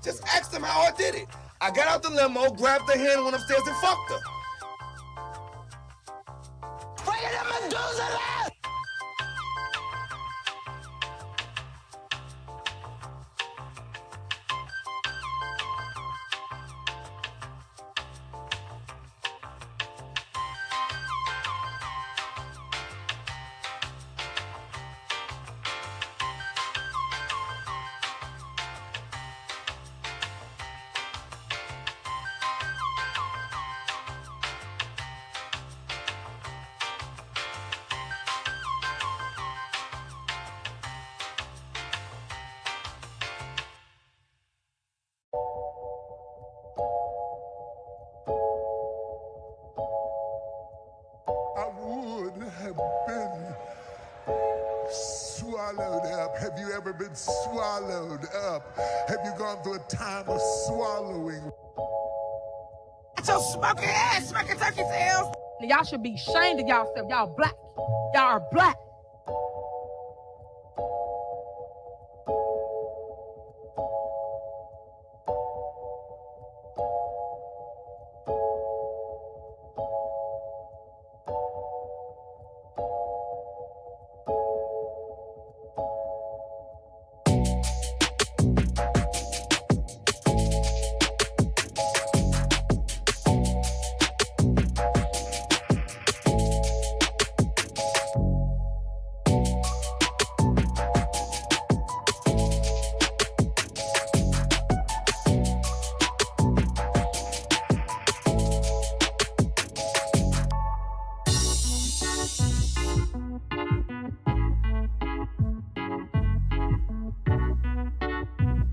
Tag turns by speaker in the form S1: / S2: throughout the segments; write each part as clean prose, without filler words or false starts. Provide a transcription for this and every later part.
S1: Just ask them how I did it. I got out the limo, grabbed her hand, went upstairs and fucked her. Bring it to Medusa!
S2: Swallowed up. Have you ever been swallowed up? Have you gone through a time of swallowing?
S3: Get your smoking ass, smoking turkey tails.
S4: Y'all should be ashamed of y'allself. Y'all black. Y'all are black.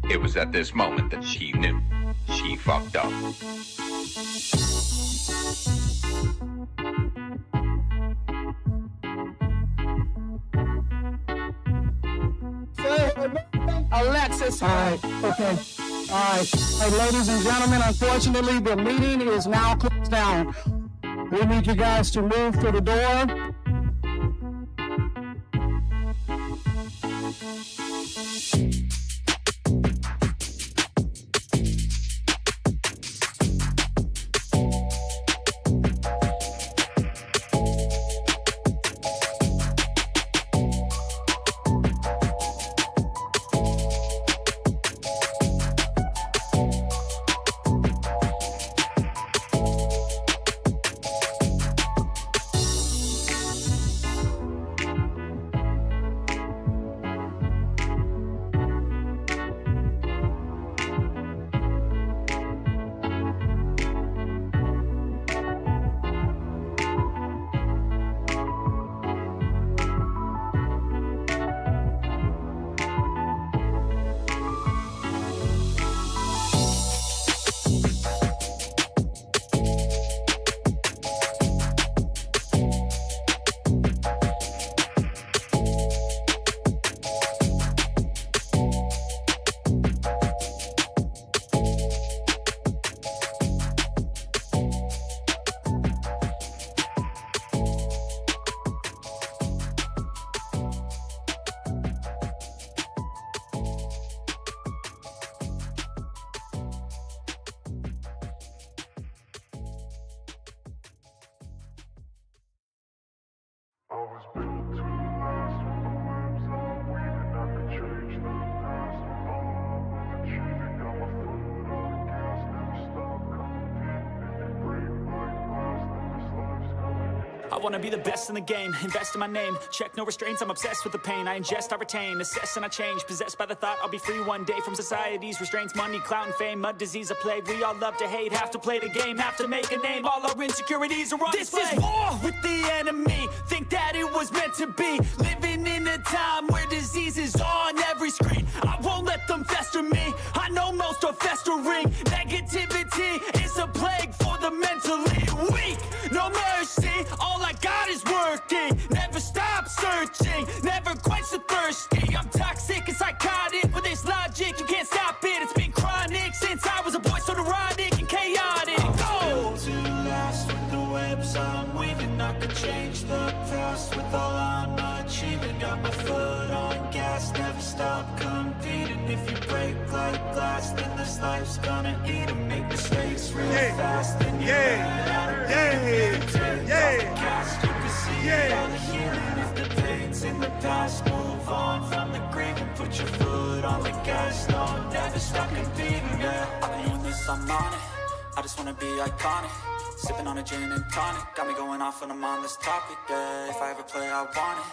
S5: It was at this moment that she knew she fucked up.
S6: Alexis. All right, okay. All right. Hey, ladies and gentlemen, unfortunately, the meeting is now closed down. We need you guys to move to the door.
S7: I wanna be the best in the game, invest in my name, check no restraints, I'm obsessed with the pain. I ingest, I retain, assess and I change, possessed by the thought I'll be free one day from society's restraints. Money, clout and fame, mud, disease, a plague. We all love to hate, have to play the game, have to make a name. All our insecurities are on display. This is war with the enemy, think that it was meant to be. Living in a time where disease is on every screen. I won't let them fester me, I know most are festering. Negativity is a plague for the mentally weak. No mercy, all I got is working. Never stop searching, never quench the thirsty. I'm toxic and psychotic, with this logic you can't stop it. It's been chronic since I was a boy, so neurotic and chaotic.
S8: Built to last with the webs I'm weaving. I could change the past with all I'm achieving. Got my foot on gas, never stop competing. If you break like glass, then the this life's gonna eat and make mistakes real fast. And you learn how to read them. Cast, you can see all the healing. If the pain's in the past, move on from the grave and put your foot on the gas. No, never stop competing, yeah.
S7: I've been doing this, I'm on it. I just wanna be iconic. Sipping on a gin and tonic. Got me going off when I'm on this topic, yeah. If I ever play, I want it.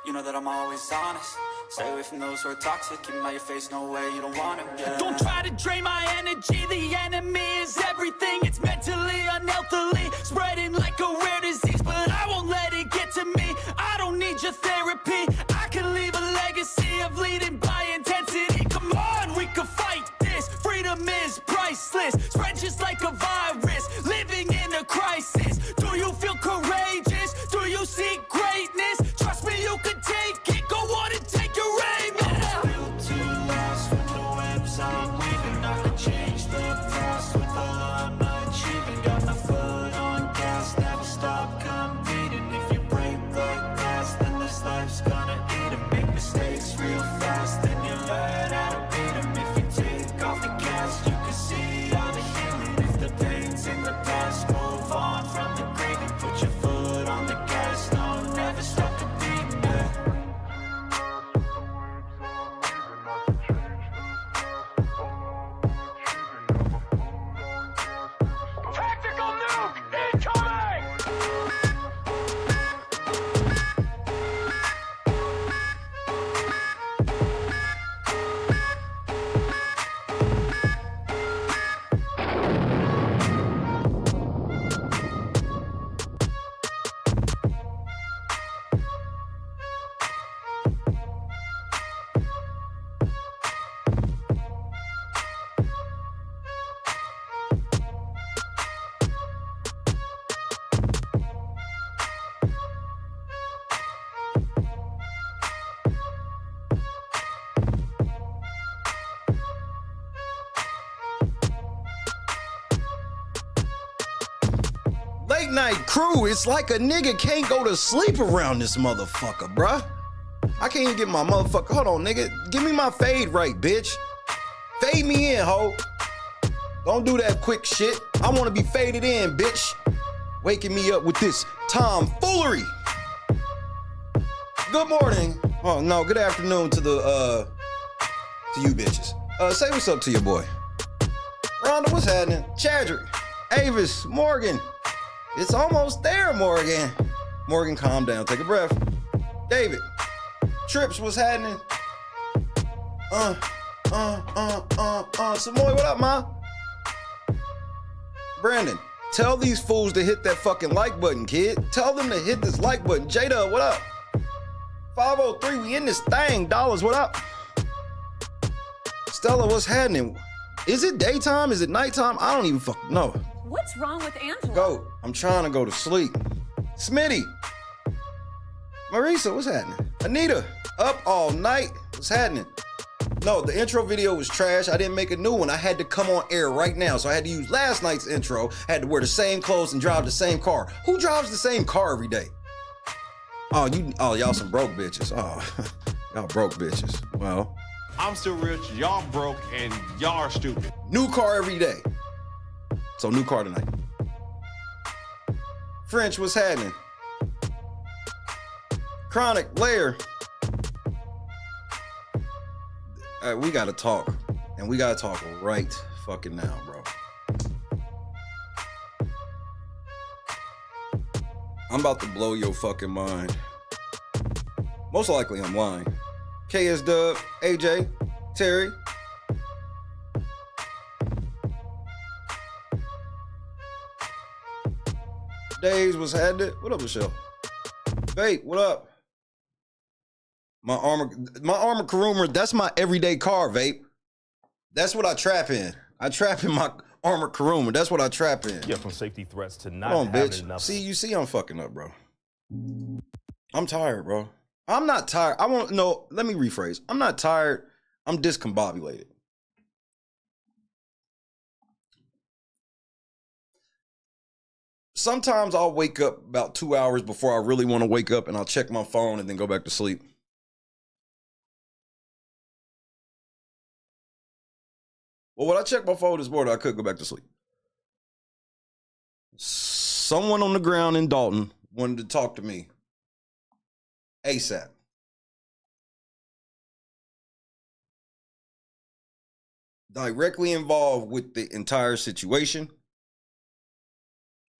S7: You know that I'm always honest. Stay away from those who are toxic. Keep them out your face, no way, you don't want it, yeah.
S8: Don't try to drain my energy. The enemy is everything. It's mentally, unhealthily spreading like a rare disease, but I won't let it get to me. I don't need your therapy. I can leave a legacy of leading by intensity. Come on, we can fight this. Freedom is priceless. Spread just like a virus. Living in a crisis. Do you feel courageous? Do you seek greatness? Trust me, you can take it. Go on and take your aim. Yeah. Built to last with the webs I'm weaving. I can change the past with all I'm achieving. Got my foot on gas, never stop competing. If you break the glass, then this life's gonna eat 'em. Make mistakes real fast, then you learn how to beat 'em. If you take off the gas, you can see all the healing. If the pain's in the past, move on from the grave and put your foot on the gas. No, never stop competing, yeah.
S3: Tactical nuke incoming!
S1: Late night crew, it's like a nigga can't go to sleep around this motherfucker, bruh. I can't even get my motherfucker. Hold on, nigga. Give me my fade right, bitch. Fade me in, ho. Don't do that quick shit. I want to be faded in, bitch. Waking me up with this tomfoolery. Good morning. Oh no, good afternoon to the to you bitches. Say what's up to your boy. Rhonda, what's happening? Chadrick, Avis, Morgan. It's almost there, Morgan. Morgan, calm down, take a breath. David, Trips, what's happening? Samoy, what up, ma? Brandon, tell these fools to hit that fucking like button, kid. Tell them to hit this like button. Jada, what up? 503, we in this thing. Dollars, what up? Stella, what's happening? Is it daytime? Is it nighttime? I don't even fucking know.
S9: What's wrong with Angela?
S1: Go. I'm trying to go to sleep. Smitty. Marisa, what's happening? Anita, up all night. What's happening? No, the intro video was trash. I didn't make a new one. I had to come on air right now. So I had to use last night's intro. I had to wear the same clothes and drive the same car. Who drives the same car every day? Oh, y'all some broke bitches. Oh, y'all broke bitches. Well,
S10: I'm still rich, y'all broke, and y'all are stupid.
S1: new car every day. So new car tonight. French, what's happening? Chronic, Lair. We gotta talk. And we gotta talk right fucking now, bro. I'm about to blow your fucking mind. Most likely I'm lying. KS Dub, AJ, Terry. Days was had it. What up, Michelle? Vape, what up? My armor Karoomer, that's my everyday car, Vape. That's what I trap in. I trap in my armor Karoomer. That's what I trap in.
S10: Yeah, from safety threats to not
S1: Hold on,
S10: having
S1: bitch.
S10: enough.
S1: You see I'm fucking up, bro. I'm tired, bro. I'm not tired. Let me rephrase. I'm not tired. I'm discombobulated. Sometimes I'll wake up about 2 hours before I really want to wake up, and I'll check my phone and then go back to sleep. Well, when I checked my phone this morning, I couldn't go back to sleep. Someone on the ground in Dolton wanted to talk to me ASAP. Directly involved with the entire situation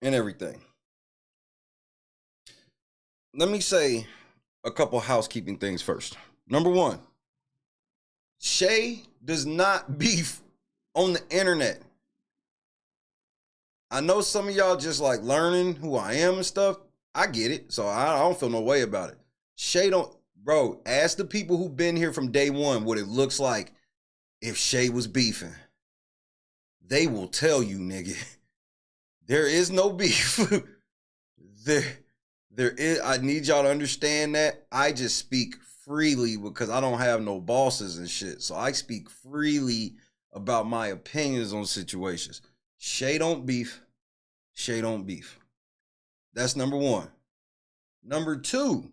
S1: and everything. Let me say a couple housekeeping things first. Number one, Shay does not beef on the internet. I know some of y'all just like learning who I am and stuff. I get it, so I don't feel no way about it. Shay don't, bro, ask the people who've been here from day one what it looks like if Shay was beefing. They will tell you, nigga, there is no beef. There is, I need y'all to understand that. I just speak freely because I don't have no bosses and shit. So I speak freely about my opinions on situations. Shay don't beef. Shay don't beef. That's number one. Number two,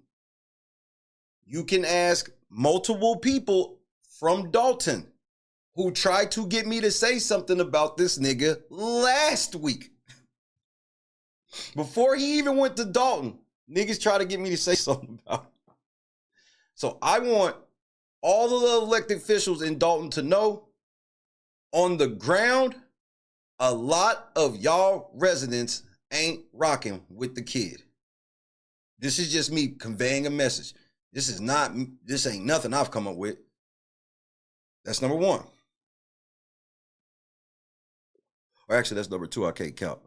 S1: you can ask multiple people from Dolton who tried to get me to say something about this nigga last week. Before he even went to Dolton, niggas try to get me to say something about it. So I want all of the elected officials in Dolton to know, on the ground, a lot of y'all residents ain't rocking with the kid. This is just me conveying a message. This ain't nothing I've come up with. That's number one. Or actually, that's number two. I can't count.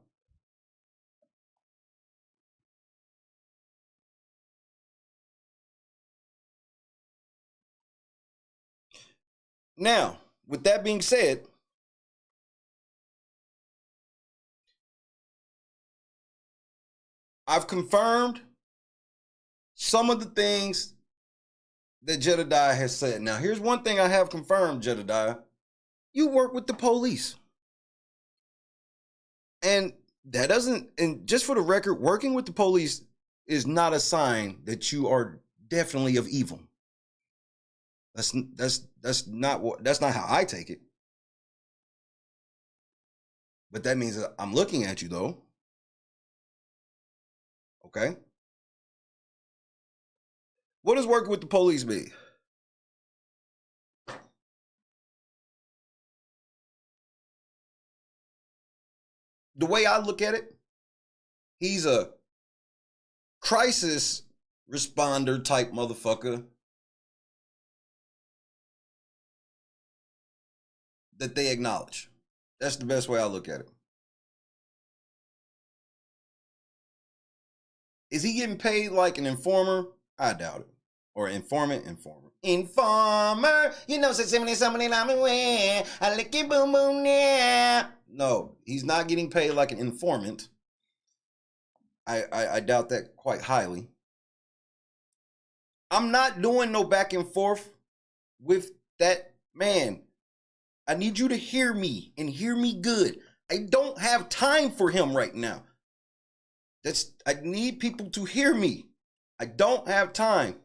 S1: Now, with that being said, I've confirmed some of the things that JEDIDIAH has said. Now, here's one thing I have confirmed, JEDIDIAH. You work with the police. And that doesn't, and just for the record, working with the police is not a sign that you are definitely of evil. That's not how I take it. But that means that I'm looking at you though. Okay? What does working with the police mean? The way I look at it, he's a crisis responder type motherfucker that they acknowledge. That's the best way I look at it. Is he getting paid like an informer? I doubt it. Or informant, Informer, you know, somebody I'm aware. I lick it boom boom now. No, he's not getting paid like an informant. I doubt that quite highly. I'm not doing no back and forth with that man. I need you to hear me and hear me good. I don't have time for him right now. I need people to hear me. I don't have time.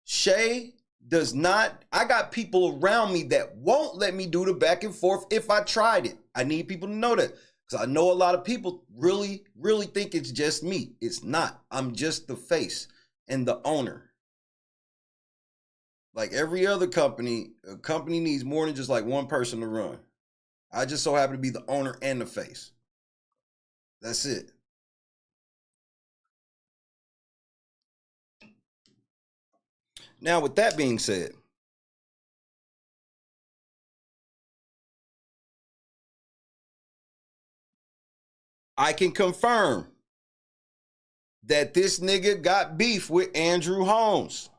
S1: Shay does not, I got people around me that won't let me do the back and forth if I tried it. I need people to know that. Because I know a lot of people really, really think it's just me. It's not. I'm just the face and the owner. Like every other company, a company needs more than just like one person to run. I just so happen to be the owner and the face. That's it. Now, with that being said, I can confirm that this nigga got beef with Andrew Holmes.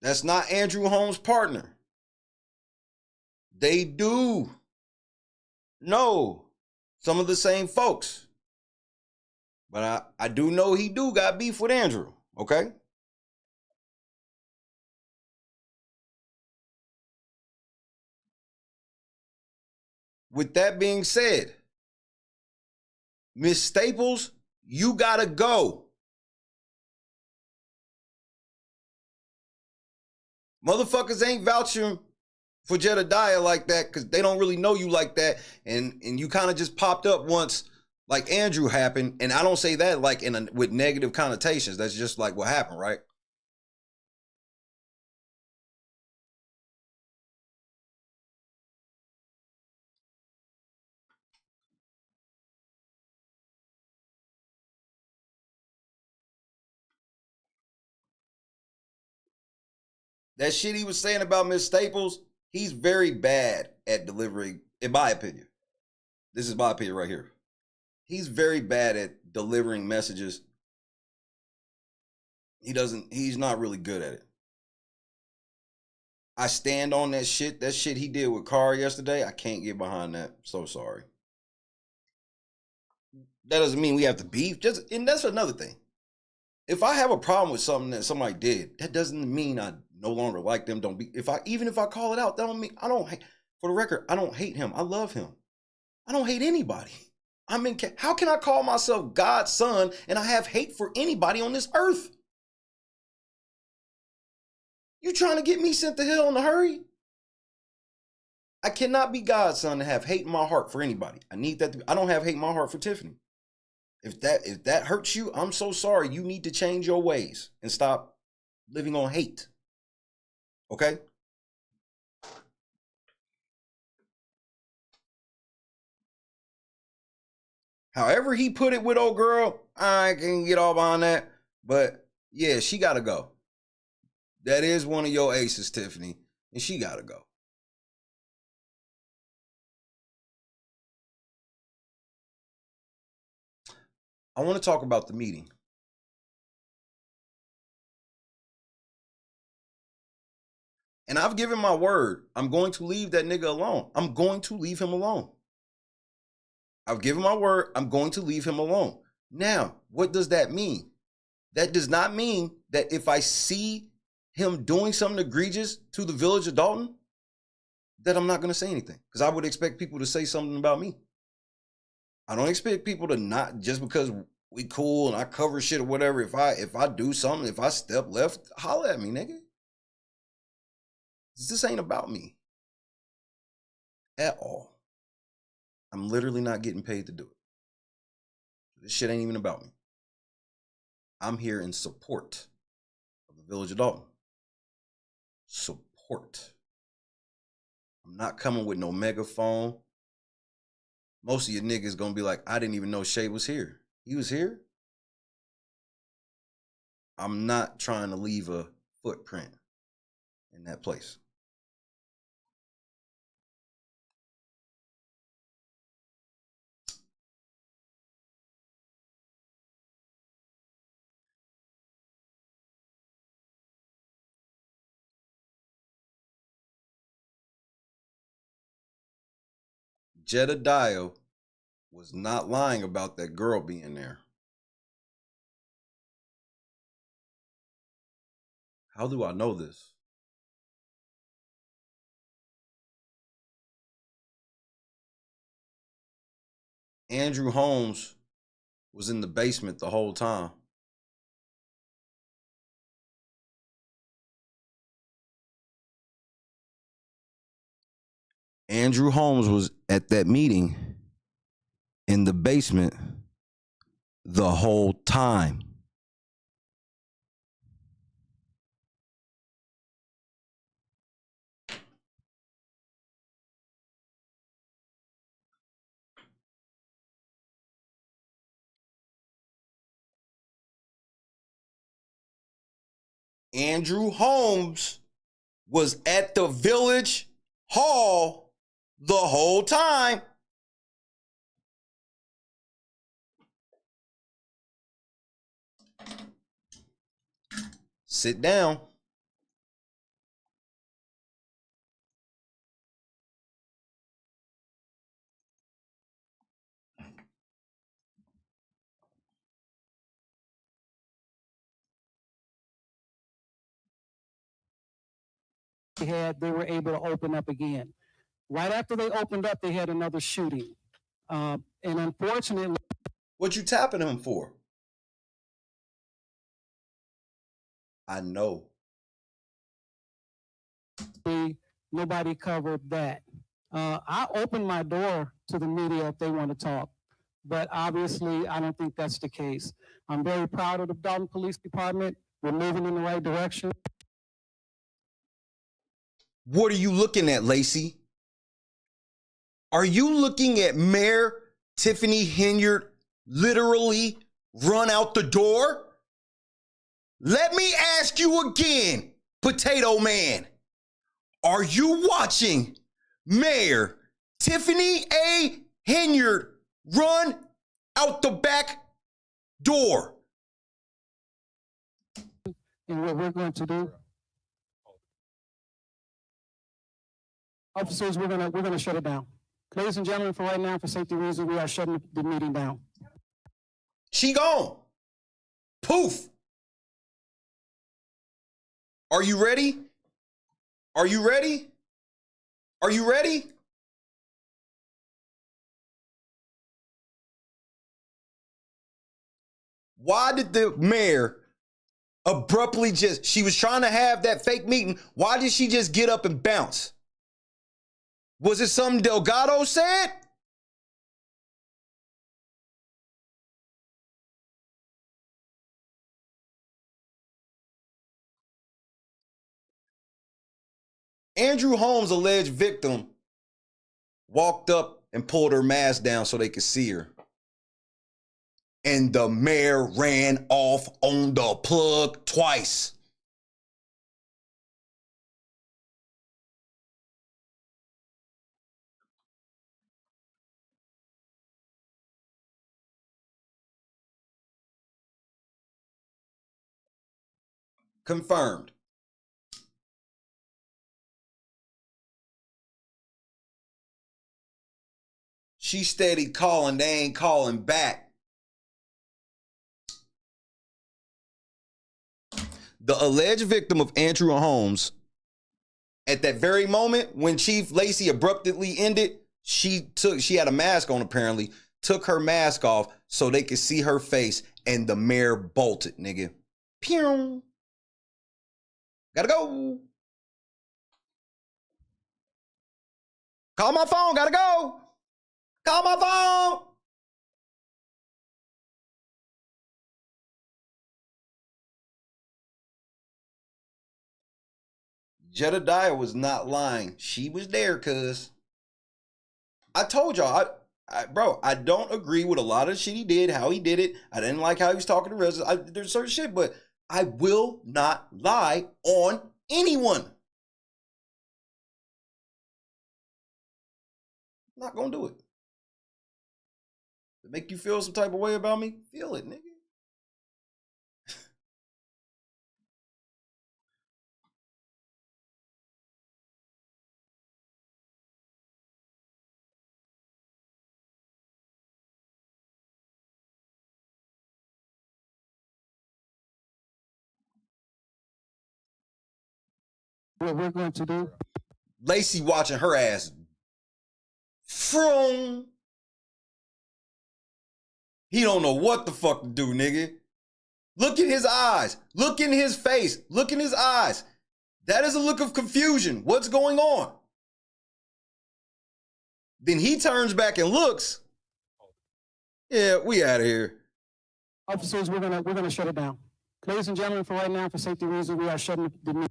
S1: That's not Andrew Holmes' partner. They do know some of the same folks. But I do know he do got beef with Andrew, okay? With that being said, Miss Staples, you gotta go. Motherfuckers ain't vouching for JEDIDIAH like that, because they don't really know you like that, and you kind of just popped up once, like Andrew happened, and I don't say that like with negative connotations. That's just like what happened, right? That shit he was saying about Miss Staples, he's very bad at delivering, in my opinion. This is my opinion right here. He's very bad at delivering messages. He's not really good at it. I stand on that shit. That shit he did with Carr yesterday, I can't get behind that. So sorry. That doesn't mean we have to beef. And that's another thing. If I have a problem with something that somebody did, that doesn't mean I no longer like them. Even if I call it out, that don't mean I don't hate. For the record, I don't hate him. I love him. I don't hate anybody. How can I call myself God's son and I have hate for anybody on this earth? You trying to get me sent to hell in a hurry? I cannot be God's son and have hate in my heart for anybody. I need that. I don't have hate in my heart for Tiffany. If that hurts you, I'm so sorry. You need to change your ways and stop living on hate. Okay? However he put it with old girl, I can get all behind that. But yeah, she got to go. That is one of your aces, Tiffany, and she got to go. I want to talk about the meeting. And I've given my word. I'm going to leave that nigga alone. I'm going to leave him alone. I've given my word. I'm going to leave him alone. Now, what does that mean? That does not mean that if I see him doing something egregious to the village of Dolton, that I'm not going to say anything. Because I would expect people to say something about me. I don't expect people to not, just because we cool and I cover shit or whatever. If I do something, if I step left, holler at me, nigga. This ain't about me at all. I'm literally not getting paid to do it. This shit ain't even about me. I'm here in support of the village of Dolton. Support. I'm not coming with no megaphone. Most of your niggas gonna be like, I didn't even know Shay was here. He was here? I'm not trying to leave a footprint in that place. JEDIDIAH was not lying about that girl being there. How do I know this? Andrew Holmes was in the basement the whole time. Andrew Holmes was at that meeting in the basement the whole time. Andrew Holmes was at the village hall the whole time. Sit down.
S6: They were able to open up again. Right after they opened up, they had another shooting. And unfortunately,
S1: what you tapping him for? I know.
S6: Nobody covered that. I opened my door to the media if they want to talk, but obviously I don't think that's the case. I'm very proud of the Dolton Police Department. We're moving in the right direction.
S1: What are you looking at, Lacey? Are you looking at Mayor Tiffany Henyard literally run out the door? Let me ask you again, Potato Man. Are you watching Mayor Tiffany A. Henyard run out the back door?
S6: And what we're going to do, officers, we're gonna shut it down. Ladies and gentlemen, for right now, for safety reasons, we are shutting the meeting down.
S1: She gone. Poof. Are you ready? Are you ready? Are you ready? Why did the mayor abruptly she was trying to have that fake meeting. Why did she just get up and bounce? Was it something Delgado said? Andrew Holmes' alleged victim walked up and pulled her mask down so they could see her. And the mayor ran off on the plug twice. Confirmed. She steady calling, they ain't calling back. The alleged victim of Andrew Holmes, at that very moment when Chief Lacey abruptly ended, she had a mask on apparently, took her mask off so they could see her face, and the mayor bolted, nigga. Pew. Gotta go. Call my phone, gotta go. Call my phone. JEDIDIAH was not lying. She was there, cuz. I told y'all, bro, I don't agree with a lot of the shit he did, how he did it. I didn't like how he was talking to residents. There's certain shit, but I will not lie on anyone. I'm not gonna do it. To make you feel some type of way about me, feel it, nigga.
S6: What we're going to do.
S1: Lacey watching her ass. From. He don't know what the fuck to do, nigga. Look at his eyes. Look in his face. Look in his eyes. That is a look of confusion. What's going on? Then he turns back and looks. Yeah, we out of here.
S6: Officers, we're gonna shut it down. Ladies and gentlemen, for right now, for safety reasons, we are shutting the meeting.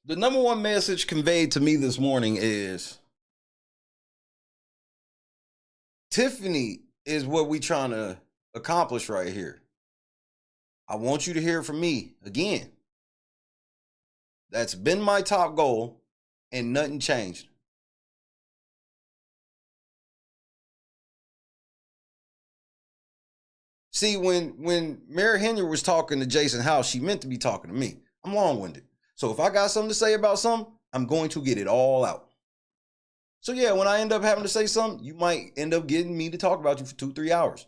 S1: The number one message conveyed to me this morning is Tiffany is what we trying to accomplish right here. I want you to hear from me again. That's been my top goal, and nothing changed. See, when Mary Henyard was talking to Jason House, she meant to be talking to me. I'm long-winded. So if I got something to say about something, I'm going to get it all out. So yeah, when I end up having to say something, you might end up getting me to talk about you for 2-3 hours.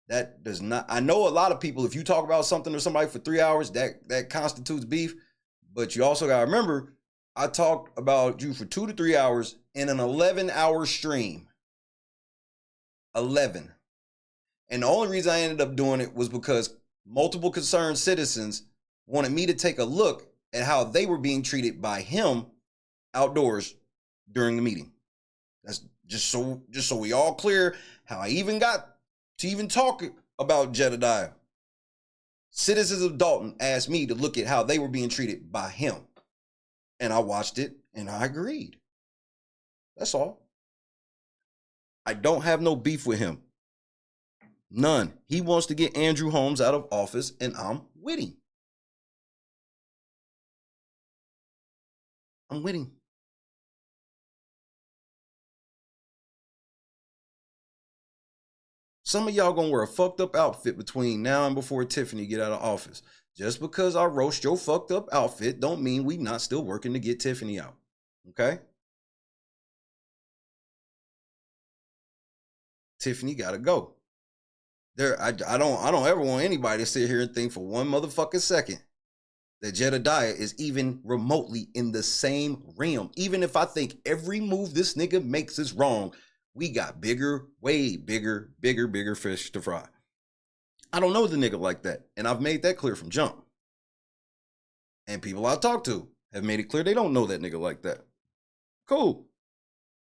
S1: That does not, I know a lot of people, if you talk about something or somebody for 3 hours, that constitutes beef. But you also got to remember, I talked about you for 2 to 3 hours in an 11-hour stream. 11. And the only reason I ended up doing it was because multiple concerned citizens wanted me to take a look at how they were being treated by him outdoors during the meeting. That's just so we all clear how I even got to even talk about JEDIDIAH. Citizens of Dolton asked me to look at how they were being treated by him. And I watched it and I agreed. That's all. I don't have no beef with him. None. He wants to get Andrew Holmes out of office and I'm with him. I'm with him. Some of y'all gonna wear a fucked up outfit between now and before Tiffany get out of office. Just because I roast your fucked up outfit don't mean we not still working to get Tiffany out. Okay? Tiffany gotta go. I don't ever want anybody to sit here and think for one motherfucking second that JEDIDIAH is even remotely in the same realm. Even if I think every move this nigga makes is wrong, we got bigger, way bigger fish to fry. I don't know the nigga like that. And I've made that clear from jump. And people I talk to have made it clear they don't know that nigga like that. Cool.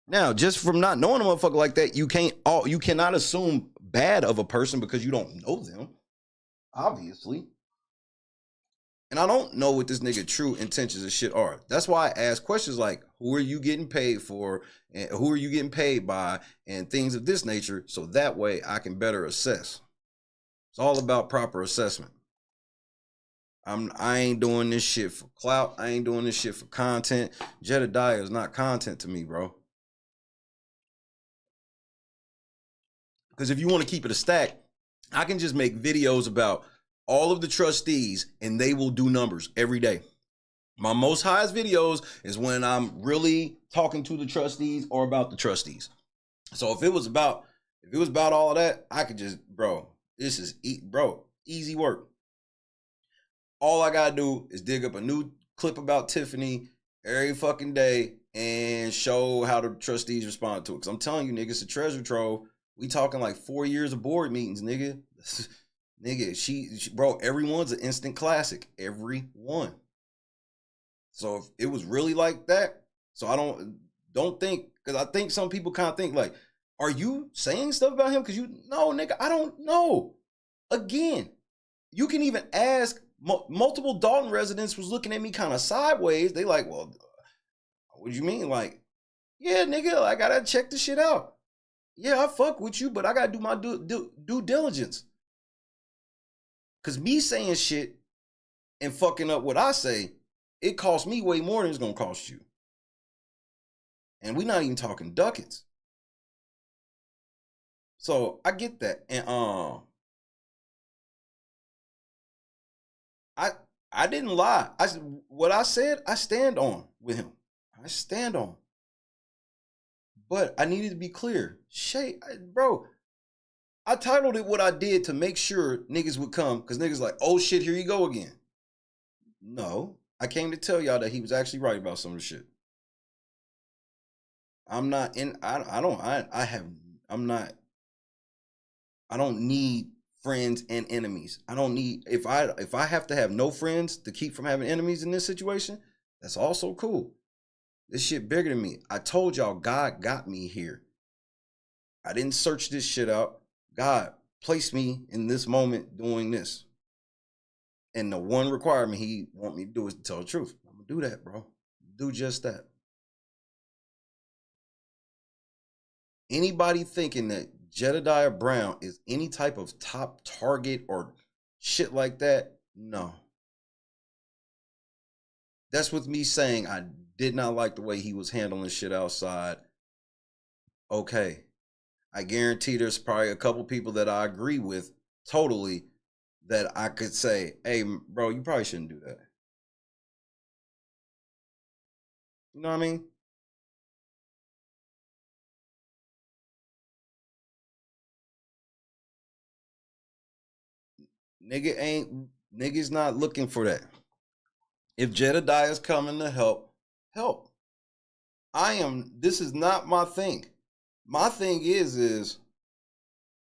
S1: Now, just from not knowing a motherfucker like that, you cannot assume bad of a person because you don't know them. Obviously. And I don't know what this nigga true intentions of shit are. That's why I ask questions like, who are you getting paid for? And who are you getting paid by? And things of this nature. So that way I can better assess. It's all about proper assessment. I ain't doing this shit for clout. I ain't doing this shit for content. JEDIDIAH is not content to me, bro. Because if you want to keep it a stack, I can just make videos about all of the trustees and they will do numbers every day. My most highest videos is when I'm really talking to the trustees or about the trustees. So if it was about all of that, I could just, bro, this is, easy work. All I gotta do is dig up a new clip about Tiffany every fucking day and show how the trustees respond to it. Cause I'm telling you, nigga, it's a treasure trove. We talking like 4 years of board meetings, nigga. Nigga, she bro, everyone's an instant classic. Everyone. So if it was really like that, so I don't think, because I think some people kind of think like, are you saying stuff about him? Because no, nigga, I don't know. Again, you can even ask, multiple Dolton residents was looking at me kind of sideways. They like, well, what do you mean? Like, yeah, nigga, I gotta check the shit out. Yeah, I fuck with you, but I gotta do my due diligence. Because me saying shit and fucking up what I say, it costs me way more than it's gonna cost you. And we're not even talking ducats. So I get that. And I didn't lie. What I said, I stand on with him. I stand on. But I needed to be clear. Shay, bro, I titled it what I did to make sure niggas would come, because niggas like, oh shit, here you go again. No, I came to tell y'all that he was actually right about some of the shit. I'm not in, I don't need friends and enemies. I don't need, if I have to have no friends to keep from having enemies in this situation, that's also cool. This shit bigger than me. I told y'all God got me here. I didn't search this shit out. God placed me in this moment doing this. And the one requirement he want me to do is to tell the truth. I'm gonna do that, bro. Do just that. Anybody thinking that JEDIDIAH Brown is any type of top target or shit like that, no. That's with me saying I did not like the way he was handling shit outside. Okay. I guarantee there's probably a couple people that I agree with totally that I could say, hey, bro, you probably shouldn't do that. You know what I mean? Niggas not looking for that. If JEDIDIAH is coming to help. This is not my thing. My thing is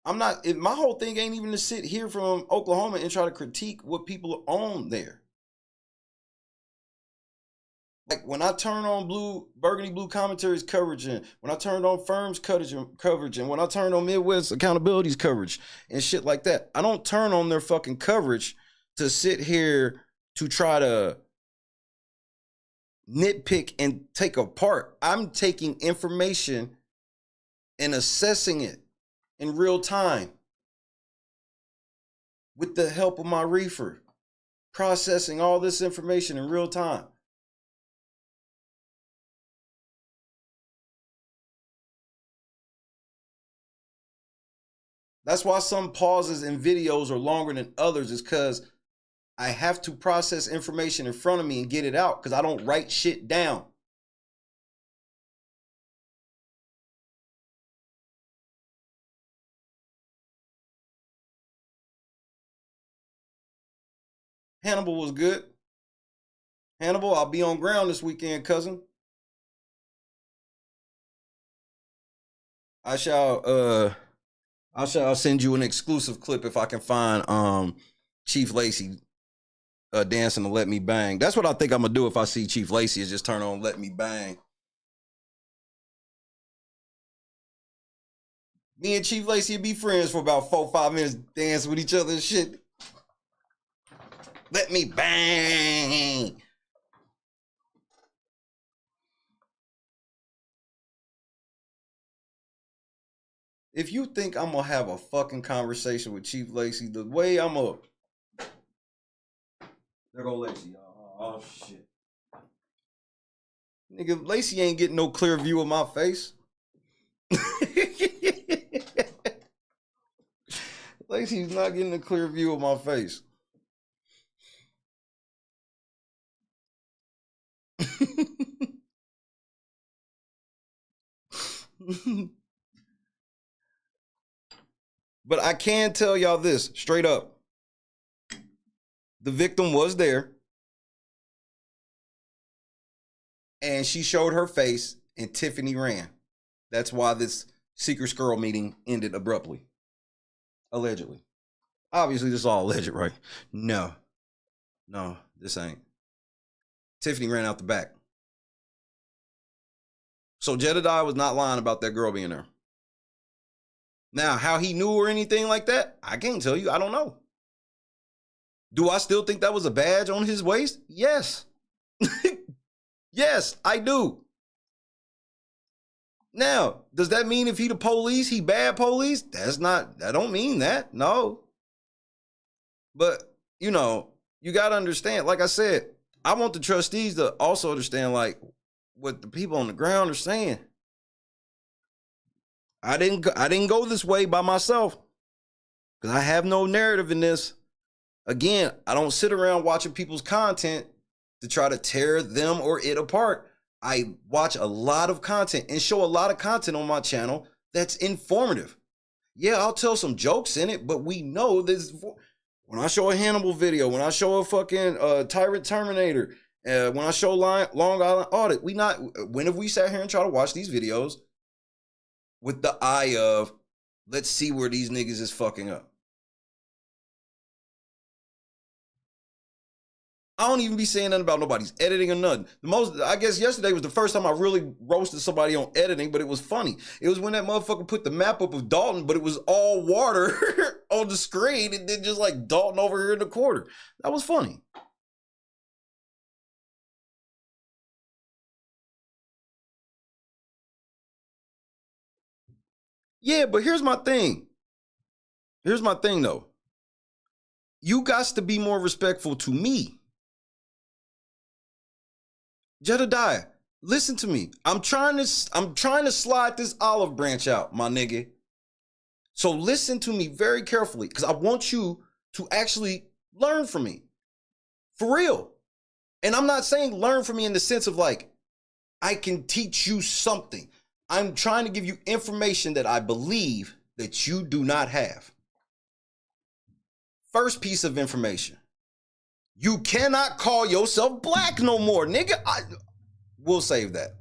S1: I'm not, my whole thing ain't even to sit here from Oklahoma and try to critique what people own there. Like when I turn on Burgundy Blue Commentary's coverage, and when I turned on Firm's coverage, and when I turned on Midwest Accountability's coverage and shit like that, I don't turn on their fucking coverage to sit here to try to nitpick and take apart. I'm taking information and assessing it in real time with the help of my reefer, processing all this information in real time. That's why some pauses in videos are longer than others, is because I have to process information in front of me and get it out, because I don't write shit down. Hannibal was good. Hannibal, I'll be on ground this weekend, cousin. I shall send you an exclusive clip if I can find Chief Lacey dancing to Let Me Bang. That's what I think I'm gonna do if I see Chief Lacey, is just turn on Let Me Bang. Me and Chief Lacey would be friends for about 4 or 5 minutes, dance with each other and shit. Let me bang. If you think I'm gonna have a fucking conversation with Chief Lacey, the way I'm gonna... There go Lacey. Oh, shit. Nigga, Lacey ain't getting no clear view of my face. Lacey's not getting a clear view of my face. But I can tell y'all this straight up. The victim was there, and she showed her face, and Tiffany ran. That's why this secret squirrel meeting ended abruptly. Allegedly. Obviously, this is all alleged, right? No, this ain't. Tiffany ran out the back. So JEDIDIAH was not lying about that girl being there. Now, how he knew or anything like that, I can't tell you. I don't know. Do I still think that was a badge on his waist? Yes. Yes, I do. Now, does that mean if he the police, he bad police? That don't mean that. No. But, you know, you got to understand, like I said, I want the trustees to also understand, like, what the people on the ground are saying. I didn't go this way by myself, because I have no narrative in this. Again, I don't sit around watching people's content to try to tear them or it apart. I watch a lot of content and show a lot of content on my channel that's informative. Yeah, I'll tell some jokes in it, but we know this. When I show a Hannibal video, when I show a fucking Tyrant Terminator, when I show Long Island Audit, when have we sat here and try to watch these videos with the eye of, let's see where these niggas is fucking up? I don't even be saying nothing about nobody's editing or nothing. I guess yesterday was the first time I really roasted somebody on editing, but it was funny. It was when that motherfucker put the map up of Dolton, but it was all water on the screen, and then just like Dolton over here in the corner. That was funny. Yeah, but here's my thing. Here's my thing, though. You got to be more respectful to me. JEDIDIAH, listen to me. I'm trying to slide this olive branch out, my nigga. So listen to me very carefully, because I want you to actually learn from me. For real. And I'm not saying learn from me in the sense of like, I can teach you something. I'm trying to give you information that I believe that you do not have. First piece of information. You cannot call yourself black no more, nigga. We'll save that.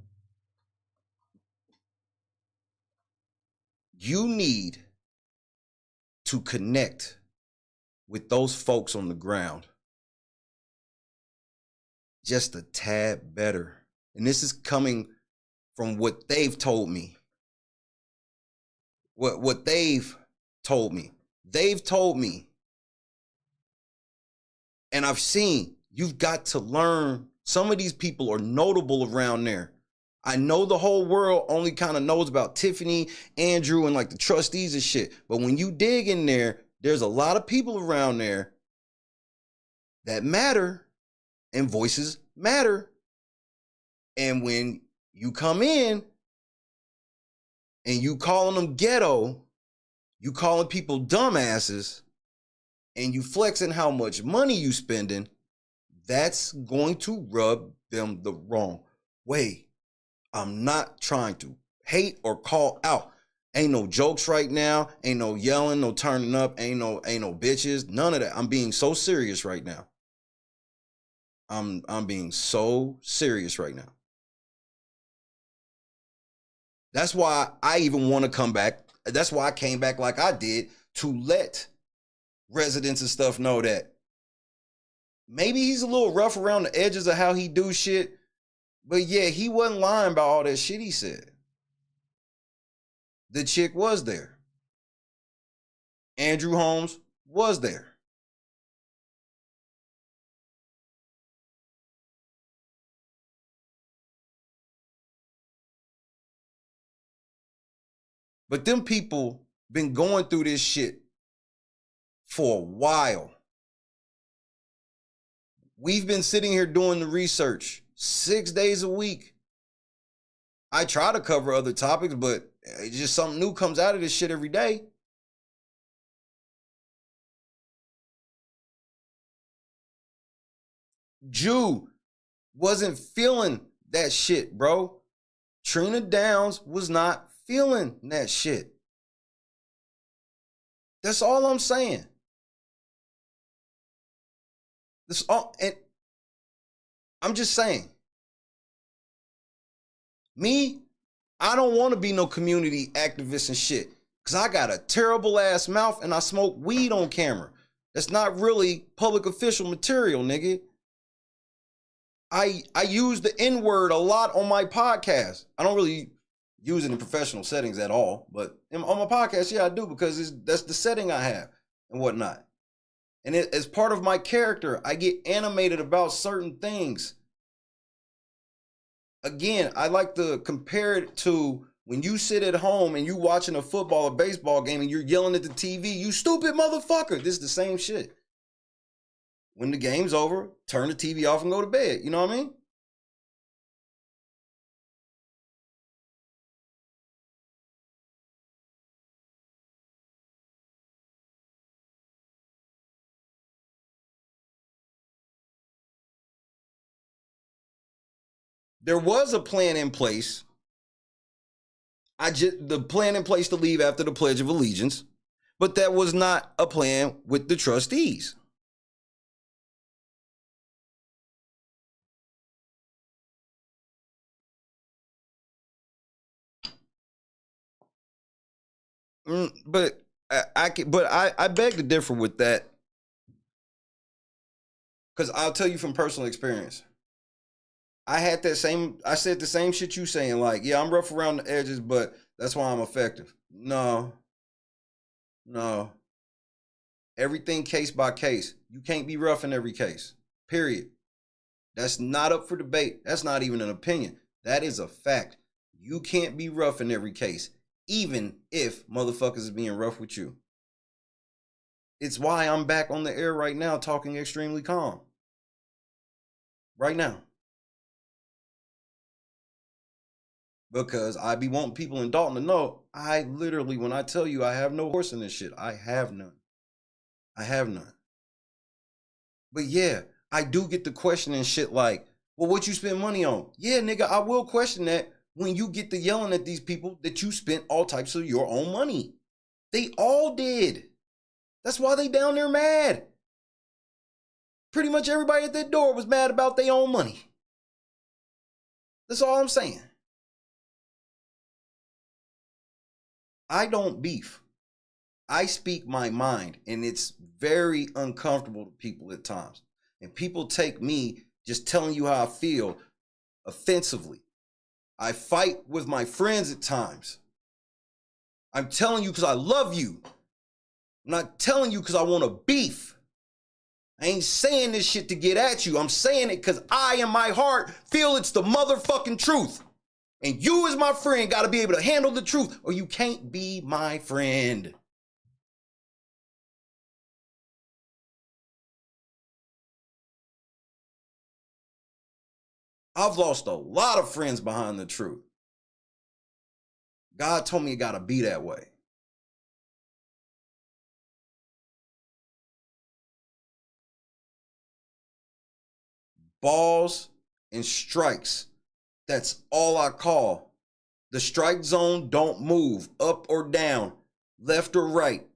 S1: You need to connect with those folks on the ground just a tad better. And this is coming from what they've told me. What they've told me. They've told me, and I've seen, you've got to learn. Some of these people are notable around there. I know the whole world only kind of knows about Tiffany, Andrew, and like the trustees and shit. But when you dig in there, there's a lot of people around there that matter, and voices matter. And when you come in and you calling them ghetto, you calling people dumbasses, and you flexing how much money you spending, that's going to rub them the wrong way. I'm not trying to hate or call out. Ain't no jokes right now. Ain't no yelling, no turning up. Ain't no bitches. None of that. I'm being so serious right now. I'm being so serious right now. That's why I even want to come back. That's why I came back like I did, to let residents and stuff know that maybe he's a little rough around the edges of how he do shit, but yeah, he wasn't lying about all that shit he said. The chick was there. Andrew Holmes was there. But them people been going through this shit for a while. We've been sitting here doing the research 6 days a week. I try to cover other topics, but it's just something new comes out of this shit every day. Jew wasn't feeling that shit, bro. Trina Downs was not feeling that shit. That's all I'm saying. That's all, and I'm just saying. Me, I don't want to be no community activist and shit, because I got a terrible ass mouth and I smoke weed on camera. That's not really public official material, nigga. I use the N-word a lot on my podcast. I don't really use it in professional settings at all, but on my podcast, yeah, I do, because that's the setting I have and whatnot. And as part of my character, I get animated about certain things. Again, I like to compare it to when you sit at home and you watching a football or baseball game and you're yelling at the TV, "You stupid motherfucker." This is the same shit. When the game's over, turn the TV off and go to bed. You know what I mean? There was a plan in place. The plan in place to leave after the Pledge of Allegiance, but that was not a plan with the trustees. But I beg to differ with that, because I'll tell you from personal experience. I said the same shit you saying, like, yeah, I'm rough around the edges, but that's why I'm effective. No. Everything case by case. You can't be rough in every case. Period. That's not up for debate. That's not even an opinion. That is a fact. You can't be rough in every case, even if motherfuckers is being rough with you. It's why I'm back on the air right now talking extremely calm. Right now. Because I be wanting people in Dolton to know, I literally, when I tell you I have no horse in this shit, I have none. I have none. But yeah, I do get the question and shit like, well, what you spend money on? Yeah, nigga, I will question that when you get to yelling at these people that you spent all types of your own money. They all did. That's why they down there mad. Pretty much everybody at that door was mad about their own money. That's all I'm saying. I don't beef. I speak my mind, and it's very uncomfortable to people at times. And people take me just telling you how I feel offensively. I fight with my friends at times. I'm telling you because I love you. I'm not telling you because I want a beef. I ain't saying this shit to get at you. I'm saying it because I, in my heart, feel it's the motherfucking truth. And you, as my friend, got to be able to handle the truth, or you can't be my friend. I've lost a lot of friends behind the truth. God told me it got to be that way. Balls and strikes. That's all I call. The strike zone don't move up or down, left or right.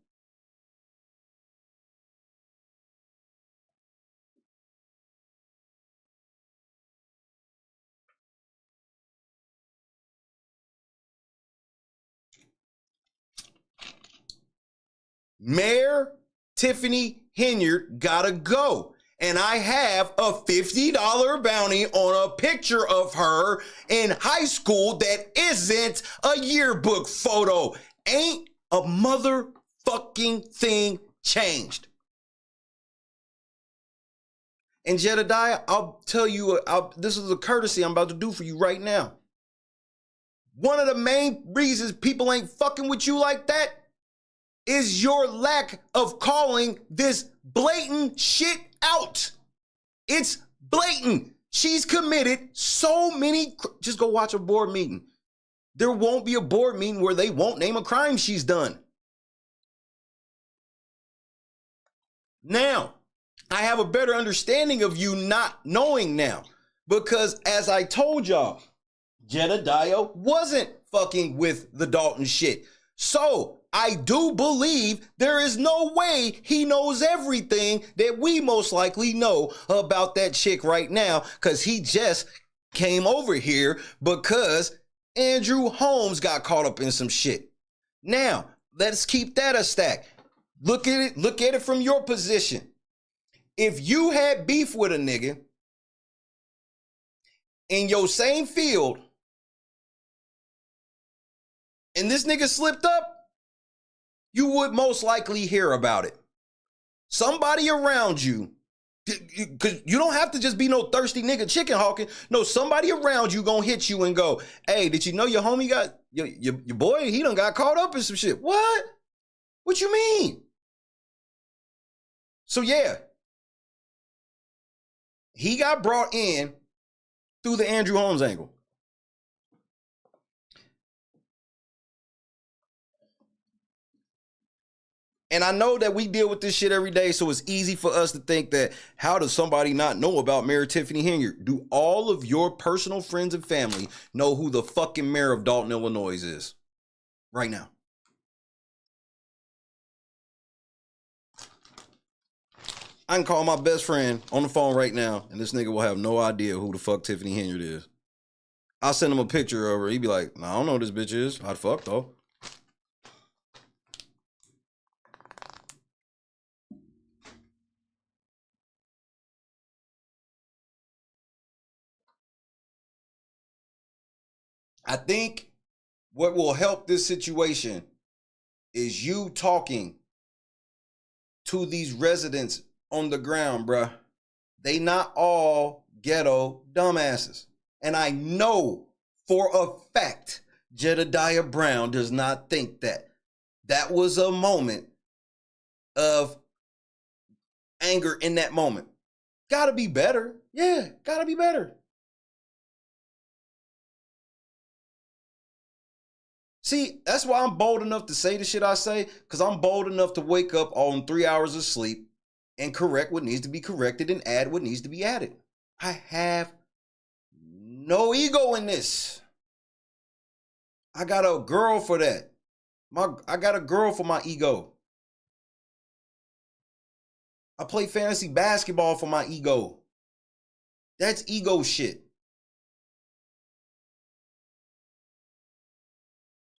S1: Mayor Tiffany Henyard gotta go. And I have a $50 bounty on a picture of her in high school that isn't a yearbook photo. Ain't a motherfucking thing changed. And JEDIDIAH, I'll tell you, this is a courtesy I'm about to do for you right now. One of the main reasons people ain't fucking with you like that is your lack of calling this blatant shit out. It's blatant. She's committed so many. Just go watch a board meeting. There won't be a board meeting where they won't name a crime she's done. Now, I have a better understanding of you not knowing now, because as I told y'all, JEDIDIAH wasn't fucking with the Dolton shit. So I do believe there is no way he knows everything that we most likely know about that chick right now, because he just came over here because Andrew Holmes got caught up in some shit. Now, let's keep that a stack. Look at it from your position. If you had beef with a nigga in your same field and this nigga slipped up, you would most likely hear about it. Somebody around you, because you don't have to just be no thirsty nigga chicken hawking. No, somebody around you gonna hit you and go, hey, did you know your homie got, your boy, he done got caught up in some shit. What? What you mean? So yeah, he got brought in through the Andrew Holmes angle. And I know that we deal with this shit every day, so it's easy for us to think that, how does somebody not know about Mayor Tiffany Henyard? Do all of your personal friends and family know who the fucking mayor of Dolton, Illinois is right now? I can call my best friend on the phone right now, and this nigga will have no idea who the fuck Tiffany Henyard is. I'll send him a picture of her. He'd be like, nah, I don't know who this bitch is. How the fuck, though? I think what will help this situation is you talking to these residents on the ground, bruh. They not all ghetto dumbasses. And I know for a fact JEDIDIAH Brown does not think that. That was a moment of anger in that moment. Gotta be better. Yeah, gotta be better. See, that's why I'm bold enough to say the shit I say, because I'm bold enough to wake up on 3 hours of sleep and correct what needs to be corrected and add what needs to be added. I have no ego in this. I got a girl for that. I got a girl for my ego. I play fantasy basketball for my ego. That's ego shit.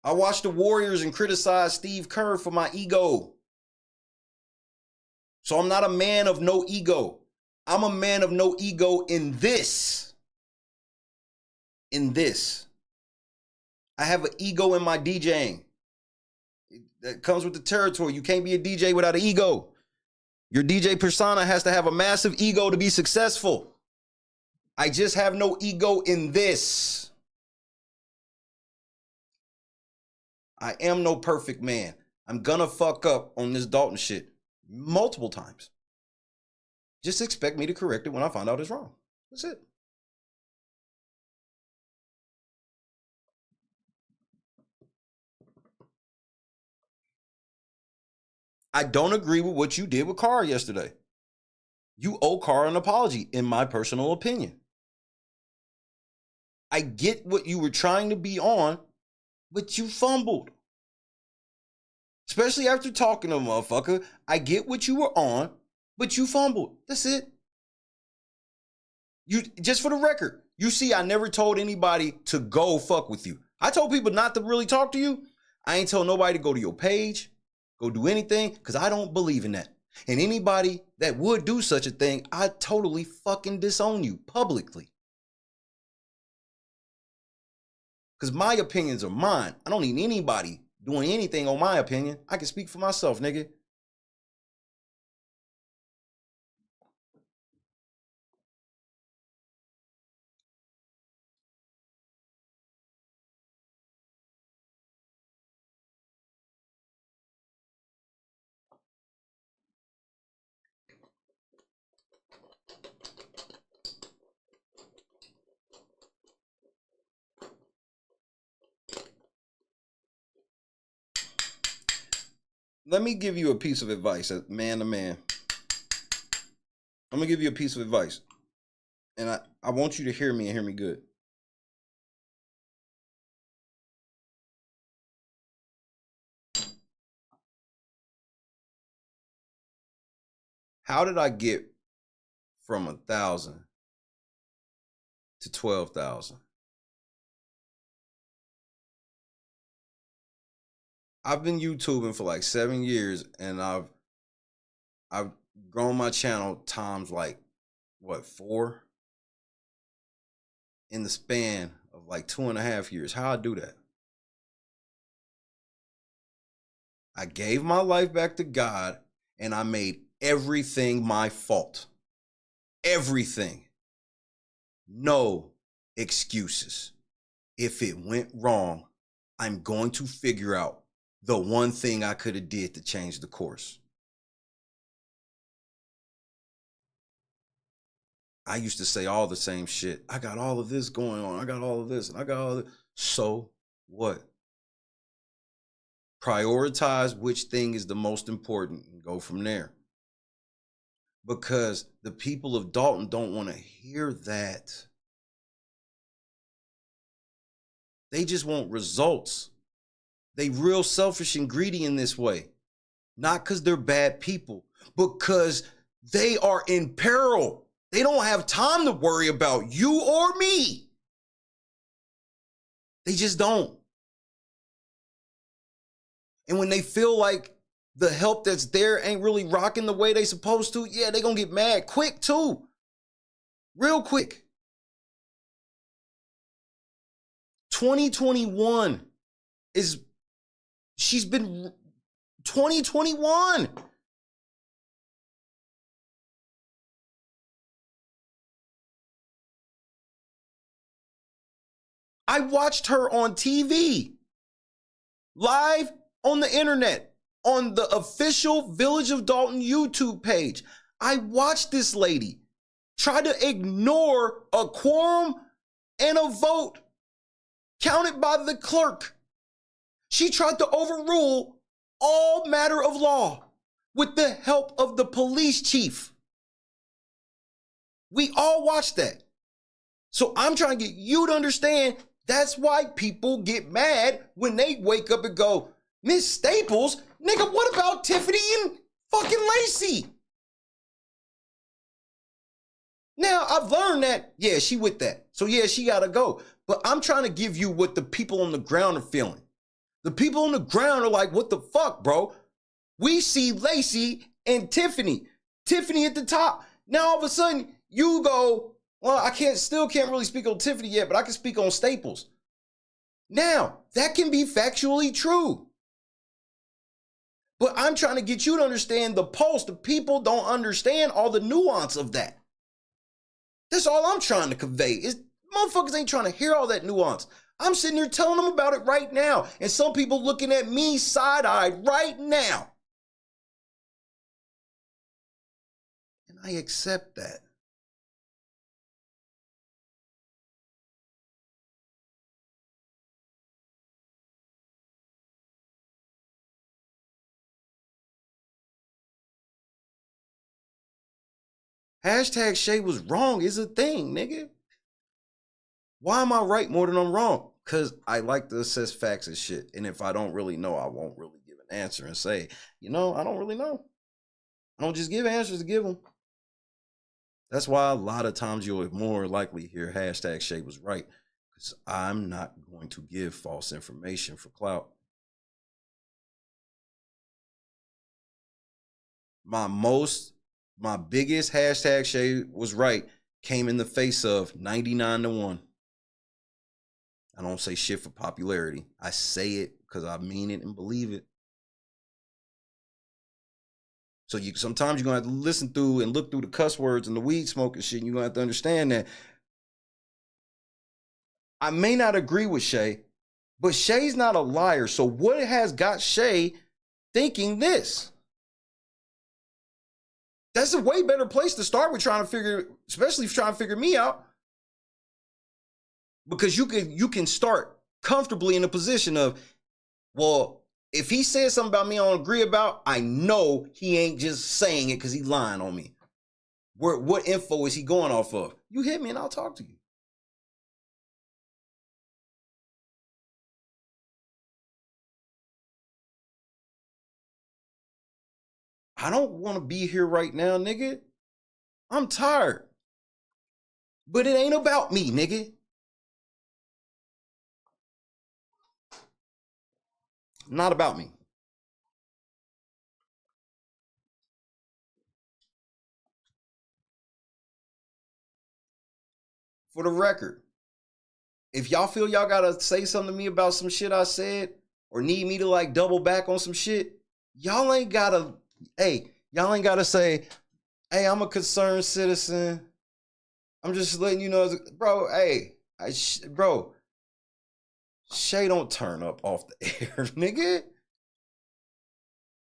S1: I watched the Warriors and criticized Steve Kerr for my ego. So I'm not a man of no ego. I'm a man of no ego in this. In this. I have an ego in my DJing. That comes with the territory. You can't be a DJ without an ego. Your DJ persona has to have a massive ego to be successful. I just have no ego in this. I am no perfect man. I'm gonna fuck up on this Dolton shit multiple times. Just expect me to correct it when I find out it's wrong. That's it. I don't agree with what you did with Carr yesterday. You owe Carr an apology, in my personal opinion. I get what you were trying to be on, but you fumbled. Especially after talking to a motherfucker. I get what you were on, but you fumbled. That's it. You, just for the record, you see, I never told anybody to go fuck with you. I told people not to really talk to you. I ain't told nobody to go to your page, go do anything, because I don't believe in that. And anybody that would do such a thing, I totally fucking disown you publicly. Because my opinions are mine. I don't need anybody doing anything on my opinion. I can speak for myself, nigga. Let me give you a piece of advice, man to man. I'm gonna give you a piece of advice. And I want you to hear me and hear me good. How did I get from 1,000 to 12,000? I've been YouTubing for like 7 years, and I've grown my channel times like, what, 4? In the span of like 2.5 years. How I do that? I gave my life back to God, and I made everything my fault. Everything. No excuses. If it went wrong, I'm going to figure out the one thing I could have did to change the course. I used to say all the same shit. I got all of this going on. I got all of this, and I got all of this. So what? Prioritize which thing is the most important and go from there. Because the people of Dolton don't want to hear that. They just want results. They real selfish and greedy in this way. Not because they're bad people, but because they are in peril. They don't have time to worry about you or me. They just don't. And when they feel like the help that's there ain't really rocking the way they supposed to, yeah, they gonna get mad quick too. Real quick. 2021 is, she's been 2021. I watched her on TV, live on the internet, on the official Village of Dolton YouTube page. I watched this lady try to ignore a quorum and a vote counted by the clerk. She tried to overrule all matter of law with the help of the police chief. We all watched that. So I'm trying to get you to understand that's why people get mad when they wake up and go, Miss Staples, nigga, what about Tiffany and fucking Lacey? Now, I've learned that, yeah, she with that. So, yeah, she got to go. But I'm trying to give you what the people on the ground are feeling. The people on the ground are like, what the fuck, bro? We see Lacey and Tiffany. Tiffany at the top. Now all of a sudden you go, well, I still can't really speak on Tiffany yet, but I can speak on Staples. Now, that can be factually true. But I'm trying to get you to understand the pulse. The people don't understand all the nuance of that. That's all I'm trying to convey. Is motherfuckers ain't trying to hear all that nuance. I'm sitting here telling them about it right now. And some people looking at me side-eyed right now. And I accept that. Hashtag Shay was wrong is a thing, nigga. Why am I right more than I'm wrong? Because I like to assess facts and shit. And if I don't really know, I won't really give an answer and say, you know, I don't really know. I don't just give answers to give them. That's why a lot of times you'll more likely hear hashtag Shay was right. Because I'm not going to give false information for clout. My biggest hashtag Shay was right came in the face of 99-1. I don't say shit for popularity. I say it because I mean it and believe it. So sometimes you're going to have to listen through and look through the cuss words and the weed smoke and shit. And you're going to have to understand that I may not agree with Shay, but Shay's not a liar. So what has got Shay thinking this? That's a way better place to start with trying to figure, especially if you're trying to figure me out. Because you can start comfortably in a position of, well, if he says something about me I don't agree about, I know he ain't just saying it because he's lying on me. What info is he going off of? You hit me and I'll talk to you. I don't want to be here right now, nigga. I'm tired. But it ain't about me, nigga. Not about me. For the record, if y'all feel y'all gotta say something to me about some shit I said or need me to like double back on some shit, y'all ain't gotta say, hey, I'm a concerned citizen. I'm just letting you know, bro, hey, bro, Shay don't turn up off the air, nigga.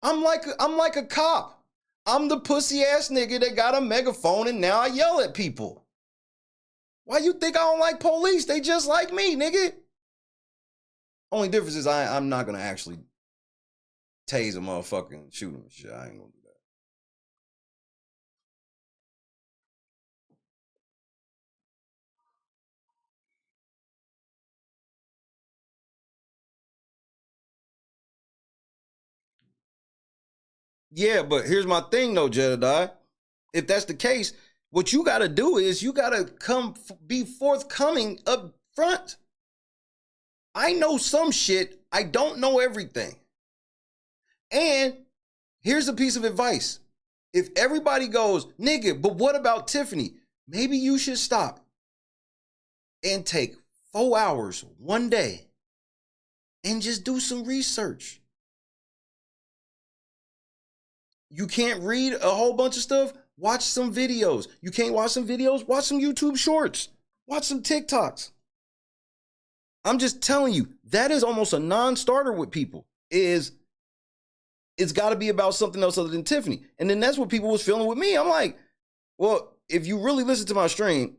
S1: I'm like a cop. I'm the pussy ass nigga that got a megaphone and now I yell at people. Why you think I don't like police? They just like me, nigga. Only difference is I'm not gonna actually tase a motherfucker and shoot him and shit. I ain't gonna do that. Yeah, but here's my thing though, JEDIDIAH. If that's the case, what you gotta do is you gotta be forthcoming up front. I know some shit. I don't know everything. And here's a piece of advice. If everybody goes, nigga, but what about Tiffany? Maybe you should stop and take 4 hours one day and just do some research. You can't read a whole bunch of stuff? Watch some videos. You can't watch some videos? Watch some YouTube shorts. Watch some TikToks. I'm just telling you, that is almost a non-starter with people. It's got to be about something else other than Tiffany. And then that's what people was feeling with me. I'm like, well, if you really listen to my stream,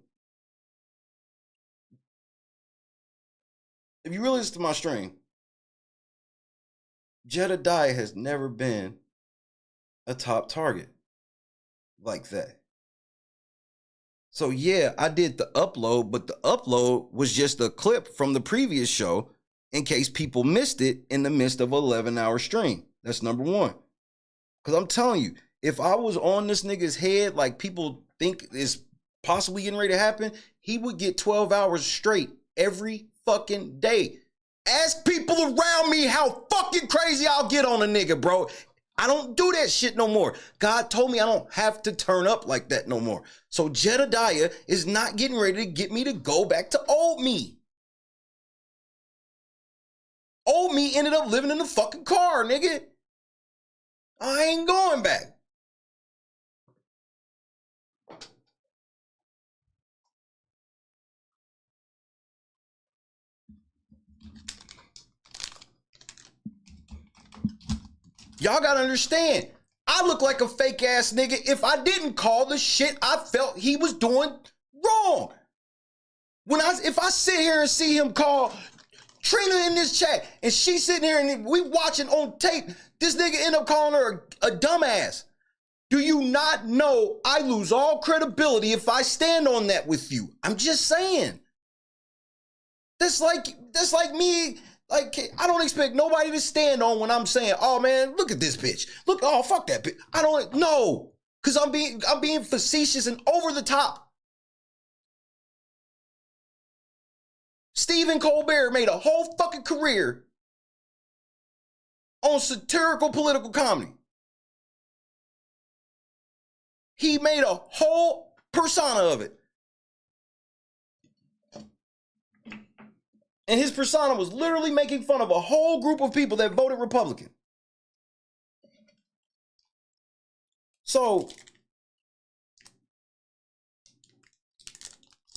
S1: JEDIDIAH has never been a top target like that. So yeah, I did the upload, but the upload was just a clip from the previous show in case people missed it in the midst of an 11-hour stream. That's number one. Because I'm telling you, if I was on this nigga's head like people think is possibly getting ready to happen, he would get 12 hours straight every fucking day Ask people around me how fucking crazy I'll get on a nigga, bro. I don't do that shit no more. God told me I don't have to turn up like that no more. So JEDIDIAH is not getting ready to get me to go back to old me. Old me ended up living in the fucking car, nigga. I ain't going back. Y'all gotta understand, I look like a fake ass nigga if I didn't call the shit I felt he was doing wrong. If I sit here and see him call Trina in this chat and she's sitting here and we watching on tape, this nigga end up calling her a dumbass. Do you not know I lose all credibility if I stand on that with you? I'm just saying. That's like me. Like, I don't expect nobody to stand on when I'm saying, oh man, look at this bitch. Look, oh, fuck that bitch. I don't know. Cause I'm being facetious and over the top. Stephen Colbert made a whole fucking career on satirical political comedy. He made a whole persona of it. And his persona was literally making fun of a whole group of people that voted Republican. So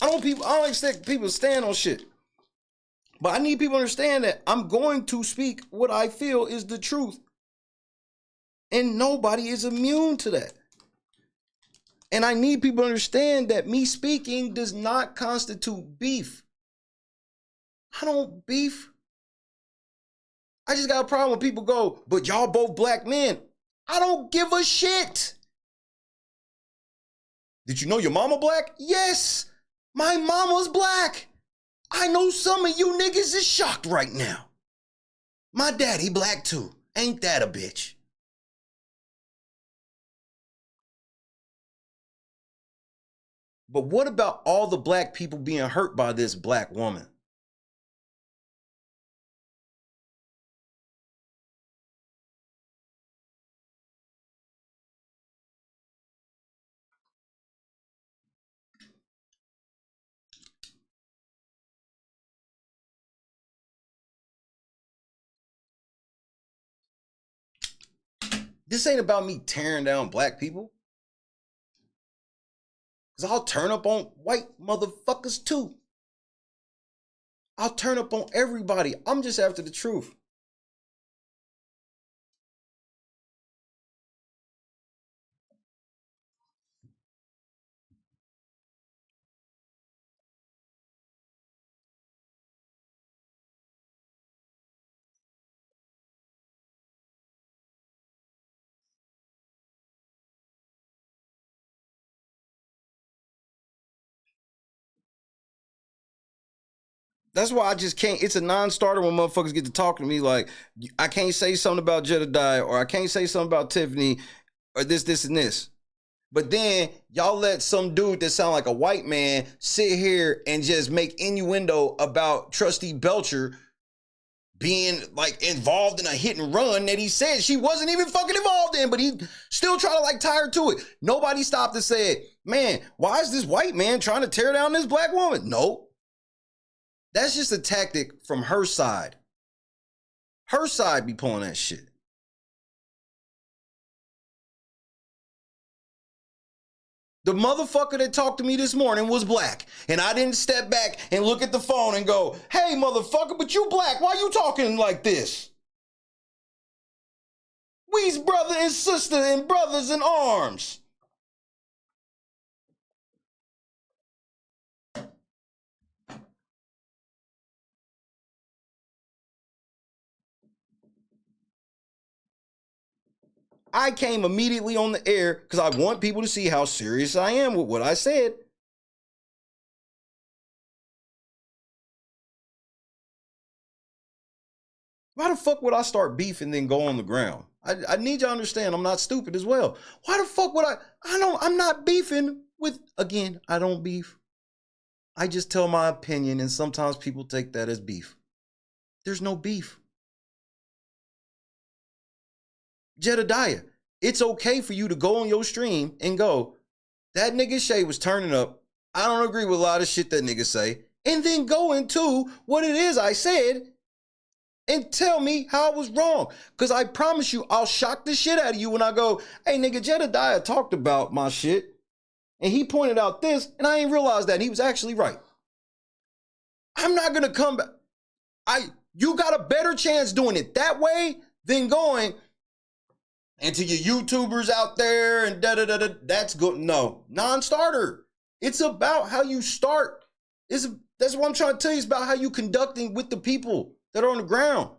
S1: I don't expect people to stand on shit. But I need people to understand that I'm going to speak what I feel is the truth. And nobody is immune to that. And I need people to understand that me speaking does not constitute beef. I don't beef. I just got a problem when people go, but y'all both black men. I don't give a shit. Did you know your mama black? Yes, my mama's black. I know some of you niggas is shocked right now. My daddy black too. Ain't that a bitch? But what about all the black people being hurt by this black woman? This ain't about me tearing down black people. Because I'll turn up on white motherfuckers too. I'll turn up on everybody. I'm just after the truth. That's why I just can't. It's a non-starter when motherfuckers get to talking to me like, I can't say something about JEDIDIAH or I can't say something about Tiffany or this, and this. But then y'all let some dude that sound like a white man sit here and just make innuendo about Trustee Belcher being like involved in a hit and run that he said she wasn't even fucking involved in, but he still try to like tie her to it. Nobody stopped and said, man, why is this white man trying to tear down this black woman? No. That's just a tactic from her side. Her side be pulling that shit. The motherfucker that talked to me this morning was black. And I didn't step back and look at the phone and go, hey, motherfucker, but you black. Why you talking like this? We's brother and sister and brothers in arms. I came immediately on the air because I want people to see how serious I am with what I said. Why the fuck would I start beef and then go on the ground? I need you to understand I'm not stupid as well. Why the fuck would I'm not beefing with, again, I don't beef. I just tell my opinion and sometimes people take that as beef. there's no beef. JEDIDIAH, it's okay for you to go on your stream and go, that nigga Shay was turning up. I don't agree with a lot of shit that nigga say. And then go into what it is I said and tell me how I was wrong. Because I promise you, I'll shock the shit out of you when I go, hey, nigga, JEDIDIAH talked about my shit. And he pointed out this, and I ain't realized that. And he was actually right. I'm not going to come back. You got a better chance doing it that way than going, and to your YouTubers out there and da-da-da-da, that's good. No, non-starter. It's about how you start. That's what I'm trying to tell you. It's about how you conducting with the people that are on the ground.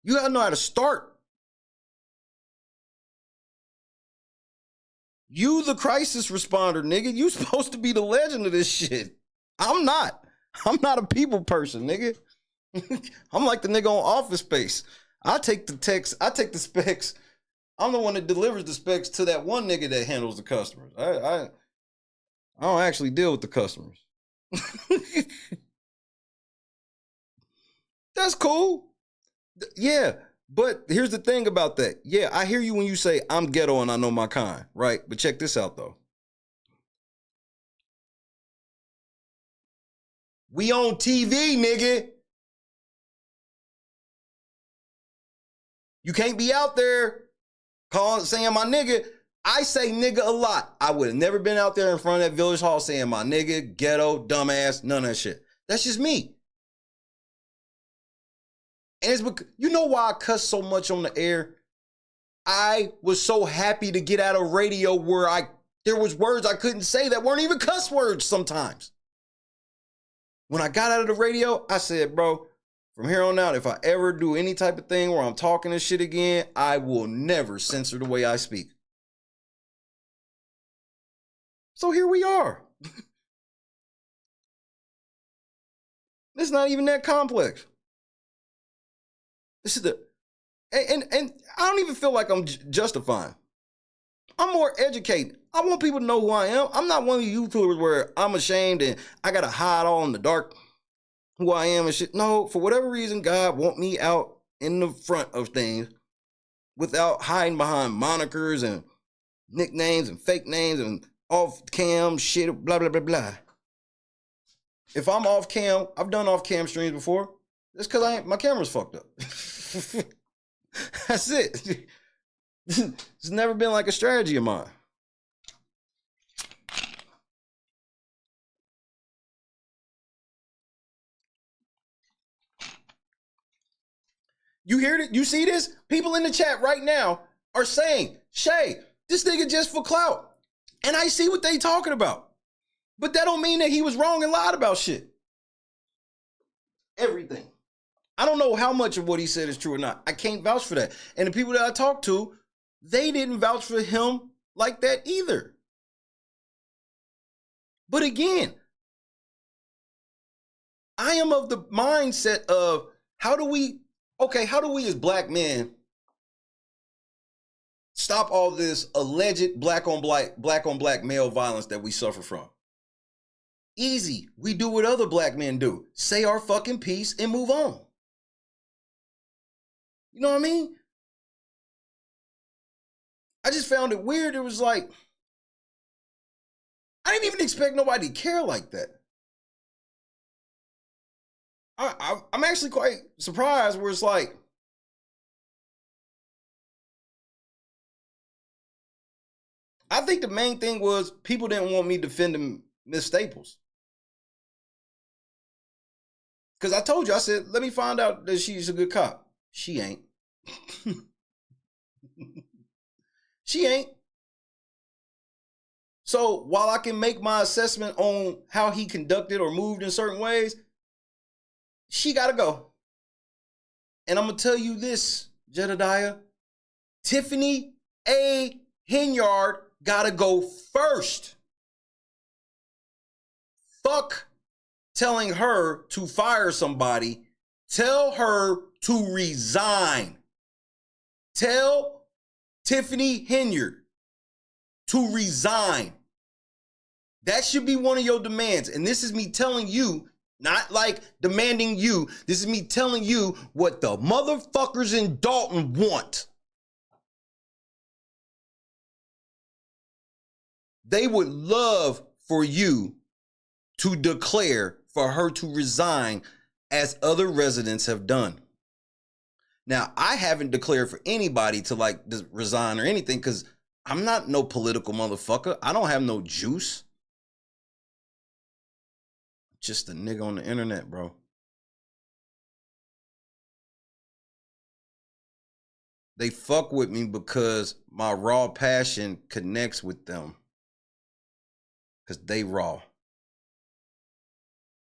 S1: You gotta know how to start. You the crisis responder, nigga. You supposed to be the legend of this shit. I'm not. I'm not a people person, nigga. I'm like the nigga on Office Space. I take the text, I take the specs. I'm the one that delivers the specs to that one nigga that handles the customers. I don't actually deal with the customers. That's cool. Yeah, but here's the thing about that. Yeah, I hear you when you say I'm ghetto and I know my kind, right? But check this out though. We on TV, nigga. You can't be out there saying my nigga. I say nigga a lot. I would have never been out there in front of that Village Hall saying my nigga, ghetto, dumbass, none of that shit. That's just me. And it's because, you know why I cuss so much on the air? I was so happy to get out of radio where there was words I couldn't say that weren't even cuss words sometimes. When I got out of the radio, I said, bro, from here on out, if I ever do any type of thing where I'm talking this shit again, I will never censor the way I speak. So here we are. It's not even that complex. This is and I don't even feel like I'm justifying. I'm more educated. I want people to know who I am. I'm not one of you YouTubers where I'm ashamed and I gotta hide all in the dark who I am and shit. No, for whatever reason, God want me out in the front of things without hiding behind monikers and nicknames and fake names and off cam shit, blah, blah, blah, blah. If I'm off cam, I've done off cam streams before. It's because my camera's fucked up. That's it. It's never been like a strategy of mine. You hear it? You see this? People in the chat right now are saying, Shay, this nigga just for clout. And I see what they talking about. But that don't mean that he was wrong and lied about shit. Everything. I don't know how much of what he said is true or not. I can't vouch for that. And the people that I talked to, they didn't vouch for him like that either. But again, I am of the mindset of how do we as black men stop all this alleged black on black male violence that we suffer from? Easy. We do what other black men do. Say our fucking piece and move on. You know what I mean? I just found it weird. It was like, I didn't even expect nobody to care like that. I'm actually quite surprised where it's like, I think the main thing was people didn't want me defending Miss Staples. Because I told you, I said, let me find out that she's a good cop. She ain't. She ain't. So while I can make my assessment on how he conducted or moved in certain ways, she gotta go. And I'm gonna tell you this, JEDIDIAH. Tiffany A. Henyard gotta go first. Fuck telling her to fire somebody. Tell her to resign. Tell Tiffany Henyard to resign. That should be one of your demands. And this is me telling you, Not like demanding you. This is me telling you what the motherfuckers in Dolton want. They would love for you to declare for her to resign as other residents have done. Now, I haven't declared for anybody to like resign or anything because I'm not no political motherfucker. I don't have no juice. Just a nigga on the internet, bro. They fuck with me because my raw passion connects with them. Because they raw.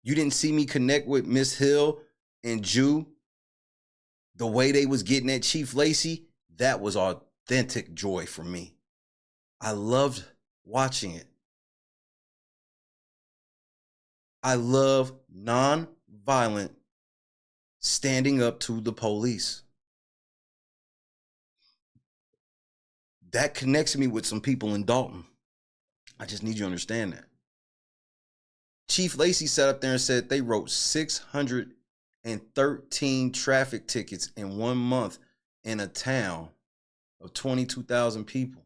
S1: You didn't see me connect with Miss Hill and Jew the way they was getting at Chief Lacey. That was authentic joy for me. I loved watching it. I love non-violent standing up to the police. That connects me with some people in Dolton. I just need you to understand that. Chief Lacey sat up there and said they wrote 613 traffic tickets in 1 month in a town of 22,000 people.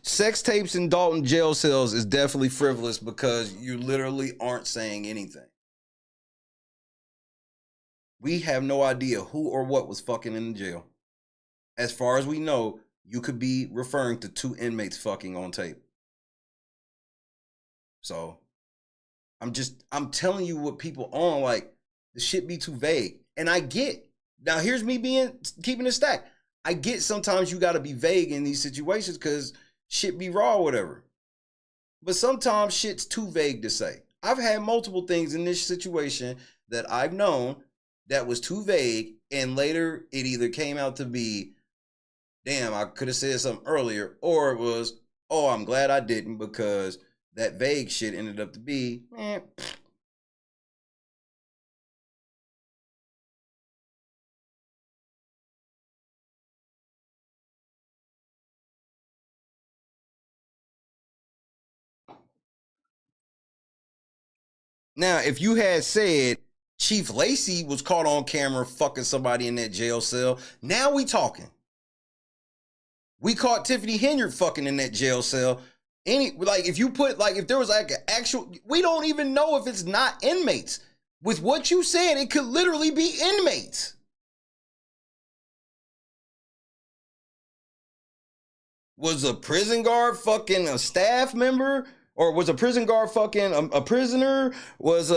S1: Sex tapes in Dolton jail cells is definitely frivolous because you literally aren't saying anything. We have no idea who or what was fucking in the jail. As far as we know, you could be referring to 2 inmates fucking on tape. So, I'm telling you what people on, like, the shit be too vague. And I get, now here's me keeping it stacked. I get sometimes you gotta be vague in these situations because shit be raw or whatever. But sometimes shit's too vague to say. I've had multiple things in this situation that I've known that was too vague, and later it either came out to be, damn, I could have said something earlier, or it was, oh, I'm glad I didn't because that vague shit ended up to be, man. Now, if you had said Chief Lacey was caught on camera fucking somebody in that jail cell, now we talking. We caught Tiffany Henyard fucking in that jail cell. If you put, like, if there was like an actual, we don't even know if it's not inmates. With what you said, it could literally be inmates. Was a prison guard fucking a staff member? Or was a prison guard fucking a prisoner? Was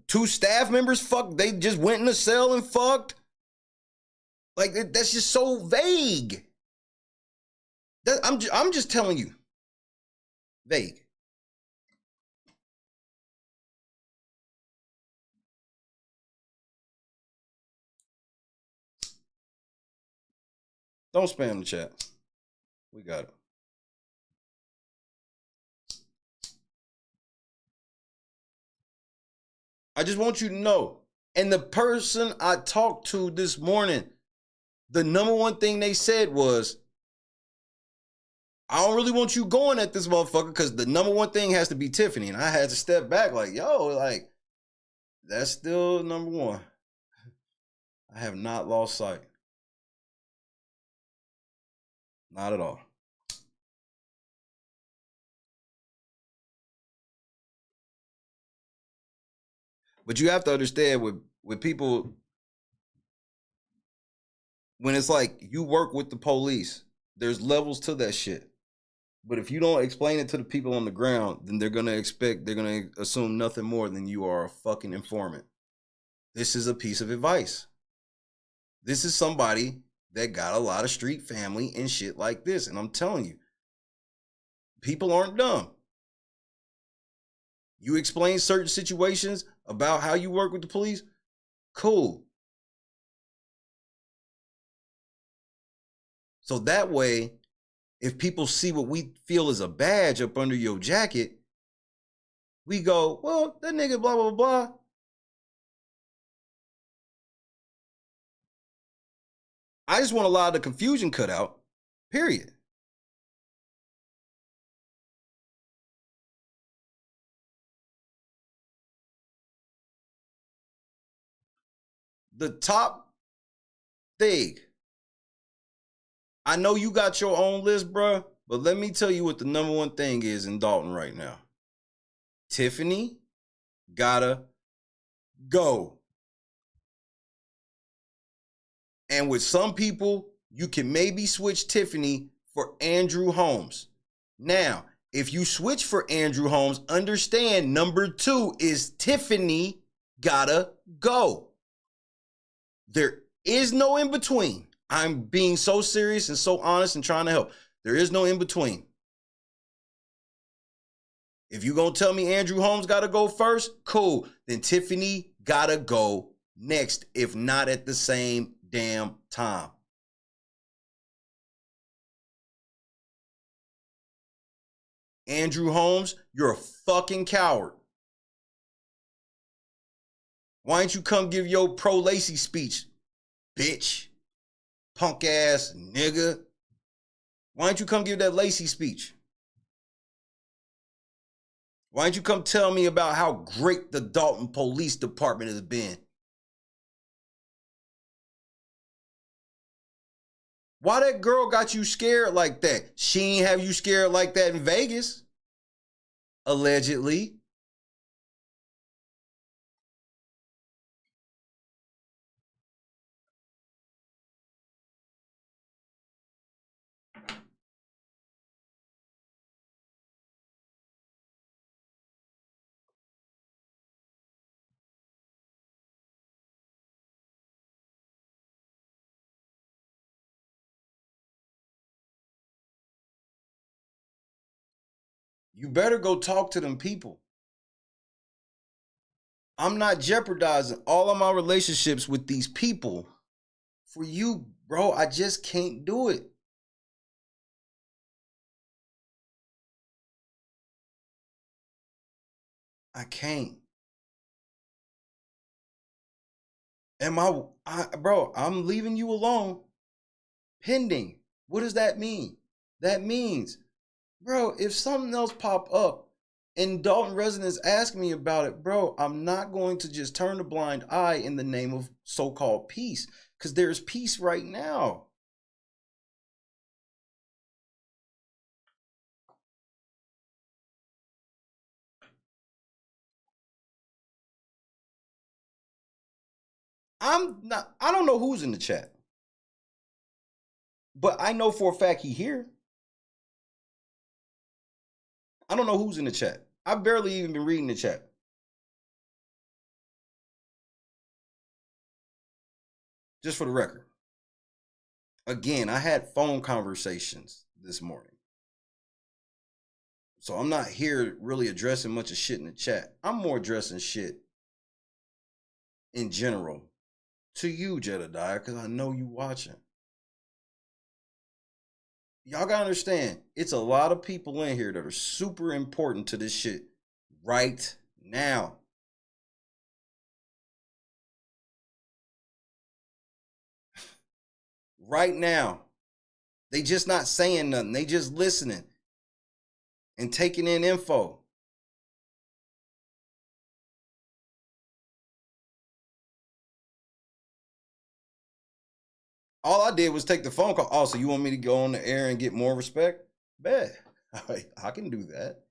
S1: 2 staff members fucked? They just went in a cell and fucked? Like, that's just so vague. I'm just telling you. Vague. Don't spam the chat. We got it. I just want you to know. And the person I talked to this morning, the number one thing they said was, I don't really want you going at this motherfucker because the number one thing has to be Tiffany. And I had to step back like, yo, like, that's still number one. I have not lost sight. Not at all. But you have to understand with people, when it's like you work with the police, there's levels to that shit. But if you don't explain it to the people on the ground, then they're going to assume nothing more than you are a fucking informant. This is a piece of advice. This is somebody that got a lot of street family and shit like this. And I'm telling you, people aren't dumb. You explain certain situations about how you work with the police, cool. So that way, if people see what we feel is a badge up under your jacket, we go, well, that nigga blah, blah, blah. I just want a lot of the confusion cut out, period. The top thing, I know you got your own list, bruh, but let me tell you what the number one thing is in Dolton right now. Tiffany gotta go. And with some people, you can maybe switch Tiffany for Andrew Holmes. Now, if you switch for Andrew Holmes, understand number 2 is Tiffany gotta go. There is no in between. I'm being so serious and so honest and trying to help. There is no in between. If you're going to tell me Andrew Holmes got to go first, cool. Then Tiffany got to go next, if not at the same damn time. Andrew Holmes, you're a fucking coward. Why don't you come give your pro-Lacey speech, bitch? Punk ass nigga. Why don't you come give that Lacey speech? Why don't you come tell me about how great the Dolton Police Department has been? Why that girl got you scared like that? She ain't have you scared like that in Vegas. Allegedly. You better go talk to them people. I'm not jeopardizing all of my relationships with these people for you, bro. I just can't do it. I can't. Bro, I'm leaving you alone pending. What does that mean? That means, bro, if something else pop up and Dolton residents ask me about it, bro, I'm not going to just turn a blind eye in the name of so-called peace, because there's peace right now. I don't know who's in the chat, but I know for a fact he here. I don't know who's in the chat. I've barely even been reading the chat. Just for the record. Again, I had phone conversations this morning. So I'm not here really addressing much of shit in the chat. I'm more addressing shit in general to you, JEDIDIAH, because I know you watching. Y'all gotta understand, it's a lot of people in here that are super important to this shit right now. Right now. They just not saying nothing. They just listening and taking in info. All I did was take the phone call. Oh, so you want me to go on the air and get more respect? Bet. I can do that.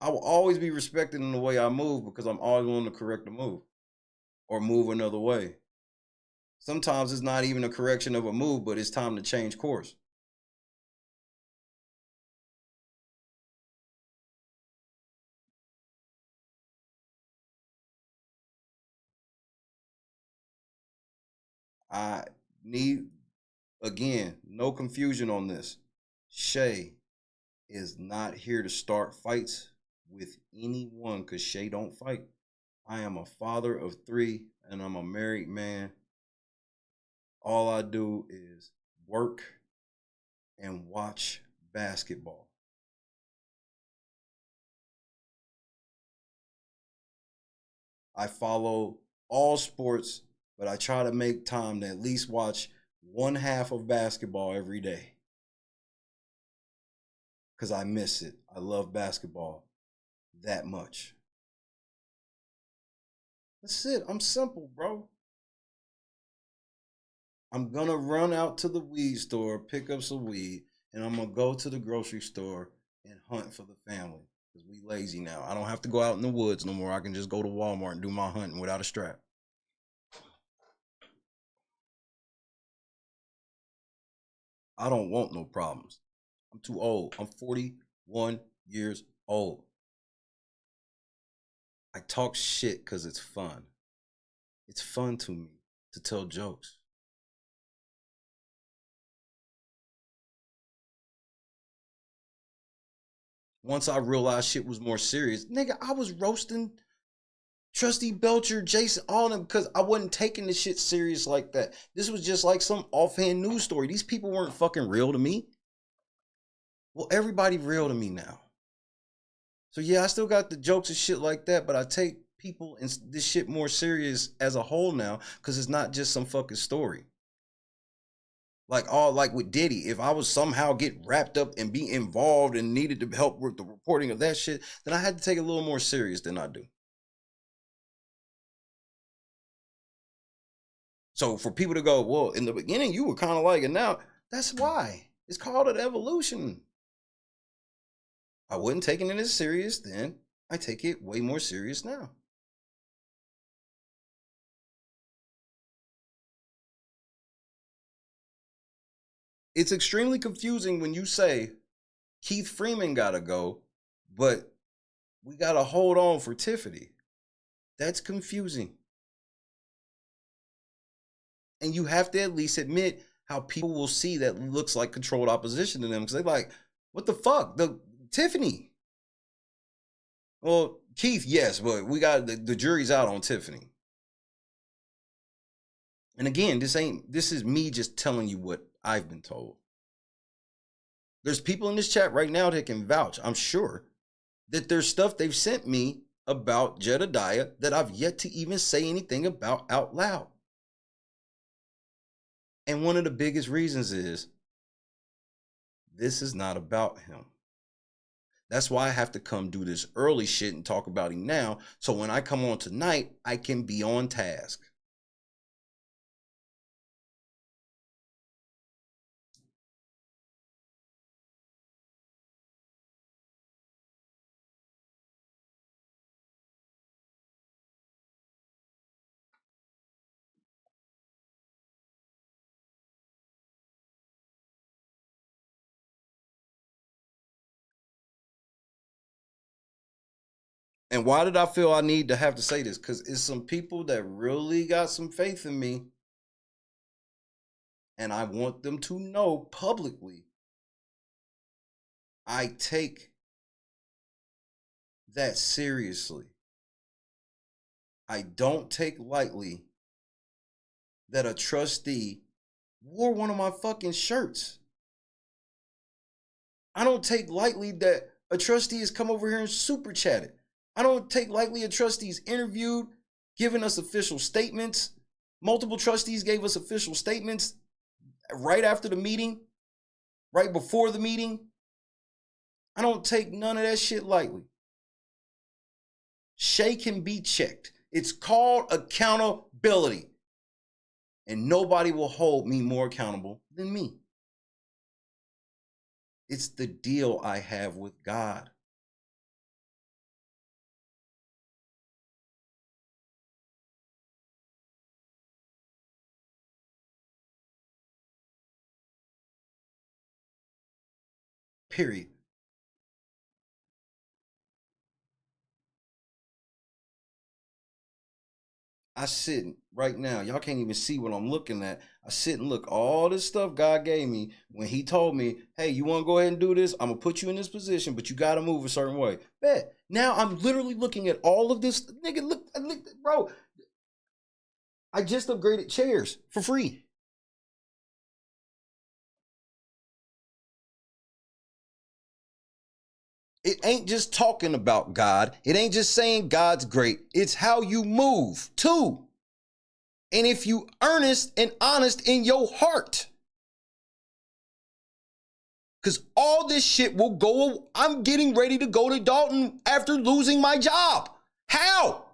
S1: I will always be respected in the way I move because I'm always willing to correct the move or move another way. Sometimes it's not even a correction of a move, but it's time to change course. I need, again, no confusion on this. Shay is not here to start fights with anyone because Shay don't fight. I am a father of 3 and I'm a married man. All I do is work and watch basketball. I follow all sports but I try to make time to at least watch one half of basketball every day. Because I miss it. I love basketball that much. That's it. I'm simple, bro. I'm gonna run out to the weed store, pick up some weed, and I'm gonna go to the grocery store and hunt for the family. Because we lazy now. I don't have to go out in the woods no more. I can just go to Walmart and do my hunting without a strap. I don't want no problems. I'm too old. I'm 41 years old. I talk shit because it's fun. It's fun to me to tell jokes. Once I realized shit was more serious, nigga, I was roasting Trustee Belcher, Jason, all of them, because I wasn't taking this shit serious like that. This was just like some offhand news story. These people weren't fucking real to me. Well, everybody real to me now. So yeah, I still got the jokes and shit like that, but I take people and this shit more serious as a whole now, because it's not just some fucking story. Like with Diddy, if I was somehow get wrapped up and be involved and needed to help with the reporting of that shit, then I had to take it a little more serious than I do. So for people to go, well, in the beginning you were kind of like it now, that's why. It's called an evolution. I wasn't taking it as serious then. I take it way more serious now. It's extremely confusing when you say Keith Freeman gotta go, but we gotta hold on for Tiffany. That's confusing. And you have to at least admit how people will see that looks like controlled opposition to them, because they're like, what the fuck? The Tiffany. Well, Keith, yes, but we got the jury's out on Tiffany. And again, this is me just telling you what I've been told. There's people in this chat right now that can vouch, I'm sure, that there's stuff they've sent me about JEDIDIAH that I've yet to even say anything about out loud. And one of the biggest reasons is this is not about him. That's why I have to come do this early shit and talk about him now, so when I come on tonight, I can be on task. And why did I feel I need to have to say this? Because it's some people that really got some faith in me. And I want them to know publicly, I take that seriously. I don't take lightly that a trustee wore one of my fucking shirts. I don't take lightly that a trustee has come over here and super chatted. I don't take lightly a trustee's interviewed, giving us official statements. Multiple trustees gave us official statements right after the meeting, right before the meeting. I don't take none of that shit lightly. Shay can be checked. It's called accountability. And nobody will hold me more accountable than me. It's the deal I have with God. Period. I sit right now, y'all can't even see what I'm looking at. I sit and look all this stuff God gave me when he told me, hey, you want to go ahead and do this? I'm going to put you in this position, but you got to move a certain way. Bet. Now I'm literally looking at all of this. Nigga, look, bro. I just upgraded chairs for free. It ain't just talking about God. It ain't just saying God's great. It's how you move too. And if you earnest and honest in your heart, because all this shit will go, I'm getting ready to go to Dolton after losing my job. How?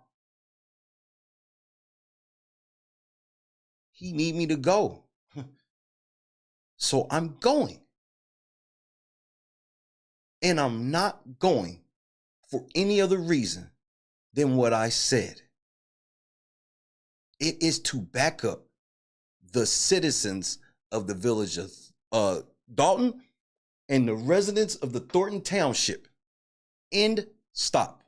S1: He need me to go. So I'm going. And I'm not going for any other reason than what I said. It is to back up the citizens of the village of Dolton and the residents of the Thornton Township. End stop.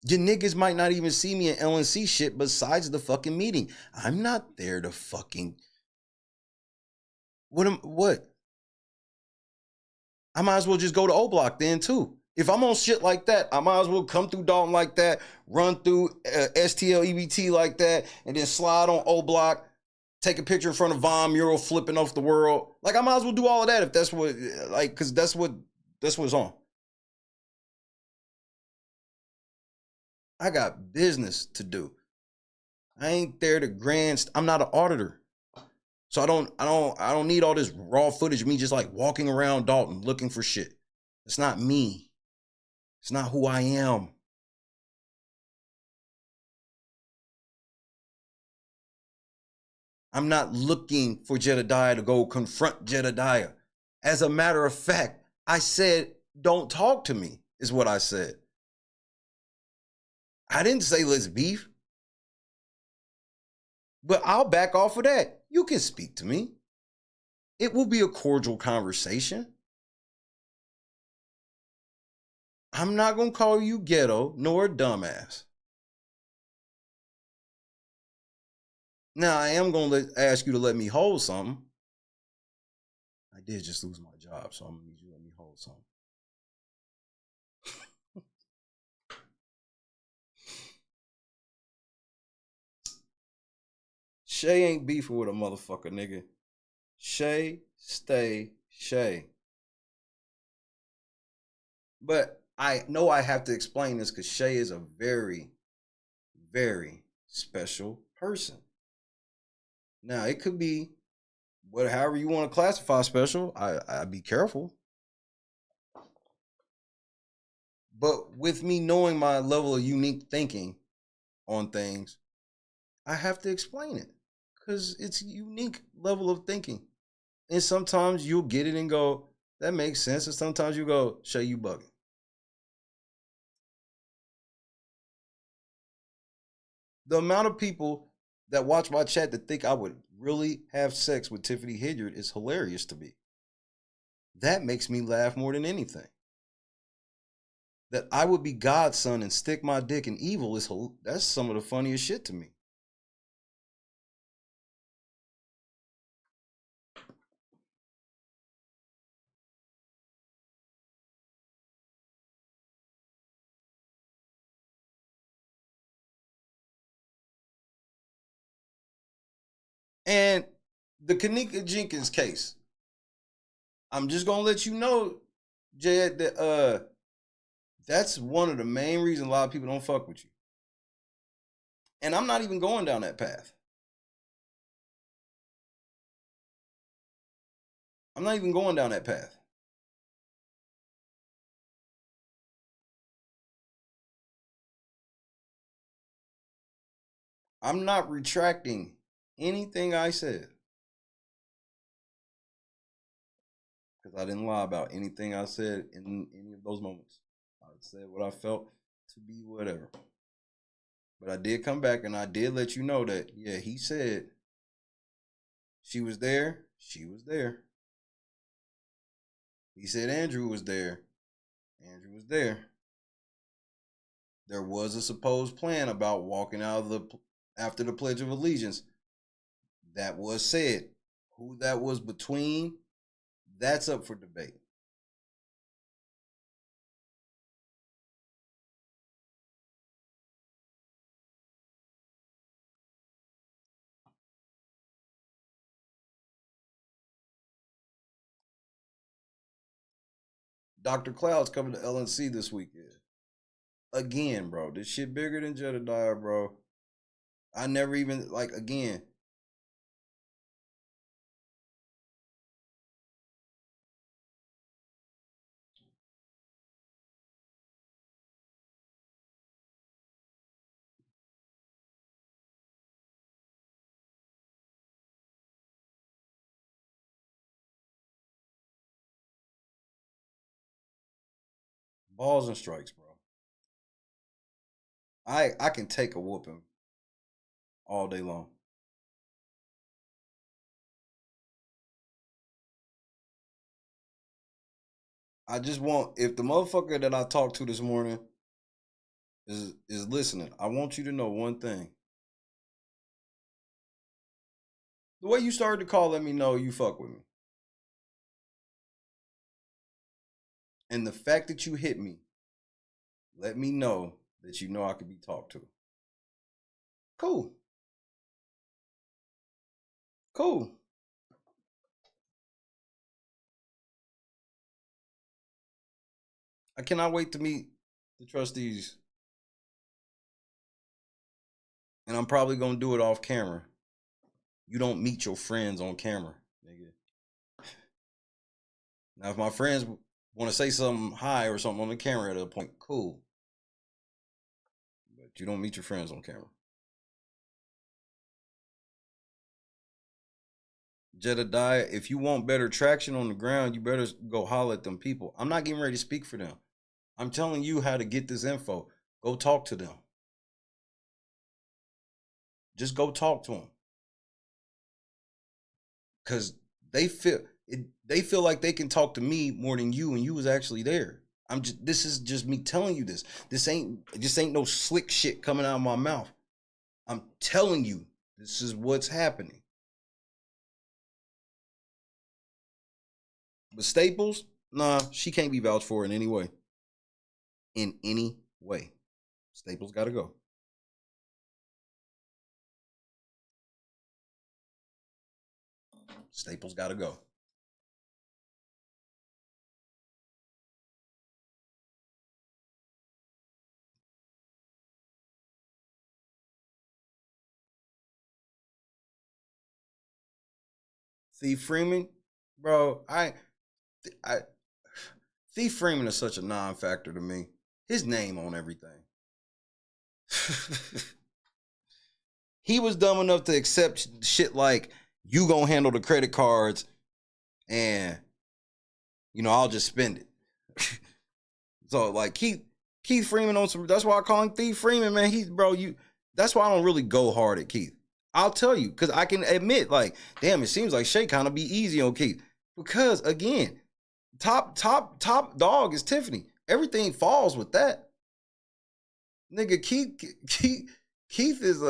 S1: Your niggas might not even see me in LNC shit besides the fucking meeting. I'm not there to fucking... What? I might as well just go to O Block then too. If I'm on shit like that, I might as well come through Dolton like that, run through STL EBT like that, and then slide on O Block, take a picture in front of Von mural flipping off the world. Like, I might as well do all of that if that's what, like, because that's what's on. I got business to do. I ain't there to I'm not an auditor. So I don't need all this raw footage of me just like walking around Dolton looking for shit. It's not me. It's not who I am. I'm not looking for JEDIDIAH to go confront JEDIDIAH. As a matter of fact, I said, don't talk to me, is what I said. I didn't say let's beef. But I'll back off of that. You can speak to me. It will be a cordial conversation. I'm not going to call you ghetto nor a dumbass. Now, I am going to ask you to let me hold something. I did just lose my job, so I'm going to need you to let me hold something. Shay ain't beefing with a motherfucker, nigga. Shay, stay Shay. But I know I have to explain this because Shay is a very, very special person. Now, it could be however you want to classify special. I'd be careful. But with me knowing my level of unique thinking on things, I have to explain it because it's a unique level of thinking. And sometimes you'll get it and go, that makes sense. And sometimes you go, Shay, you bugging. The amount of people that watch my chat that think I would really have sex with Tiffany Hilliard is hilarious to me. That makes me laugh more than anything. That I would be God's son and stick my dick in evil that's some of the funniest shit to me. And the Kanika Jenkins case, I'm just gonna let you know, Jed, that that's one of the main reasons a lot of people don't fuck with you. And I'm not even going down that path. I'm not even going down that path. I'm not retracting anything I said. Because I didn't lie about anything I said in any of those moments. I said what I felt to be whatever. But I did come back and I did let you know that, yeah, he said she was there. She was there. He said Andrew was there. Andrew was there. There was a supposed plan about walking out of after the Pledge of Allegiance. That was said. Who that was between, that's up for debate. Dr. Cloud's coming to LNC this weekend. Again, bro. This shit bigger than JEDIDIAH, bro. I never even, like, again. Balls and strikes, bro. I can take a whooping all day long. I just want, if the motherfucker that I talked to this morning is listening, I want you to know one thing. The way you started to call, let me know you fuck with me. And the fact that you hit me, let me know that you know I could be talked to. Cool. Cool. I cannot wait to meet the trustees. And I'm probably going to do it off camera. You don't meet your friends on camera, nigga. Now, if my friends want to say something high or something on the camera at a point, cool. But you don't meet your friends on camera. JEDIDIAH, if you want better traction on the ground, you better go holler at them people. I'm not getting ready to speak for them. I'm telling you how to get this info. Go talk to them. Just go talk to them. Because they feel like they can talk to me more than you, and you was actually there. This is just me telling you this. This ain't no slick shit coming out of my mouth. I'm telling you, this is what's happening. But Staples, nah, she can't be vouched for in any way. In any way. Staples gotta go. Staples gotta go. Thief Freeman, bro, Thief Freeman is such a non-factor to me. His name on everything. He was dumb enough to accept shit like, you gonna handle the credit cards and, you know, I'll just spend it. So, like, Keith Freeman on some, that's why I call him Thief Freeman, man. That's why I don't really go hard at Keith. I'll tell you, because I can admit, like, damn, it seems like Shay kind of be easy on Keith. Because, again, top dog is Tiffany. Everything falls with that. Nigga, Keith is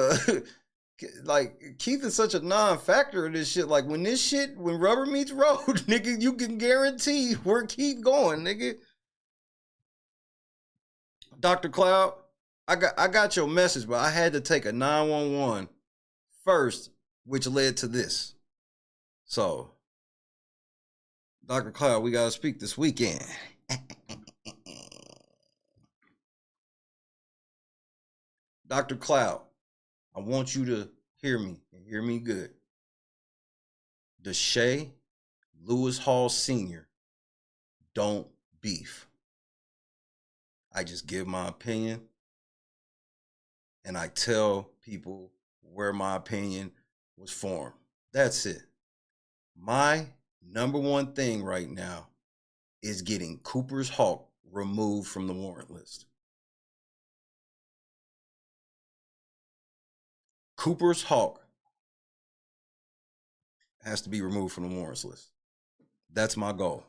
S1: Keith is such a non-factor in this shit. Like, when rubber meets road, nigga, you can guarantee where Keith going, nigga. Dr. Cloud, I got your message, but I had to take a 911 first, which led to this. So, Dr. Cloud, we gotta speak this weekend. Dr. Cloud, I want you to hear me, and hear me good. The Shay Lewis Hall Sr. don't beef. I just give my opinion, and I tell people where my opinion was formed. That's it. My number one thing right now is getting Cooper's Hawk removed from the warrant list. Cooper's Hawk has to be removed from the warrants list. That's my goal.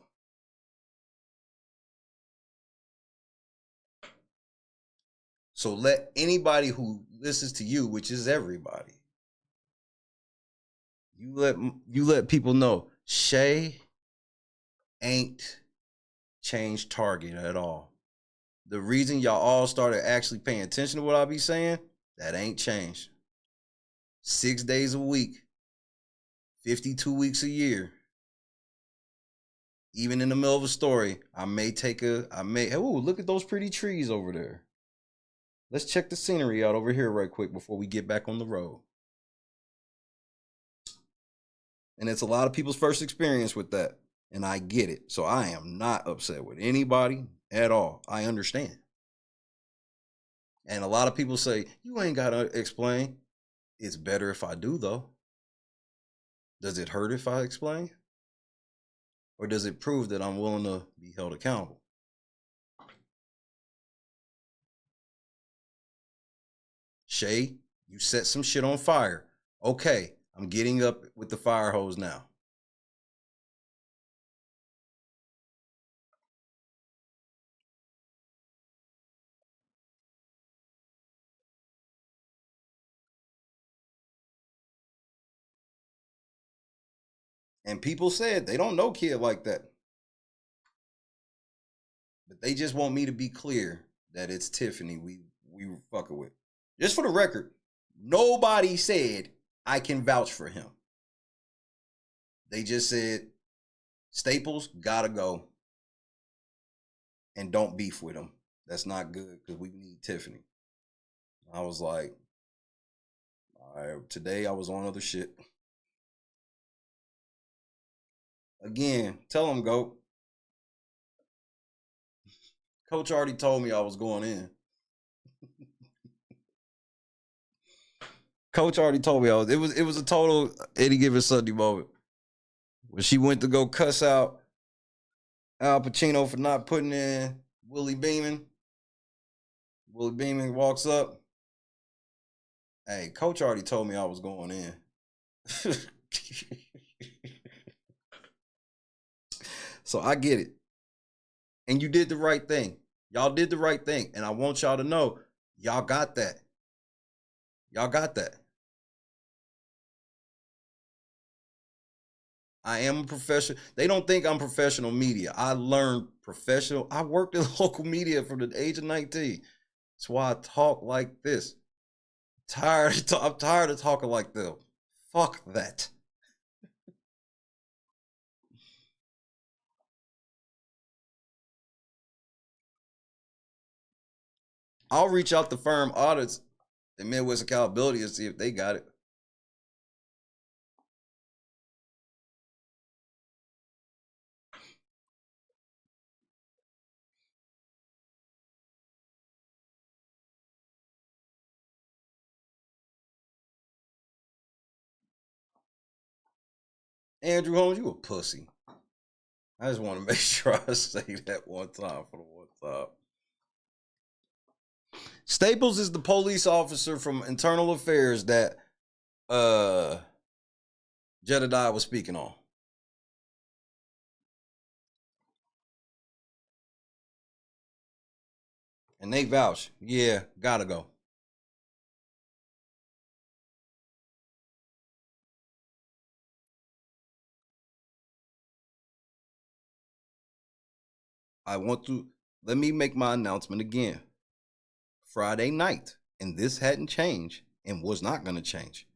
S1: So let anybody who listens to you, which is everybody, you let people know Shay ain't changed target at all. The reason y'all all started actually paying attention to what I be saying, that ain't changed. 6 days a week, 52 weeks a year. Even in the middle of a story, ooh, look at those pretty trees over there. Let's check the scenery out over here right quick before we get back on the road. And it's a lot of people's first experience with that. And I get it. So I am not upset with anybody at all. I understand. And a lot of people say, you ain't got to explain. It's better if I do, though. Does it hurt if I explain? Or does it prove that I'm willing to be held accountable? Shay, you set some shit on fire. Okay, I'm getting up with the fire hose now. And people said they don't know kid like that. But they just want me to be clear that it's Tiffany we were fucking with. Just for the record, nobody said I can vouch for him. They just said Staples gotta go. And don't beef with him. That's not good because we need Tiffany. I was like, all right, today I was on other shit. Again, tell him, go. Coach already told me I was going in. Coach already told me it was a total any given Sunday moment. When she went to go cuss out Al Pacino for not putting in Willie Beeman. Willie Beeman walks up. Hey, Coach already told me I was going in. So I get it. And you did the right thing. Y'all did the right thing. And I want y'all to know, y'all got that. Y'all got that. I am a professional. They don't think I'm professional media. I learned professional. I worked in local media from the age of 19. That's why I talk like this. I'm tired of talking like them. Fuck that. I'll reach out to firm audits and Midwest Accountability and see if they got it. Andrew Holmes, you a pussy. I just want to make sure I say that one time for the one time. Staples is the police officer from Internal Affairs that JEDIDIAH was speaking on. And they vouch. Yeah, gotta go. Let me make my announcement again. Friday night, and this hadn't changed and was not going to change.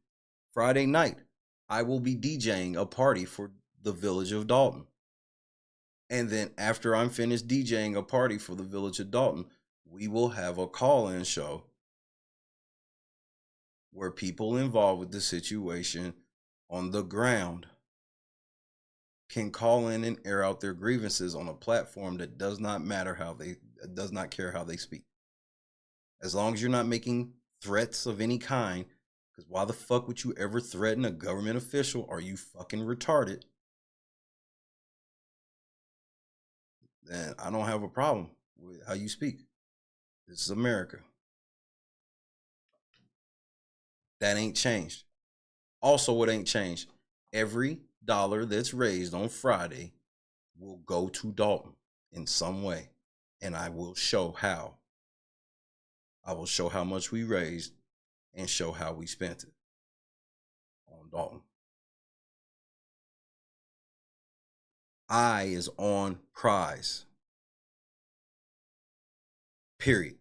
S1: Friday night, I will be DJing a party for the village of Dolton. And then after I'm finished DJing a party for the village of Dolton, we will have a call-in show where people involved with the situation on the ground can call in and air out their grievances on a platform that does not care how they speak. As long as you're not making threats of any kind, because why the fuck would you ever threaten a government official? Are you fucking retarded? Then I don't have a problem with how you speak. This is America. That ain't changed. Also, what ain't changed? Every dollar that's raised on Friday will go to Dolton in some way. And I will show how. I will show how much we raised and show how we spent it on Dolton. I is on prize. Period.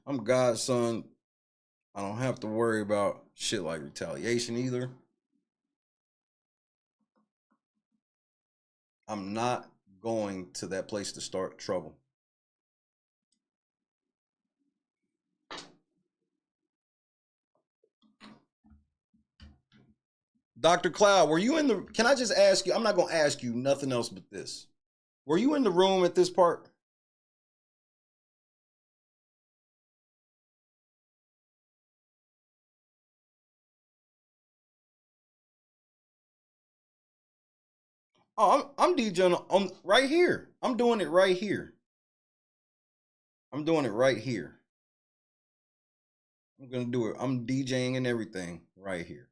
S1: I'm Godson. I don't have to worry about shit like retaliation either. I'm not going to that place to start trouble. Dr. Cloud, were you in the, can I just ask you, I'm not going to ask you nothing else but this. Were you in the room at this part? Oh, I'm DJing on right here. I'm doing it right here. I'm doing it right here. I'm gonna do it. I'm DJing and everything right here.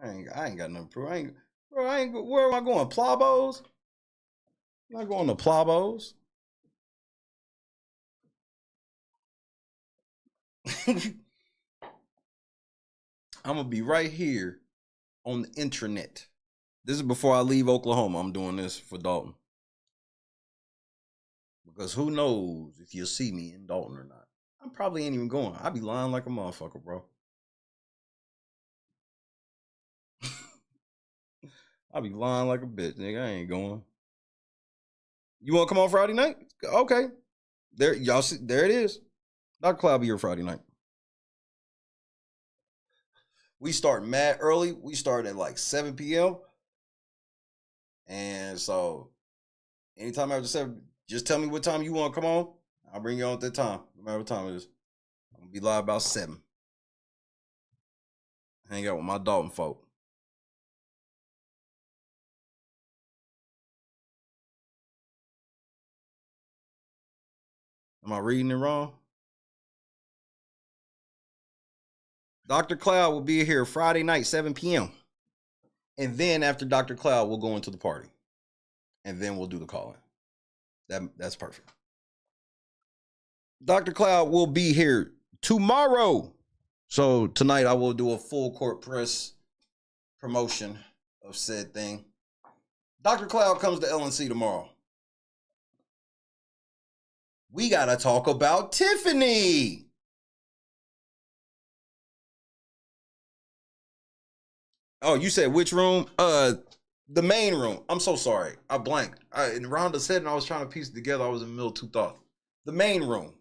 S1: I ain't got nothing to prove. Where am I going? Plabos? I'm not going to Plabos. I'm gonna be right here on the intranet. This is before I leave Oklahoma. I'm doing this for Dolton. Because who knows if you'll see me in Dolton or not. I probably ain't even going. I be lying like a motherfucker, bro. I be lying like a bitch, nigga. I ain't going. You want to come on Friday night? Okay. There, y'all see, there it is. Dr. Cloud be here Friday night. We start mad early. We start at like 7 p.m. And so anytime after 7, just tell me what time you want to come on. I'll bring you on at that time, no matter what time it is. I'm going to be live about 7. Hang out with my Dolton folk. Am I reading it wrong? Dr. Cloud will be here Friday night, 7 p.m. And then after Dr. Cloud, we'll go into the party. And then we'll do the call-in. That's perfect. Dr. Cloud will be here tomorrow. So tonight I will do a full court press promotion of said thing. Dr. Cloud comes to LNC tomorrow. We got to talk about Tiffany. Oh, you said which room? The main room. I'm so sorry. I blanked. And Rhonda said, and I was trying to piece it together. I was in the middle of two thoughts. The main room.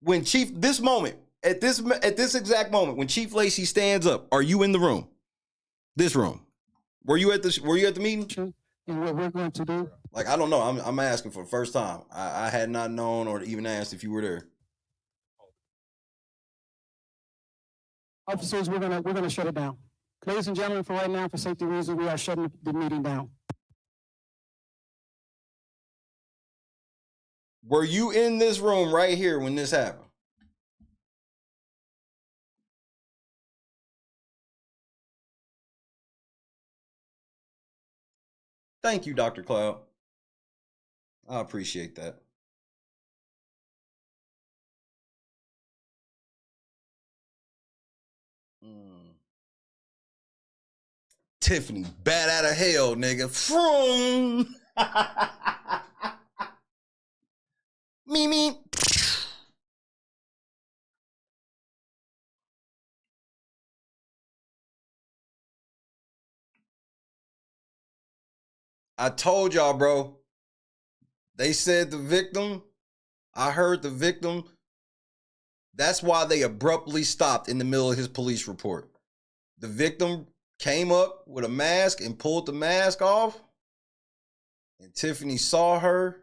S1: When Chief, this moment, at this exact moment, when Chief Lacey stands up, are you in the room? This room. Were you at the meeting?
S6: And what we're going to do?
S1: Like, I don't know. I'm asking for the first time. I had not known or even asked if you were there.
S6: Officers, we're gonna shut it down. Ladies and gentlemen, for right now, for safety reasons, we are shutting the meeting down.
S1: Were you in this room right here when this happened? Thank you, Dr. Cloud. I appreciate that. Tiffany, bad out of hell, nigga. From me. I told y'all, bro. They said the victim. I heard the victim. That's why they abruptly stopped in the middle of his police report. The victim came up with a mask and pulled the mask off. And Tiffany saw her.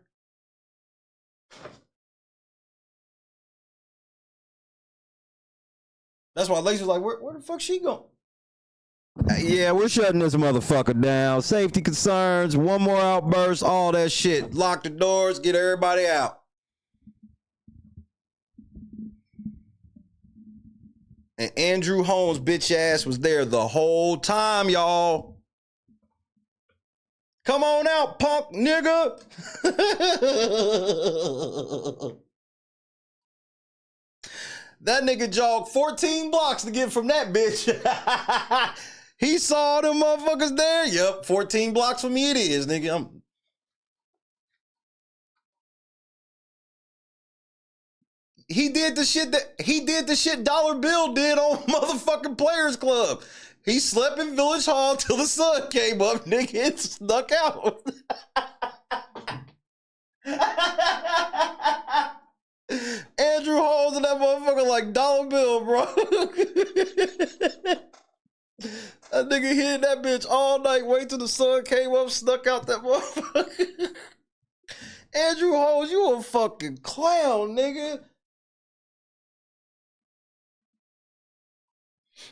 S1: That's why Lacey was like, where the fuck she going? Yeah, we're shutting this motherfucker down. Safety concerns, one more outburst, all that shit. Lock the doors, get everybody out. And Andrew Holmes' bitch ass was there the whole time, y'all. Come on out, punk nigga. That nigga jogged 14 blocks to get from that bitch. He saw them motherfuckers there. Yep, 14 blocks from me it is, nigga. he did the shit Dollar Bill did on motherfucking Players Club. He slept in Village Hall till the sun came up, nigga, and snuck out. Andrew Holmes and that motherfucker like Dollar Bill, bro. That nigga hid that bitch all night, wait till the sun came up, snuck out that motherfucker. Andrew Holmes, you a fucking clown, nigga.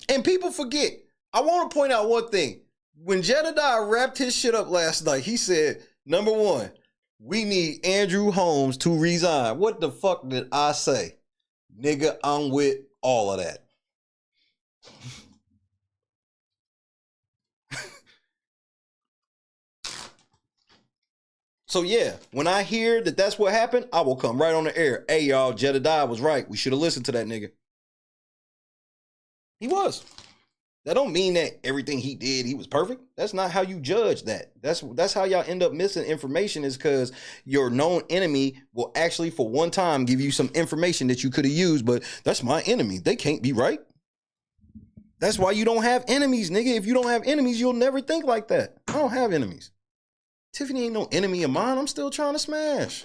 S1: And people forget. I want to point out one thing. When JEDIDIAH wrapped his shit up last night, he said, number one, we need Andrew Holmes to resign. What the fuck did I say? Nigga, I'm with all of that. So yeah, when I hear that that's what happened, I will come right on the air. Hey y'all, JEDIDIAH was right. We should have listened to that nigga. He was. That don't mean that everything he did, he was perfect. That's not how you judge that. That's how y'all end up missing information, is because your known enemy will actually for one time give you some information that you could have used, but that's my enemy. They can't be right. That's why you don't have enemies, nigga. If you don't have enemies, you'll never think like that. I don't have enemies. Tiffany ain't no enemy of mine. I'm still trying to smash.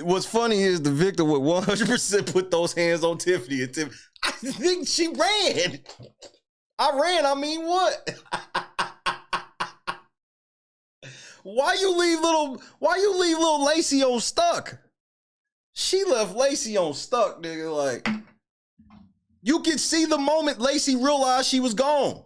S1: What's funny is the victim would 100% put those hands on Tiffany. And Tiffany, I think she ran. I mean, what? Why you leave little Lacey on stuck? She left Lacey on stuck, nigga. Like, you could see the moment Lacey realized she was gone.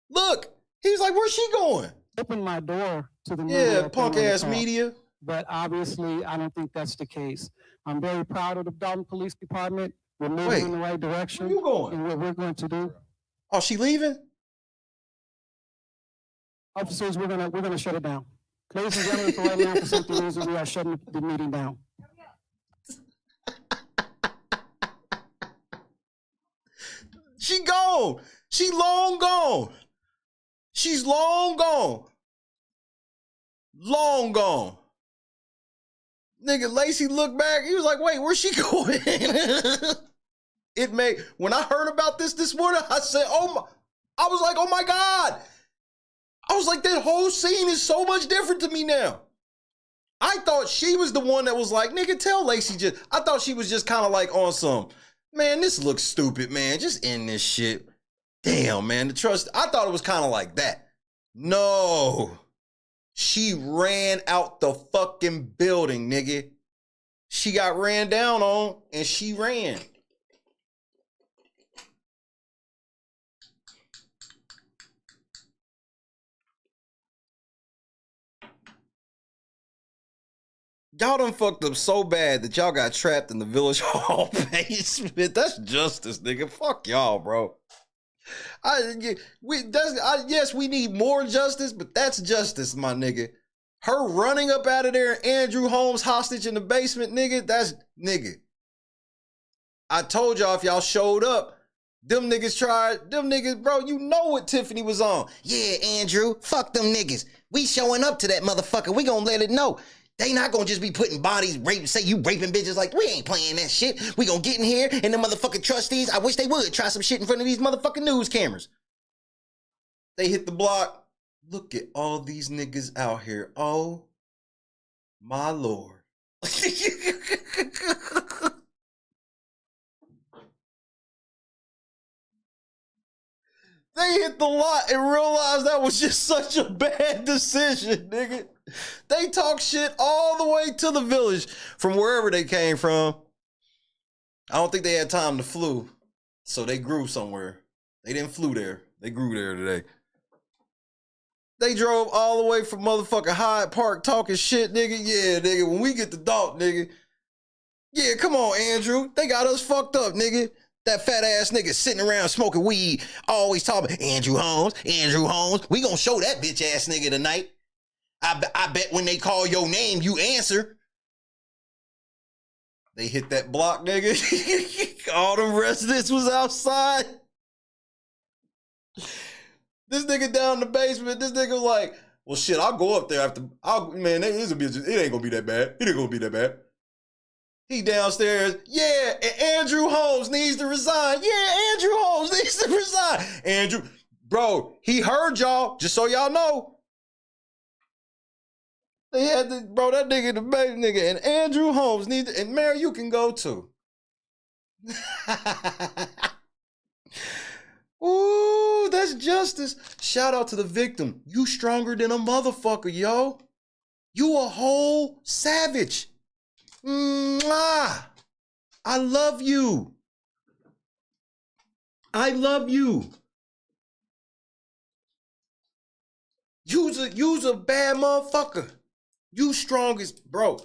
S1: Look, he was like, where's she going?
S6: Open my door to the media.
S1: Yeah, punk ass media.
S6: But obviously, I don't think that's the case. I'm very proud of the Dolton Police Department. We're moving in the right direction.
S1: Where you going?
S6: And what we're going to do.
S1: Oh, she leaving?
S6: Officers, we're gonna shut it down. Ladies and gentlemen, for right now, for some reason, we are shutting the meeting down.
S1: She gone. She long gone. She's long gone. Long gone. Nigga, Lacey looked back. He was like, wait, where's she going? When I heard about this morning, I said, I was like, oh my God. I was like, that whole scene is so much different to me now. I thought she was the one that was like, nigga, tell Lacey I thought she was just kind of like on some, man, this looks stupid, man. Just end this shit. Damn, man, I thought it was kind of like that. No. She ran out the fucking building, nigga. She got ran down on and she ran. Y'all done fucked up so bad that y'all got trapped in the Village Hall basement. That's justice, nigga. Fuck y'all, bro. Yes, we need more justice, but that's justice, my nigga. Her running up out of there and Andrew Holmes hostage in the basement, nigga, nigga. I told y'all if y'all showed up, them niggas, bro, you know what Tiffany was on. Yeah, Andrew, fuck them niggas. We showing up to that motherfucker. We gonna let it know. They not gonna just be putting bodies, say you raping bitches like, we ain't playing that shit. We gonna get in here and the motherfucking trustees, I wish they would try some shit in front of these motherfucking news cameras. They hit the block. Look at all these niggas out here. Oh, my Lord. They hit the lot and realized that was just such a bad decision, nigga. They talk shit all the way to the village from wherever they came from. I don't think they had time to flew, so they grew somewhere. They didn't flew there. They grew there today. They drove all the way from motherfucking Hyde Park talking shit, nigga. Yeah, nigga, when we get to Dolton, nigga. Yeah, come on, Andrew. They got us fucked up, nigga. That fat ass nigga sitting around smoking weed, always talking, Andrew Holmes. We gonna show that bitch ass nigga tonight. I bet when they call your name, you answer. They hit that block, nigga. All them residents was outside. This nigga down in the basement, this nigga was like, Well, shit, I'll go up there after. Man, it ain't gonna be that bad. It ain't gonna be that bad. He downstairs. Yeah, and Andrew Holmes needs to resign. Yeah, Andrew Holmes needs to resign. Andrew, bro, he heard y'all. Just so y'all know. They had the bro, that nigga, the baby nigga, and Andrew Holmes needs. And Mary, you can go too. Ooh, that's justice. Shout out to the victim. You stronger than a motherfucker, yo. You a whole savage. Mwah. I love you. I love you. You's a bad motherfucker. You strongest, bro.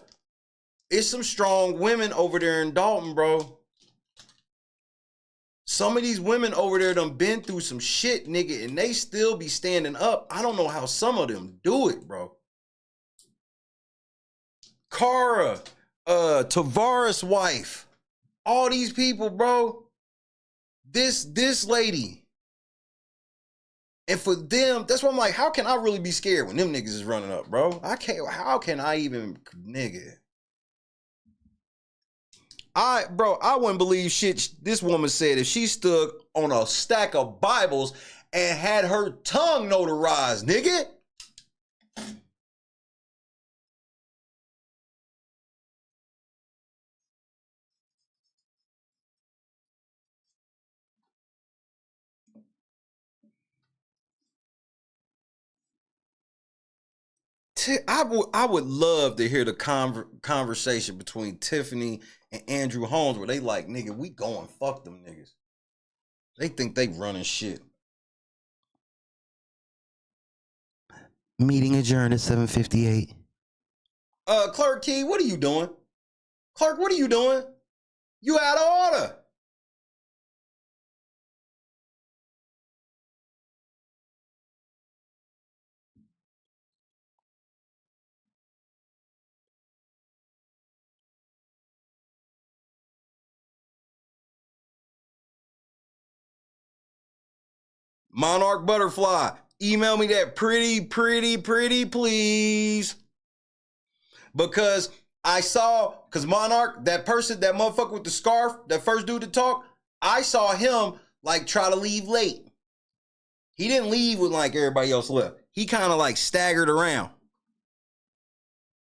S1: It's some strong women over there in Dolton, bro. Some of these women over there done been through some shit, nigga, and they still be standing up. I don't know how some of them do it, bro. Cara, Tavares' wife, all these people, bro. This lady. And for them, that's why I'm like, how can I really be scared when them niggas is running up, bro? How can I even, nigga? I wouldn't believe shit this woman said if she stood on a stack of Bibles and had her tongue notarized, nigga. I would love to hear the conversation between Tiffany and Andrew Holmes where they like, nigga, we going fuck them niggas. They think they running shit. Meeting adjourned at 7:58. Clerk Key, what are you doing? Clerk, what are you doing? You out of order. Monarch Butterfly, email me that pretty, please. Because Monarch, that motherfucker with the scarf, that first dude to talk, I saw him like try to leave late. He didn't leave when like everybody else left. He kind of like staggered around.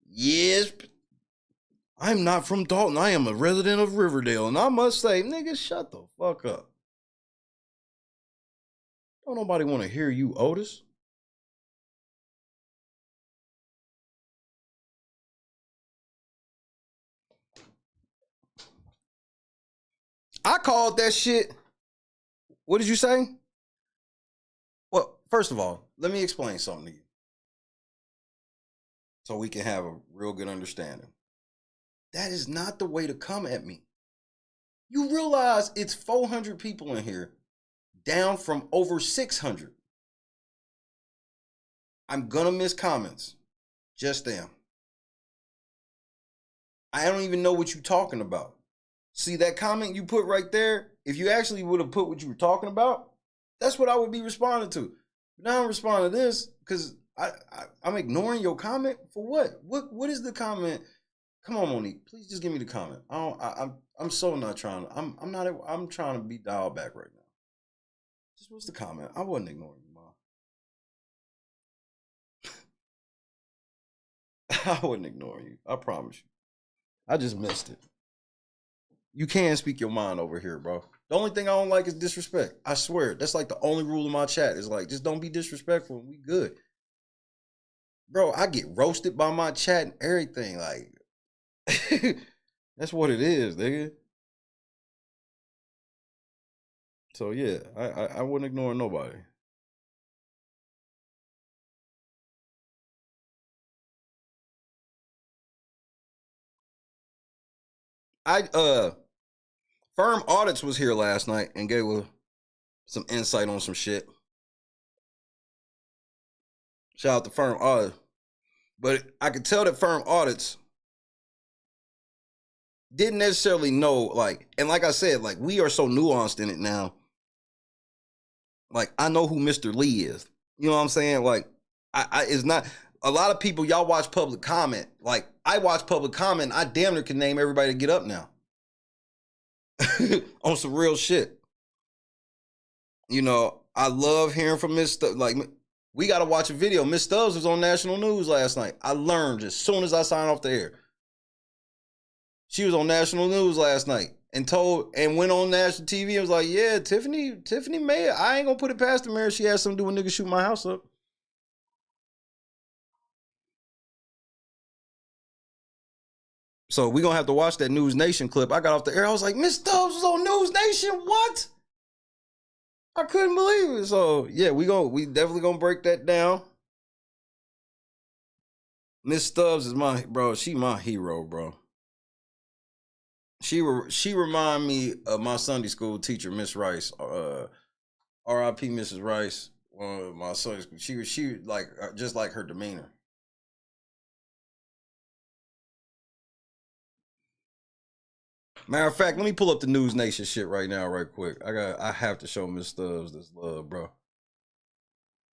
S1: Yes, I'm not from Dolton. I am a resident of Riverdale. And I must say, nigga, shut the fuck up. Don't nobody want to hear you, Otis. I called that shit. What did you say? Well, first of all, let me explain something to you so we can have a real good understanding. That is not the way to come at me. You realize it's 400 people in here, down from over 600. I'm gonna miss comments. Just damn. I don't even know what you're talking about. See that comment you put right there? If you actually would have put what you were talking about, that's what I would be responding to. But now I'm responding to this because I'm ignoring your comment for what? What is the comment? Come on, Monique. Please just give me the comment. I'm so not trying to. I'm trying to be dialed back right now. Just what's the comment? I wasn't ignoring you, Mom. I wasn't ignoring you. I promise you. I just missed it. You can't speak your mind over here, bro. The only thing I don't like is disrespect. I swear. That's like the only rule of my chat. Is like, just don't be disrespectful and we good. Bro, I get roasted by my chat and everything. Like, that's what it is, nigga. So yeah, I wouldn't ignore nobody. Firm Audits was here last night and gave some insight on some shit. Shout out to Firm Audit. But I could tell that Firm Audits didn't necessarily know, like, and like I said, like, we are so nuanced in it now. Like, I know who Mr. Lee is. You know what I'm saying? Like, It's not. A lot of people, y'all watch public comment. Like, I watch public comment. I damn near can name everybody to get up now. On some real shit. You know, I love hearing from Miss Stubbs. Like, we got to watch a video. Miss Stubbs was on national news last night. I learned as soon as I signed off the air. She was on national news last night and went on national TV and was like, yeah, Tiffany Mayer. I ain't going to put it past the mayor. She had something to do with niggas shoot my house up. So we gonna have to watch that News Nation clip. I got off the air. I was like, Miss Stubbs was on News Nation. What? I couldn't believe it. So yeah, we definitely gonna break that down. Miss Stubbs is she my hero, bro. She remind me of my Sunday school teacher, Miss Rice. R.I.P. Mrs. Rice. My Sunday school. She like just like her demeanor. Matter of fact, let me pull up the News Nation shit right now, right quick. I have to show Miss Stubbs this love, bro.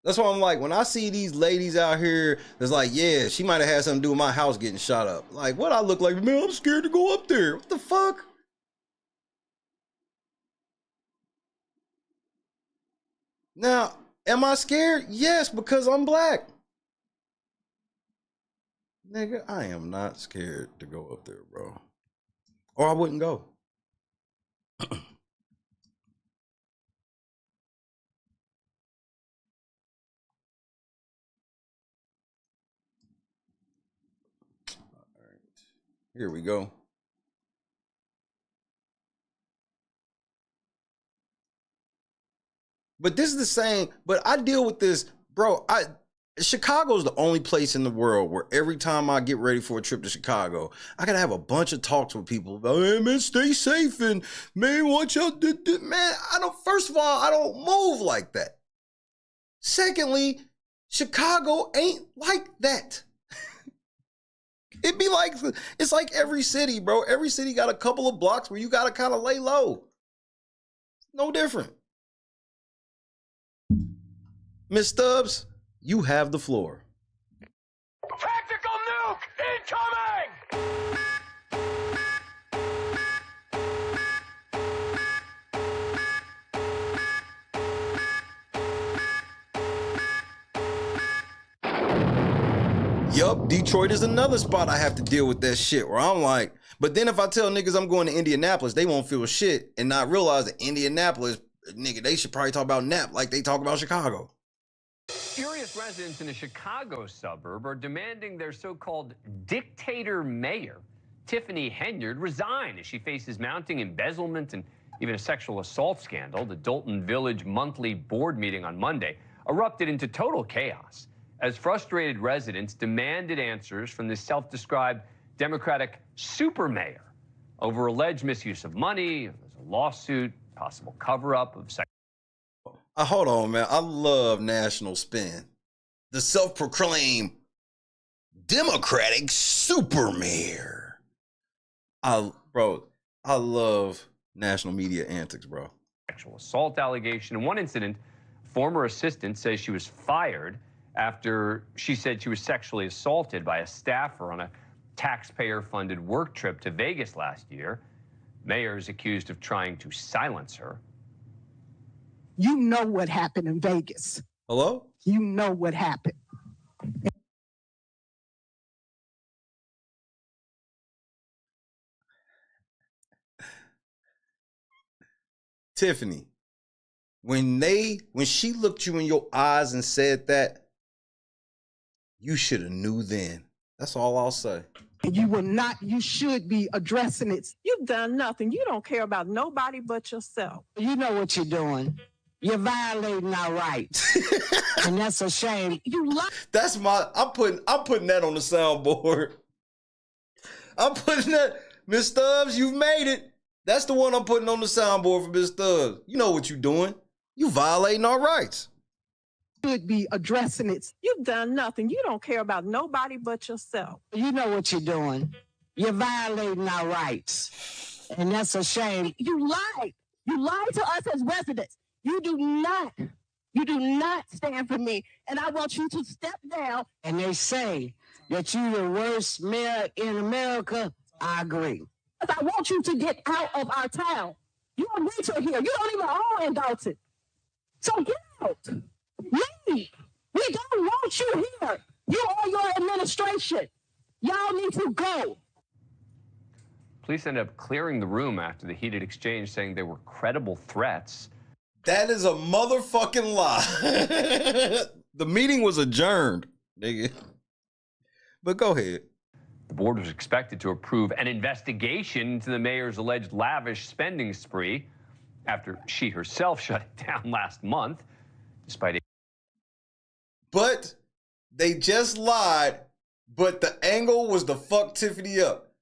S1: That's why I'm like, when I see these ladies out here that's like, yeah, she might have had something to do with my house getting shot up. Like, what I look like? Man, I'm scared to go up there. What the fuck? Now, am I scared? Yes, because I'm black. Nigga, I am not scared to go up there, bro. Or I wouldn't go. All right. Here we go. But this is the same, but I deal with this, bro. Chicago is the only place in the world where every time I get ready for a trip to Chicago, I gotta have a bunch of talks with people about, hey man, stay safe and man, watch out. Man, first of all, I don't move like that. Secondly, Chicago ain't like that. It'd be like, it's like every city, bro. Every city got a couple of blocks where you gotta kind of lay low. No different. Miss Stubbs, you have the floor.
S3: Tactical nuke incoming!
S1: Yup, Detroit is another spot I have to deal with that shit where I'm like, but then if I tell niggas I'm going to Indianapolis, they won't feel shit and not realize that Indianapolis, nigga, they should probably talk about Nap like they talk about Chicago.
S9: Furious residents in a Chicago suburb are demanding their so-called dictator mayor, Tiffany Henyard, resign as she faces mounting embezzlement and even a sexual assault scandal. The Dolton Village monthly board meeting on Monday erupted into total chaos as frustrated residents demanded answers from this self-described Democratic super mayor over alleged misuse of money. There's a lawsuit, possible cover-up of sex.
S1: Hold on, man. I love national spin. The self-proclaimed Democratic super mayor. I love national media antics, bro.
S9: Sexual assault allegation. In one incident, former assistant says she was fired after she said she was sexually assaulted by a staffer on a taxpayer-funded work trip to Vegas last year. Mayor is accused of trying to silence her.
S11: You know what happened in Vegas.
S1: Hello?
S11: You know what happened.
S1: Tiffany, when she looked you in your eyes and said that, you should have knew then. That's all I'll say.
S11: You should be addressing it.
S4: You've done nothing. You don't care about nobody but yourself.
S11: You know what you're doing. You're violating our rights. And that's a shame.
S1: I'm putting that on the soundboard. I'm putting that, Miss Stubbs, you've made it. That's the one I'm putting on the soundboard for Miss Stubbs. You know what you're doing. You violating our rights.
S11: Should be addressing it.
S4: You've done nothing. You don't care about nobody but yourself.
S11: You know what you're doing. You're violating our rights. And that's a shame.
S4: You lied. You lied to us as residents. You do not
S11: You do not stand for me. And I want you to step down. And they say that you're the worst mayor in America. I agree. I want you to get out of our town. You're a renter here. You don't even own in Dolton. So get out. Leave. We don't want you here. You or your administration. Y'all need to go.
S9: Police ended up clearing the room after the heated exchange, saying they were credible threats.
S1: That is a motherfucking lie. The meeting was adjourned, nigga. But go ahead.
S9: The board was expected to approve an investigation into the mayor's alleged lavish spending spree after she herself shut it down last month, despite
S1: But they just lied, but the angle was to fuck Tiffany up.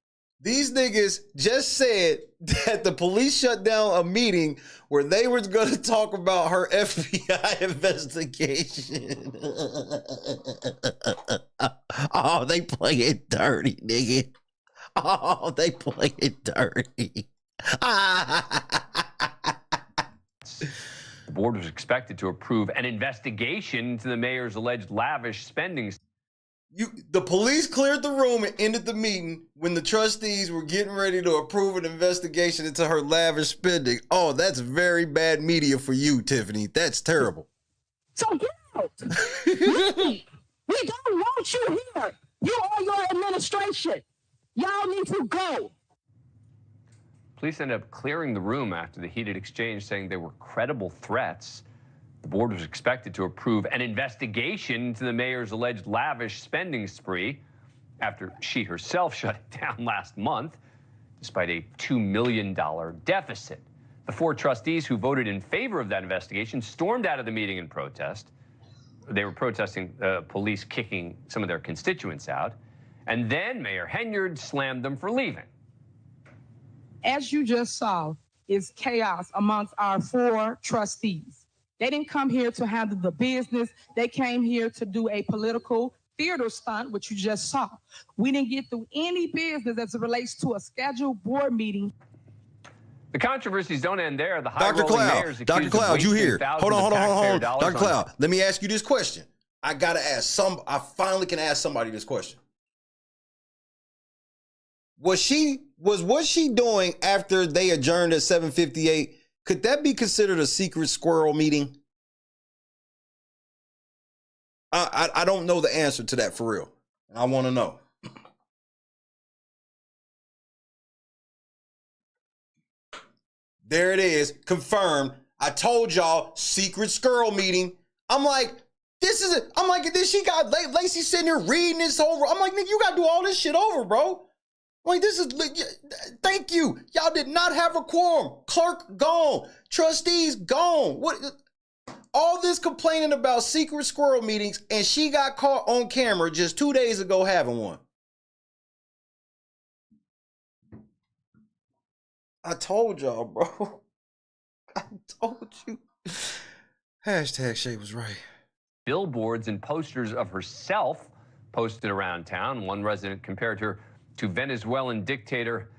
S1: These niggas just said that the police shut down a meeting where they were going to talk about her FBI investigation. Oh, they play it dirty, nigga. Oh, they play it dirty.
S9: The board was expected to approve an investigation into the mayor's alleged lavish spending.
S1: The police cleared the room and ended the meeting when the trustees were getting ready to approve an investigation into her lavish spending. Oh, that's very bad media for you, Tiffany. That's terrible.
S11: So get out. Leave. We don't want you here. You or your administration. Y'all need to go.
S9: Police ended up clearing the room after the heated exchange, saying they were credible threats. The board was expected to approve an investigation into the mayor's alleged lavish spending spree after she herself shut it down last month, despite a $2 million deficit. The 4 trustees who voted in favor of that investigation stormed out of the meeting in protest. They were protesting police kicking some of their constituents out. And then Mayor Henyard slammed them for leaving.
S4: As you just saw, is chaos amongst our 4 trustees. They didn't come here to handle the business. They came here to do a political theater stunt, which you just saw. We didn't get through any business as it relates to a scheduled board meeting.
S9: The controversies don't end there. The
S1: Dr. Cloud, Dr. Cloud, you here? Hold on. Dr. Cloud, let me ask you this question. I finally can ask somebody this question. What she doing after they adjourned at 7:58? Could that be considered a secret squirrel meeting? I don't know the answer to that for real. I want to know. There it is, confirmed. I told y'all, secret squirrel meeting. I'm like, this is it. I'm like, then she got Lacey sitting here reading this over. I'm like, nigga, you gotta do all this shit over, bro. Like, this is, thank you. Y'all did not have a quorum. Clerk gone. Trustees gone. What? All this complaining about secret squirrel meetings, and she got caught on camera just 2 days ago having one. I told y'all, bro. I told you. Hashtag Shay was right.
S9: Billboards and posters of herself posted around town. One resident compared her to Venezuelan dictator,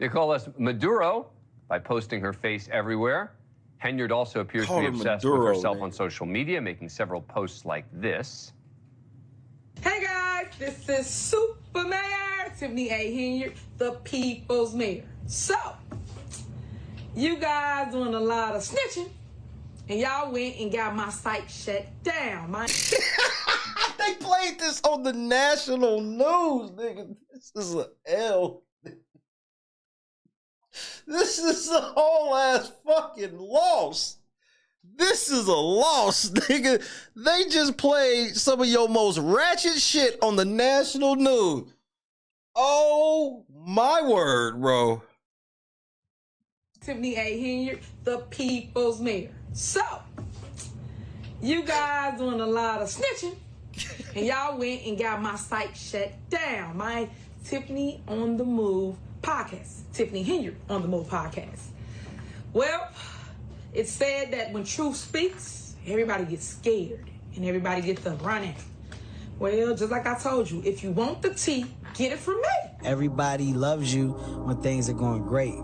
S9: they call us Maduro, by posting her face everywhere. Henyard also appears to be obsessed with herself on social media, making several posts like this.
S4: Hey guys, this is Super Mayor Tiffany A. Henyard, the people's mayor. So, you guys doing a lot of snitching, and y'all went and got my site shut down.
S1: They played this on the national news, nigga. This is an L. This is a whole ass fucking loss. This is a loss, nigga. They just played some of your most ratchet shit on the national news. Oh my word, bro.
S4: Tiffany A. Henyard, the people's mayor. So, you guys doing a lot of snitching, and y'all went and got my site shut down. My Tiffany on the Move podcast. Tiffany Henyard on the Move podcast. Well, it's said that when truth speaks, everybody gets scared and everybody gets to running. Well, just like I told you, if you want the tea, get it from me.
S12: Everybody loves you when things are going great,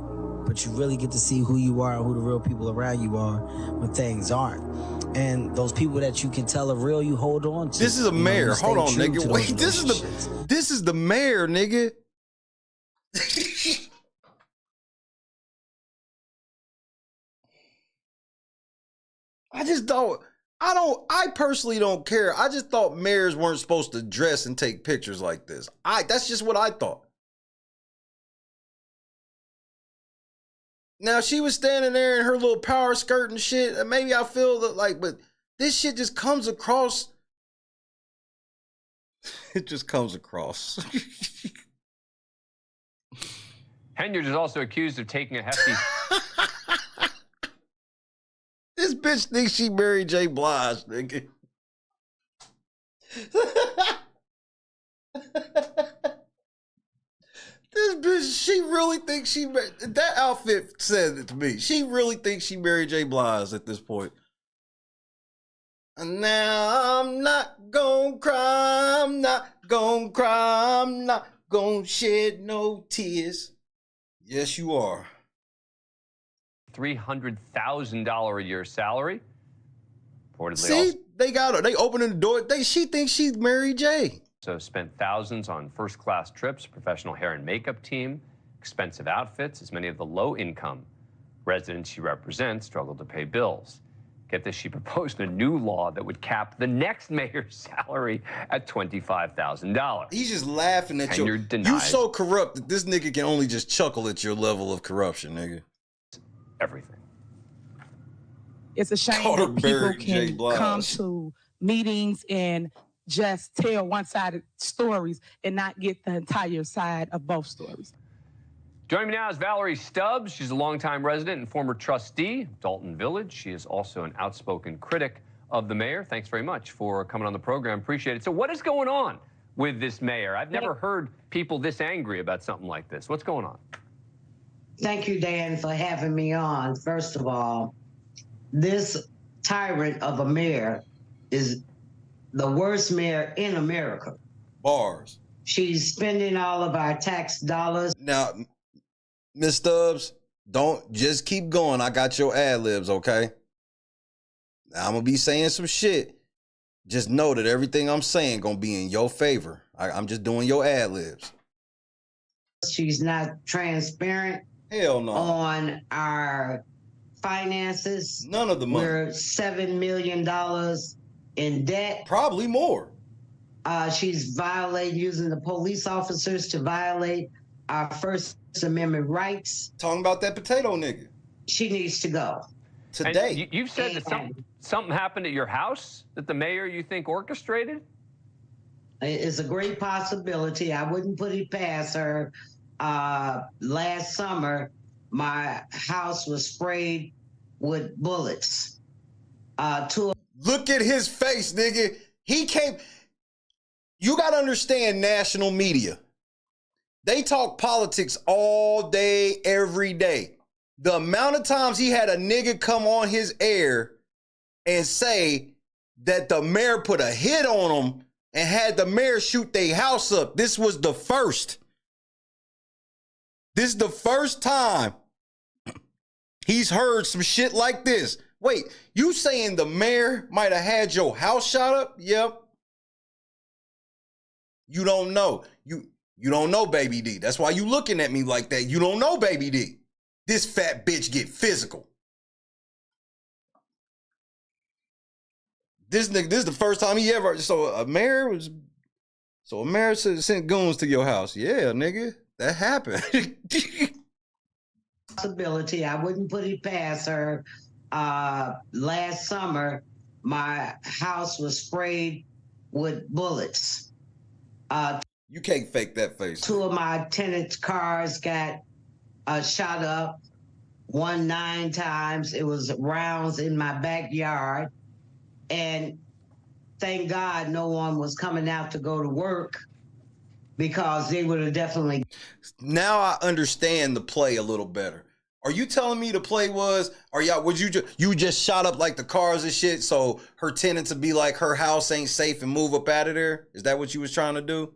S12: but you really get to see who you are and who the real people around you are when things aren't. And those people that you can tell are real, you hold on to.
S1: This is a mayor. Hold on, nigga. Wait, this is the mayor, nigga. I personally don't care. I just thought mayors weren't supposed to dress and take pictures like this. That's just what I thought. Now, she was standing there in her little power skirt and shit, and maybe I feel that, like, but this shit just comes across. It just comes across.
S9: Henyard is also accused of taking a hefty...
S1: This bitch thinks she married J. Blige, nigga. This bitch, she really thinks she married... That outfit said it to me. She really thinks she married J. Blige at this point. And now I'm not gonna cry, I'm not gonna cry, I'm not gonna shed no tears. Yes, you are.
S9: $300,000 a year salary. Reportedly
S1: See, they got her. They opening the door. She thinks she's Mary J.
S9: So spent thousands on first-class trips, professional hair and makeup team, expensive outfits, as many of the low-income residents she represents struggle to pay bills. Get this, she proposed a new law that would cap the next mayor's salary at $25,000.
S1: He's just laughing at you. You so corrupt that this nigga can only just chuckle at your level of corruption, nigga.
S9: Everything.
S13: It's a shame that people can come to meetings and just tell one-sided stories and not get the entire side of both stories.
S9: Joining me now is Valerie Stubbs. She's a longtime resident and former trustee of Dolton Village. She is also an outspoken critic of the mayor. Thanks very much for coming on the program. Appreciate it. So what is going on with this mayor? I've never heard people this angry about something like this. What's going on?
S11: Thank you, Dan, for having me on. First of all, this tyrant of a mayor is the worst mayor in America.
S1: Bars.
S11: She's spending all of our tax dollars.
S1: Now, Miss Stubbs, don't just keep going. I got your ad-libs, okay? Now, I'm going to be saying some shit. Just know that everything I'm saying going to be in your favor. I'm just doing your ad-libs.
S11: She's not transparent.
S1: Hell no.
S11: On our finances.
S1: None of the money.
S11: We're $7 million in debt.
S1: Probably more.
S11: She's using the police officers to violate our First Amendment rights.
S1: Talking about that potato nigga.
S11: She needs to go.
S1: Today.
S9: You've said that something happened at your house that the mayor, you think, orchestrated?
S11: It's a great possibility. I wouldn't put it past her. Last summer, my house was sprayed with bullets.
S1: Look at his face, nigga. He came. You got to understand national media. They talk politics all day, every day. The amount of times he had a nigga come on his air and say that the mayor put a hit on him and had the mayor shoot their house up. This was the first. This is the first time he's heard some shit like this. Wait, you saying the mayor might have had your house shot up? Yep. You don't know. You don't know, Baby D. That's why you looking at me like that. You don't know, Baby D. This fat bitch get physical. This nigga, this is the first time he ever. So a mayor sent goons to your house. Yeah, nigga, that happened.
S11: Possibility. I wouldn't put it past her. Last summer, my house was sprayed with bullets.
S1: You can't fake that face.
S11: 2 of my tenants' cars got shot up. 1 9 times. It was rounds in my backyard. And thank God no one was coming out to go to work because they would have definitely.
S1: Now I understand the play a little better. Are you telling me the play was, you just shot up like the cars and shit so her tenants would be like her house ain't safe and move up out of there? Is that what you was trying to do?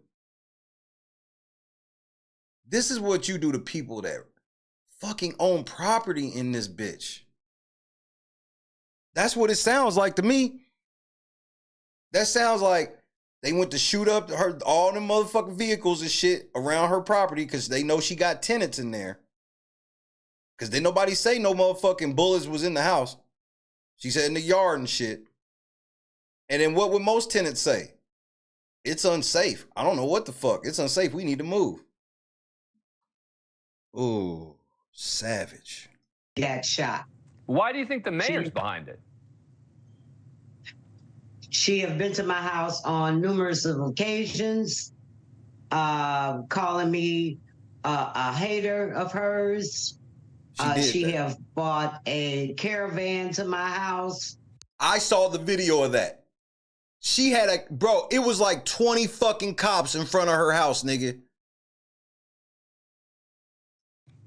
S1: This is what you do to people that fucking own property in this bitch. That's what it sounds like to me. That sounds like they went to shoot up her all the motherfucking vehicles and shit around her property because they know she got tenants in there. Because didn't nobody say no motherfucking bullets was in the house. She said in the yard and shit. And then what would most tenants say? It's unsafe. I don't know what the fuck. It's unsafe. We need to move. Ooh, savage.
S14: Got shot.
S9: Why do you think the mayor's behind it?
S14: She have been to my house on numerous occasions, calling me a hater of hers. She have bought a caravan to my house.
S1: I saw the video of that. She had bro, it was like 20 fucking cops in front of her house, nigga.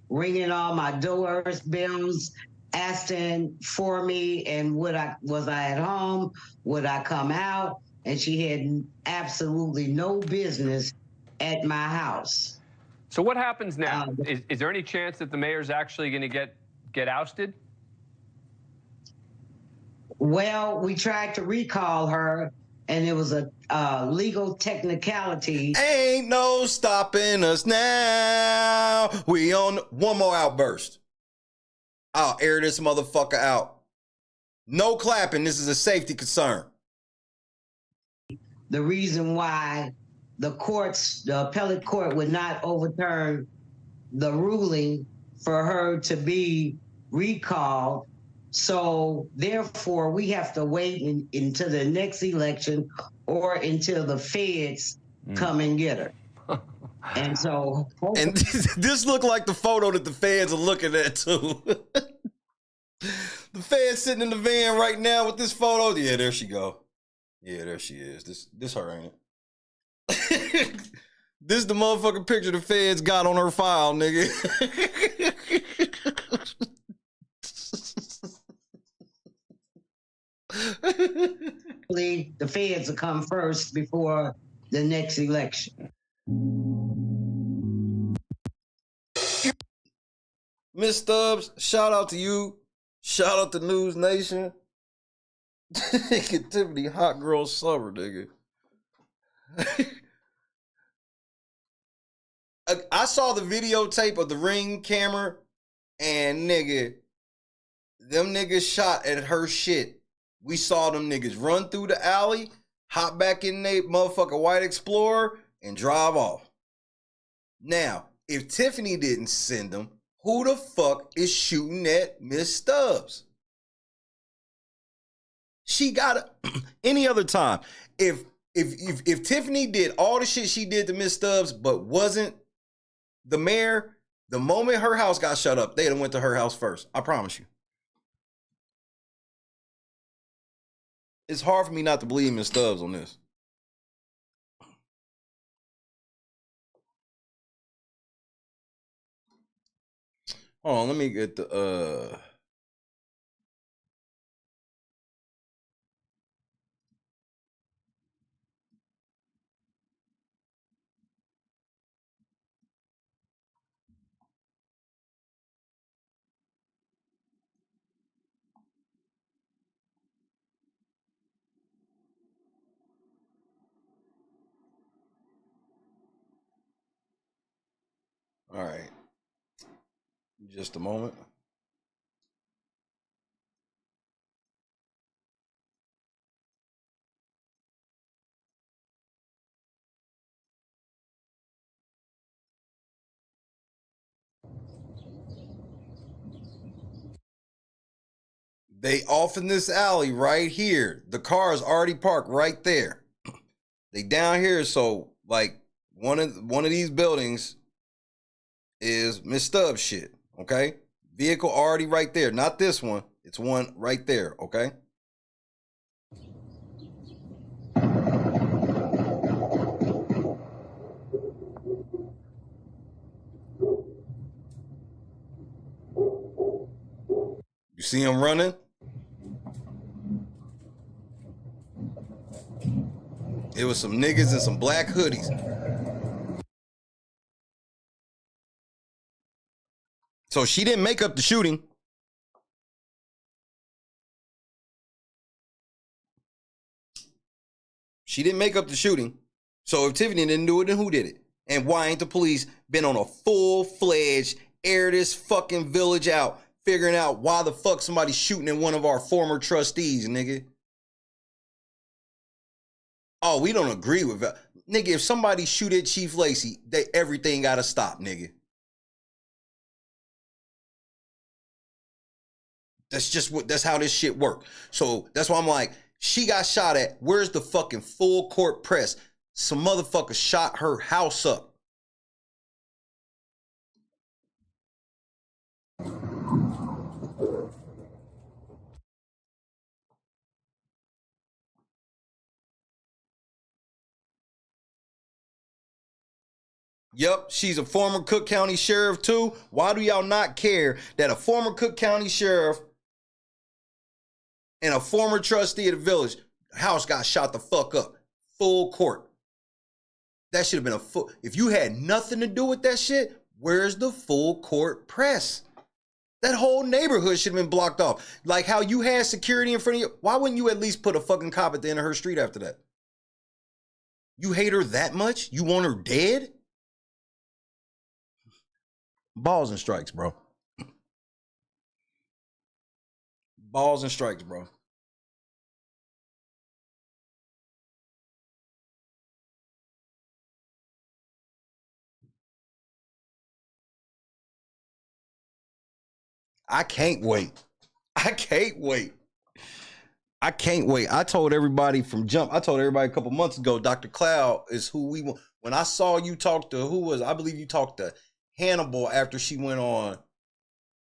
S14: Ringing all my doors, bills, asking for me and was I at home? Would I come out? And she had absolutely no business at my house.
S9: So what happens now? Is there any chance that the mayor's actually going to get ousted?
S14: Well, we tried to recall her, and it was a legal technicality.
S1: Ain't no stopping us now. We on one more outburst. I'll air this motherfucker out. No clapping. This is a safety concern.
S14: The reason why the appellate court would not overturn the ruling for her to be recalled. So therefore, we have to wait until the next election or until the feds come and get her. And so,
S1: and this looked like the photo that the feds are looking at too. The feds sitting in the van right now with this photo. Yeah, there she go. Yeah, there she is. This her, ain't it? This is the motherfucking picture the feds got on her file, nigga.
S14: the feds will come first before the next election.
S1: Miss Stubbs, shout out to you. Shout out to News Nation. Tiffany Hot Girl Summer, nigga. I saw the videotape of the Ring camera, and nigga, them niggas shot at her shit. We saw them niggas run through the alley, hop back in their motherfucking white Explorer, and drive off. Now, if Tiffany didn't send them, who the fuck is shooting at Miss Stubbs? She got any other time. If Tiffany did all the shit she did to Miss Stubbs, but wasn't the mayor, the moment her house got shut up, they'd have went to her house first. I promise you. It's hard for me not to believe Miss Stubbs on this. Hold on, let me get the all right. Just a moment. They off in this alley right here. The car is already parked right there. They down here, so like one of these buildings is Miss Stubbs shit, okay? Vehicle already right there. Not this one. It's one right there, okay? You see him running? It was some niggas in some black hoodies. So she didn't make up the shooting. She didn't make up the shooting. So if Tiffany didn't do it, then who did it? And why ain't the police been on a full-fledged air this fucking village out, figuring out why the fuck somebody's shooting at one of our former trustees, nigga? Oh, we don't agree with that. Nigga, if somebody shoot at Chief Lacey, everything gotta stop, nigga. That's how this shit work. So that's why I'm like, she got shot at. Where's the fucking full court press? Some motherfucker shot her house up. Yep, she's a former Cook County sheriff too. Why do y'all not care that a former Cook County sheriff and a former trustee of the village house got shot the fuck up? Full court. That should have been a full. If you had nothing to do with that shit, where's the full court press? That whole neighborhood should have been blocked off. Like how you had security in front of you. Why wouldn't you at least put a fucking cop at the end of her street after that? You hate her that much? You want her dead? Balls and strikes, bro. Balls and strikes, bro. I can't wait. I can't wait. I can't wait. I told everybody from jump. I told everybody a couple months ago, Dr. Cloud is who we want. When I saw you talk to, I believe you talked to Hannibal after she went on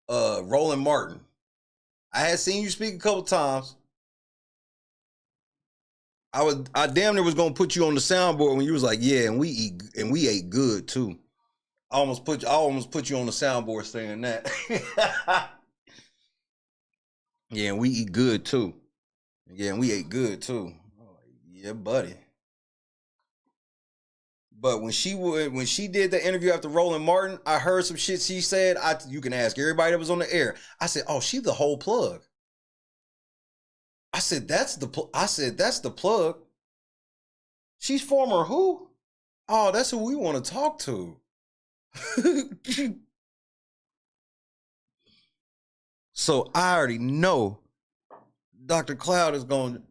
S1: Roland Martin. I had seen you speak a couple times. I damn near was gonna put you on the soundboard when you was like, yeah, and we ate good too. I almost put you on the soundboard saying that. Yeah, and we eat good too. Yeah, and we ate good too. Yeah, buddy. But when she did the interview after Roland Martin, I heard some shit she said. You can ask everybody that was on the air. I said, "Oh, she's the whole plug." I said, "That's the plug." She's former who? Oh, that's who we want to talk to. So I already know Dr. Cloud is going.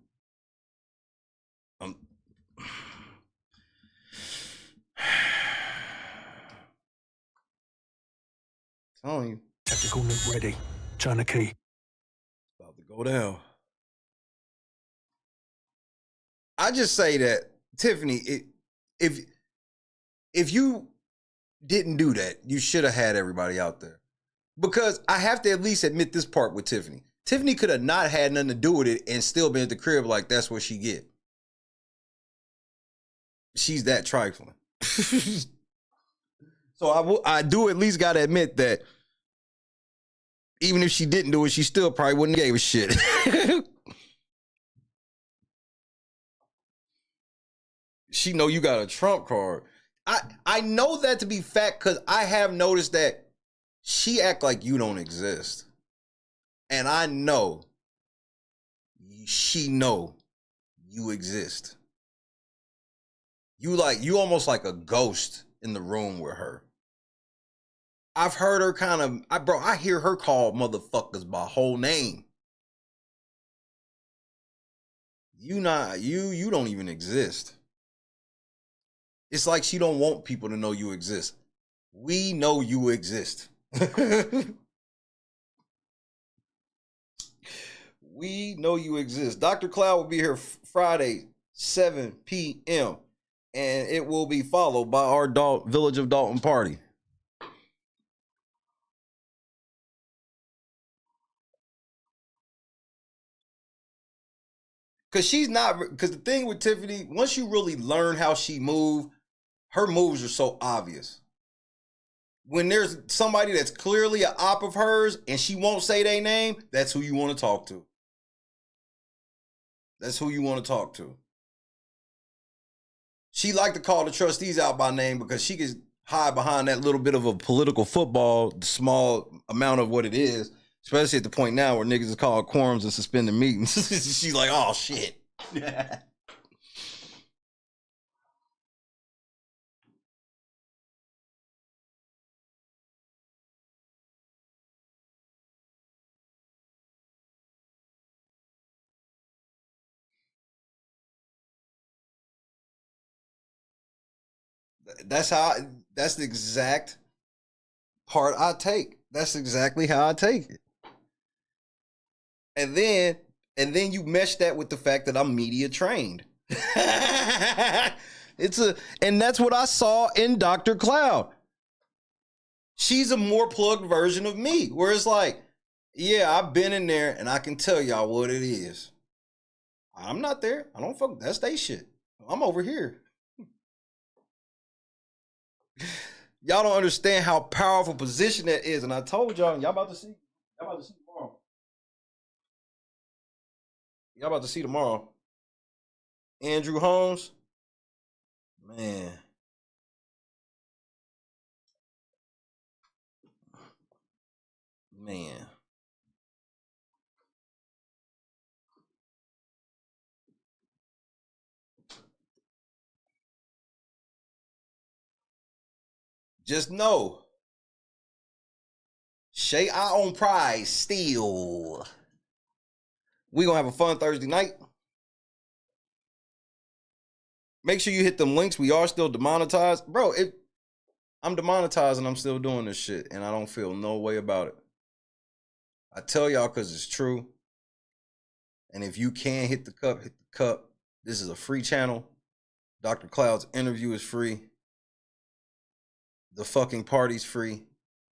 S1: Telling you.
S15: Tactical nuke ready. China key.
S1: About to go down. I just say that, Tiffany, if you didn't do that, you should have had everybody out there. Because I have to at least admit this part with Tiffany. Tiffany could have not had nothing to do with it and still been at the crib like that's what she get. She's that trifling. So I do at least got to admit that even if she didn't do it, she still probably wouldn't have gave a shit. She know you got a trump card. I know that to be fact because I have noticed that she act like you don't exist. And I know she know you exist. You almost like a ghost in the room with her. I've heard her I hear her call motherfuckers by whole name. You don't even exist. It's like she don't want people to know you exist. We know you exist. We know you exist. Dr. Cloud will be here Friday, 7 p.m. And it will be followed by our Village of Dolton party. Because the thing with Tiffany, once you really learn how she moves, her moves are so obvious. When there's somebody that's clearly an op of hers and she won't say their name, that's who you want to talk to. That's who you want to talk to. She like to call the trustees out by name because she can hide behind that little bit of a political football, the small amount of what it is, especially at the point now where niggas is called quorums and suspending meetings. She's like, oh, shit. That's the exact part I take. That's exactly how I take it. And then you mesh that with the fact that I'm media trained. And that's what I saw in Dr. Cloud. She's a more plugged version of me, where it's like, yeah, I've been in there and I can tell y'all what it is. I'm not there. I don't fuck. That's they shit. I'm over here. Y'all don't understand how powerful position that is. And I told y'all, y'all about to see tomorrow. Y'all about to see tomorrow. Andrew Holmes. Man. Just know, Shay, I own prize still. We gonna have a fun Thursday night. Make sure you hit them links. We are still demonetized. Bro, I'm demonetized and I'm still doing this shit, and I don't feel no way about it. I tell y'all because it's true. And if you can hit the cup, hit the cup. This is a free channel. Dr. Cloud's interview is free. The fucking party's free.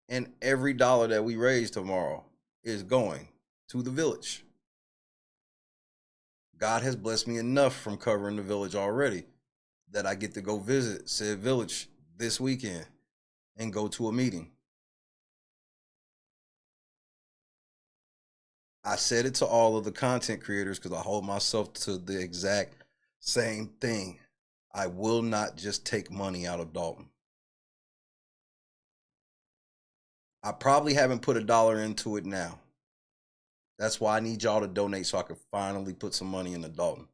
S1: And every dollar that we raise tomorrow is going to the village. God has blessed me enough from covering the village already that I get to go visit said village this weekend and go to a meeting. I said it to all of the content creators because I hold myself to the exact same thing. I will not just take money out of Dolton. I probably haven't put $1 into it now. That's why I need y'all to donate so I can finally put some money into Dolton.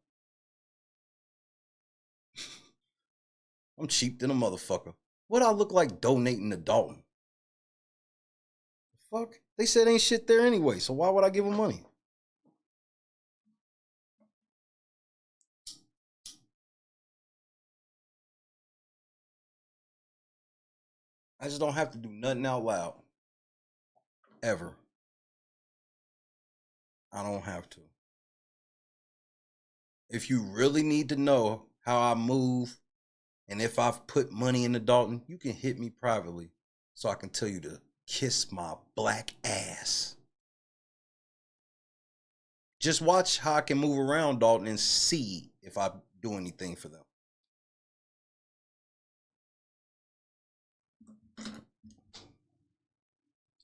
S1: I'm cheap than a motherfucker. What I look like donating to Dolton? Fuck. They said ain't shit there anyway, so why would I give them money? I just don't have to do nothing out loud. Ever. I don't have to. If you really need to know how I move and if I've put money into Dolton, you can hit me privately so I can tell you to kiss my black ass. Just watch how I can move around Dolton and see if I do anything for them.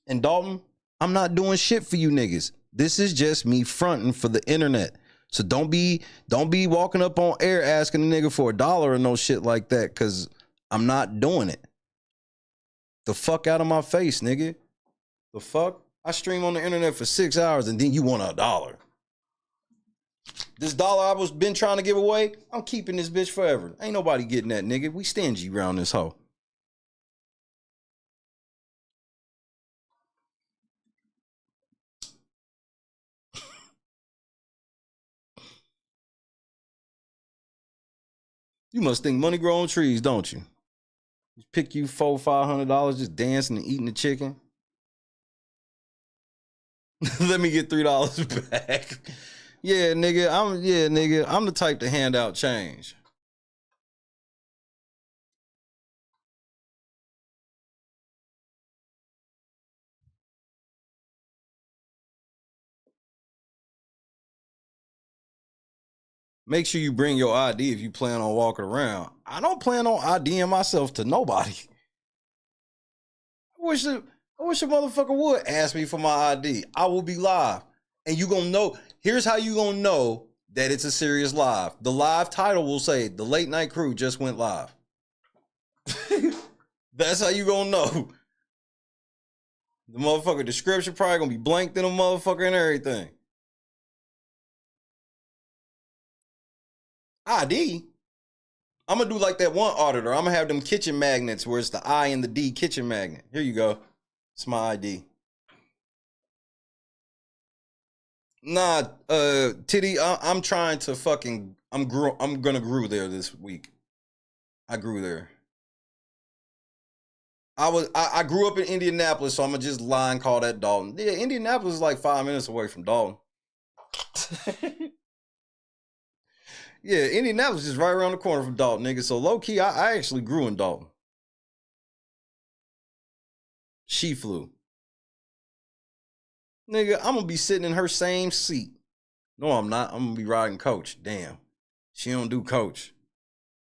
S1: And Dolton, I'm not doing shit for you niggas. This is just me fronting for the internet. So don't be walking up on air asking a nigga for $1 or no shit like that, because I'm not doing it. The fuck out of my face, nigga. The fuck? I stream on the internet for 6 hours and then you want $1. This $1 I was been trying to give away, I'm keeping this bitch forever. Ain't nobody getting that, nigga. We stingy around this hoe. You must think money grow on trees, don't you? Just pick you $400-500 just dancing and eating the chicken. Let me get $3 back. Yeah, nigga, I'm the type to hand out change. Make sure you bring your ID if you plan on walking around. I don't plan on IDing myself to nobody. I wish a motherfucker would ask me for my ID. I will be live. And you gonna know, here's how you gonna know that it's a serious live. The live title will say, the late night crew just went live. That's how you gonna know. The motherfucker description probably gonna be blanked in a motherfucker and everything. ID? I'm gonna do like that one auditor. I'm gonna have them kitchen magnets where it's the I and the D kitchen magnet. Here you go. It's my ID. Nah, Titty, I'm trying to fucking, I'm gonna grew there this week. I grew there. I grew up in Indianapolis, so I'm gonna just line call that Dolton. Yeah, Indianapolis is like 5 minutes away from Dolton. Yeah, Indianapolis is right around the corner from Dolton, nigga. So low key, I actually grew in Dolton. She flew. Nigga, I'm gonna be sitting in her same seat. No, I'm not. I'm gonna be riding coach. Damn. She don't do coach.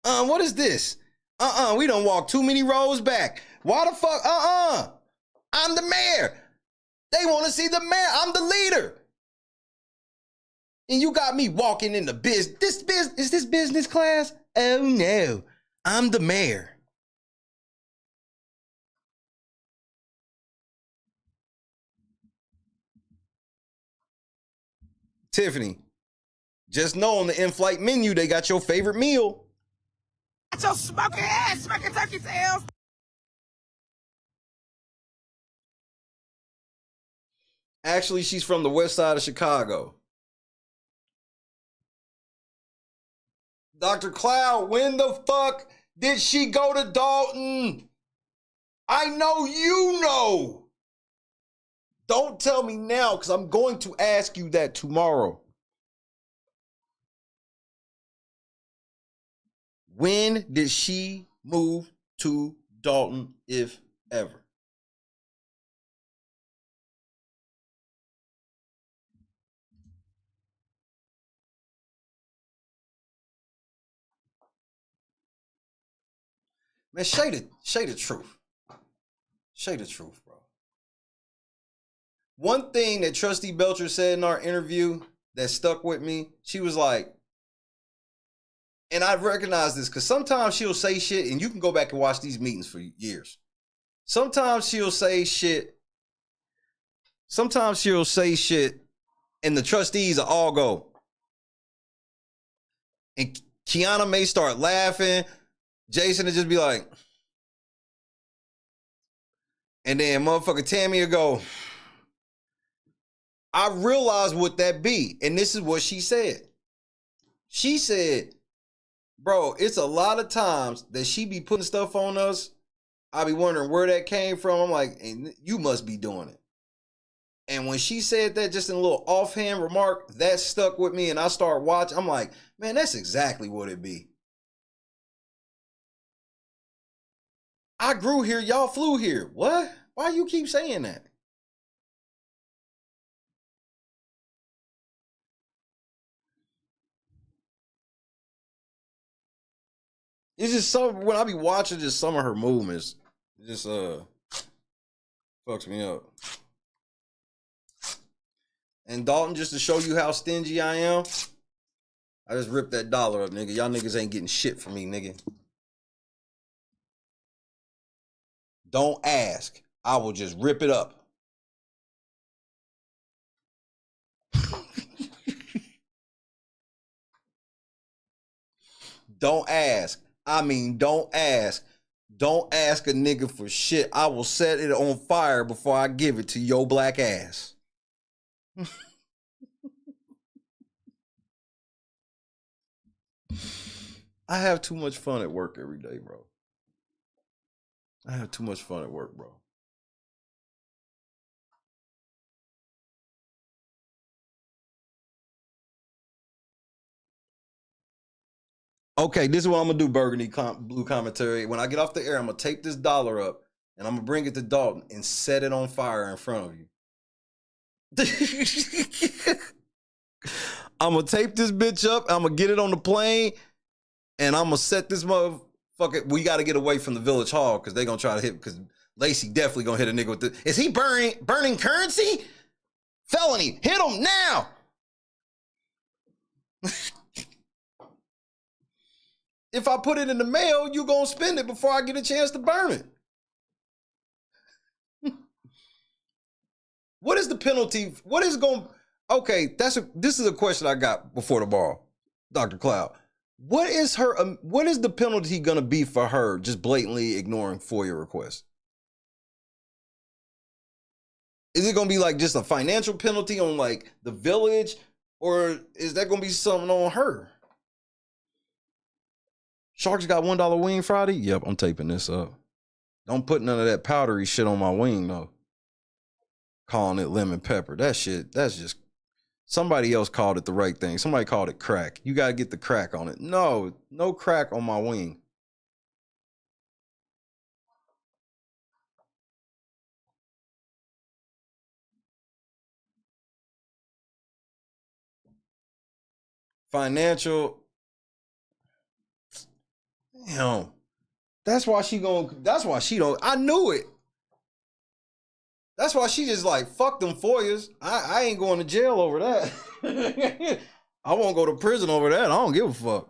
S1: What is this? We done walked too many rows back. Why the fuck? I'm the mayor. They want to see the mayor. I'm the leader. And you got me walking in the business. Is this business class? Oh no. I'm the mayor. Tiffany, just know on the in-flight menu, they got your favorite meal.
S3: Got your smoking ass, smoking turkey tails.
S1: Actually, she's from the west side of Chicago. Dr. Cloud, when the fuck did she go to Dolton? I know you know. Don't tell me now, because I'm going to ask you that tomorrow. When did she move to Dolton, if ever? Man, say the truth. Say the truth, bro. One thing that Trustee Belcher said in our interview that stuck with me, she was like, and I recognize this because sometimes she'll say shit, and you can go back and watch these meetings for years. Sometimes she'll say shit. Sometimes she'll say shit, and the trustees will all go. And Kiana may start laughing. Jason will just be like, and then motherfucker Tammy will go, I realize what that be. And this is what she said. She said, bro, it's a lot of times that she be putting stuff on us. I be wondering where that came from. I'm like, and you must be doing it. And when she said that just in a little offhand remark, that stuck with me. And I start watching. I'm like, man, that's exactly what it be. I grew here, y'all flew here. What? Why you keep saying that? It's just some, when I be watching just some of her movements, it just fucks me up. And Dolton, just to show you how stingy I am, I just ripped that dollar up, nigga. Y'all niggas ain't getting shit from me, nigga. Don't ask. I will just rip it up. Don't ask. I mean, don't ask. Don't ask a nigga for shit. I will set it on fire before I give it to your black ass. I have too much fun at work every day, bro. I have too much fun at work, bro. Okay, this is what I'm gonna do, Burgundy Blue Commentary. When I get off the air, I'm gonna tape this dollar up and I'm gonna bring it to Dolton and set it on fire in front of you. I'm gonna tape this bitch up, I'm gonna get it on the plane, and I'm gonna set this motherfucker. We gotta get away from the Village Hall because they're gonna try to hit, because Lacey definitely gonna hit a nigga with this. Is he burning currency? Felony, hit him now. If I put it in the mail, you gonna spend it before I get a chance to burn it. What is the penalty? What is going? Okay, this is a question I got before the ball, Dr. Cloud. What is the penalty gonna be for her just blatantly ignoring FOIA requests? Is it gonna be like just a financial penalty on like the village, or is that gonna be something on her? Sharks got $1 wing Friday? Yep, I'm taping this up. Don't put none of that powdery shit on my wing, though. Calling it lemon pepper. That shit, that's just... Somebody else called it the right thing. Somebody called it crack. You got to get the crack on it. No, no crack on my wing. Financial... Damn. That's why she don't... I knew it. That's why she just like, fuck them FOIAs. I ain't going to jail over that. I won't go to prison over that. I don't give a fuck.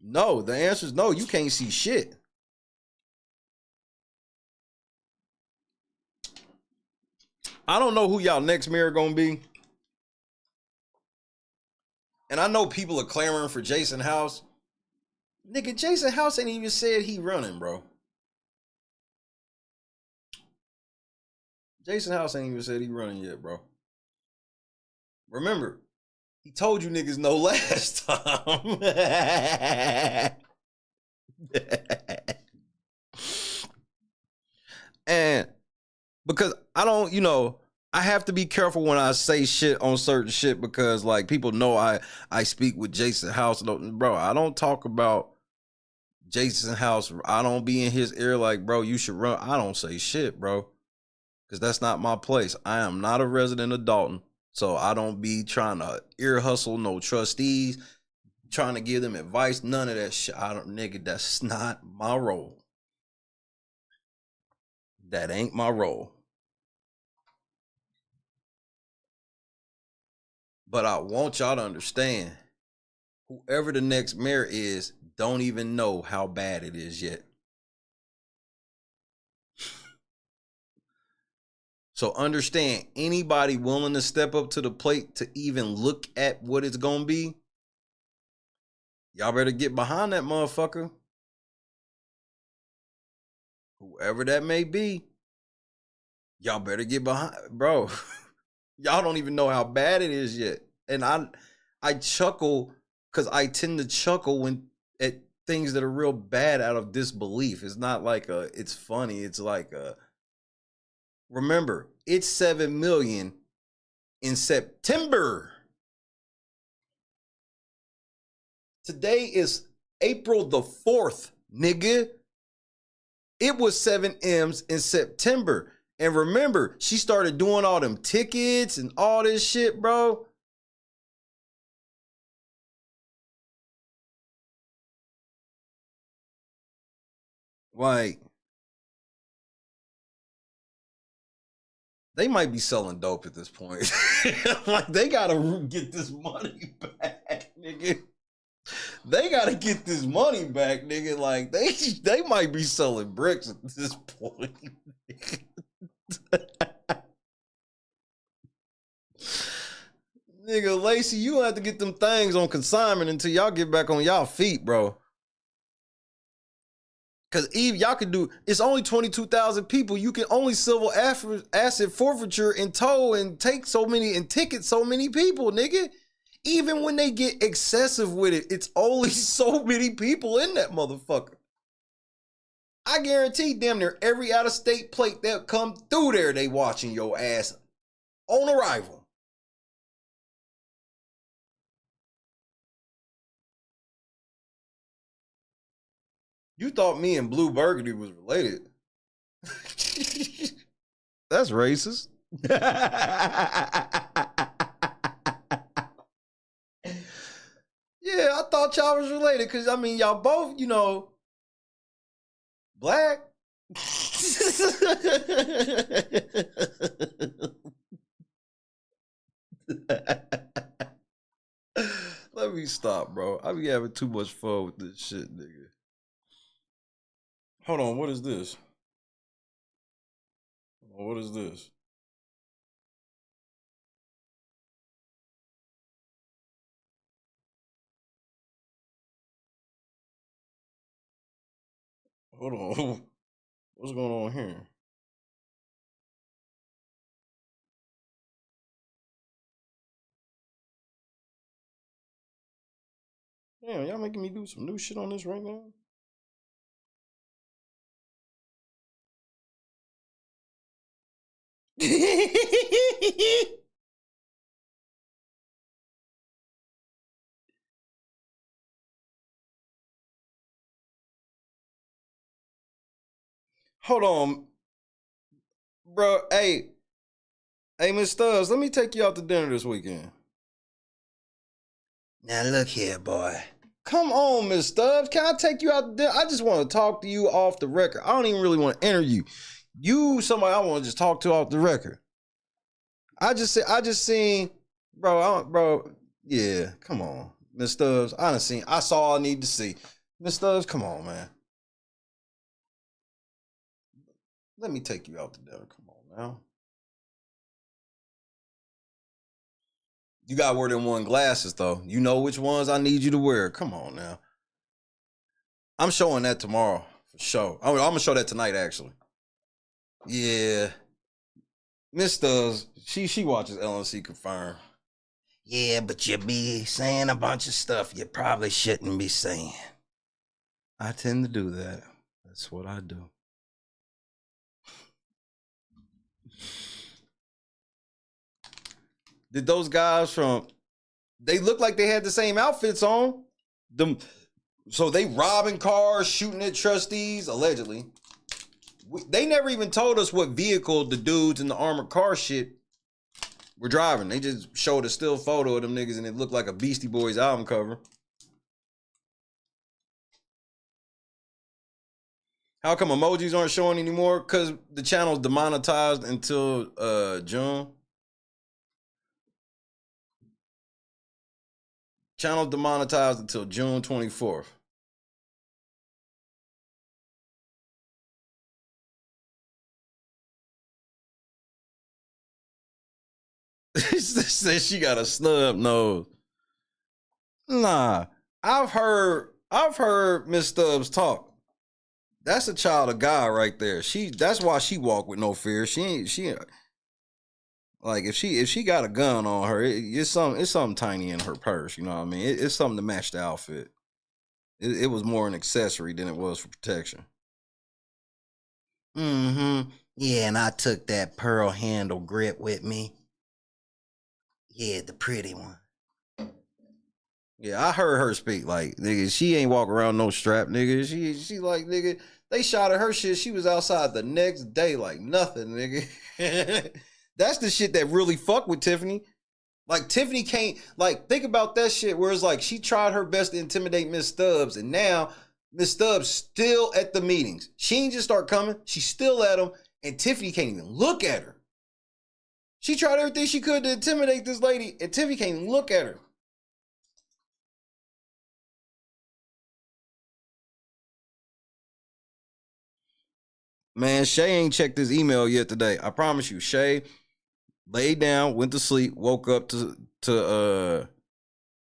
S1: No, the answer is no. You can't see shit. I don't know who y'all next mayor gonna be. And I know people are clamoring for Jason House. Nigga, Jason House ain't even said he running, bro. Jason House ain't even said he running yet, bro. Remember, he told you niggas no last time. And because I don't, you know, I have to be careful when I say shit on certain shit because like people know I speak with Jason House. Bro, I don't talk about Jason House. I don't be in his ear like, bro, you should run. I don't say shit, bro. Because that's not my place. I am not a resident of Dolton. So I don't be trying to ear hustle no trustees, trying to give them advice. None of that shit. Nigga, that's not my role. That ain't my role. But I want y'all to understand, whoever the next mayor is, don't even know how bad it is yet. So understand, anybody willing to step up to the plate to even look at what it's gonna be, y'all better get behind that motherfucker. Whoever that may be, y'all better get behind, bro. Y'all don't even know how bad it is yet. And I chuckle because I tend to chuckle when at things that are real bad out of disbelief. It's not like it's funny. It's like remember, it's 7 million in September. Today is April the 4th, nigga. It was 7 M's in September. And remember, she started doing all them tickets and all this shit, bro. Like, they might be selling dope at this point. Like, they gotta get this money back, nigga. They gotta get this money back, nigga. Like, they might be selling bricks at this point. Nigga, Lacey, you have to get them things on consignment until y'all get back on y'all feet, bro. Because Eve, y'all can do, it's only 22,000 people. You can only civil asset forfeiture and tow and take so many and ticket so many people, nigga. Even when they get excessive with it, it's only so many people in that motherfucker. I guarantee damn near every out-of-state plate that come through there, they watching your ass on arrival. You thought me and Blue Burgundy was related. That's racist. Yeah, I thought y'all was related because, I mean, y'all both, you know, black. Let me stop, bro. I be having too much fun with this shit, nigga. Hold on, what is this? What is this? Hold on. What's going on here? Damn, y'all making me do some new shit on this right now? Hold on, bro. Hey, Miss Stubbs, let me take you out to dinner this weekend. Now look here, boy. Come on, Miss Stubbs. Can I take you out to dinner? I just want to talk to you off the record. I don't even really want to interview you. Somebody I want to just talk to off the record. I just seen, bro. Yeah, come on, Miss Stubbs. I saw all I need to see. Miss Stubbs, come on, man. Let me take you out to dinner. Come on now. You gotta wear them one glasses though. You know which ones I need you to wear. Come on now. I'm showing that tomorrow for sure. I'm gonna show that tonight actually. Yeah. Miss Stubbs, she watches LNC Confirm. Yeah, but you be saying a bunch of stuff you probably shouldn't be saying. I tend to do that. That's what I do. Did those guys they look like they had the same outfits on? So they robbing cars, shooting at trustees, allegedly. They never even told us what vehicle the dudes in the armored car shit were driving. They just showed a still photo of them niggas and it looked like a Beastie Boys album cover. How come emojis aren't showing anymore? Because the channel's demonetized until June. Channel demonetized until June 24th. Says she got a snub nose. Nah, I've heard Miss Stubbs talk. That's a child of God right there. That's why she walk with no fear. She like if she got a gun on her, it's something tiny in her purse. You know what I mean? It's something to match the outfit. It was more an accessory than it was for protection. Mm-hmm. Yeah, and I took that pearl handle grip with me. Yeah, the pretty one. Yeah, I heard her speak like, nigga, she ain't walk around no strap, nigga. She like, nigga, they shot at her shit. She was outside the next day like nothing, nigga. That's the shit that really fuck with Tiffany. Like Tiffany can't, like, think about that shit where it's like she tried her best to intimidate Miss Stubbs and now Miss Stubbs still at the meetings. She ain't just start coming. She's still at them and Tiffany can't even look at her. She tried everything she could to intimidate this lady and Tiffany can't even look at her. Man, Shay ain't checked his email yet today. I promise you, Shay laid down, went to sleep, woke up to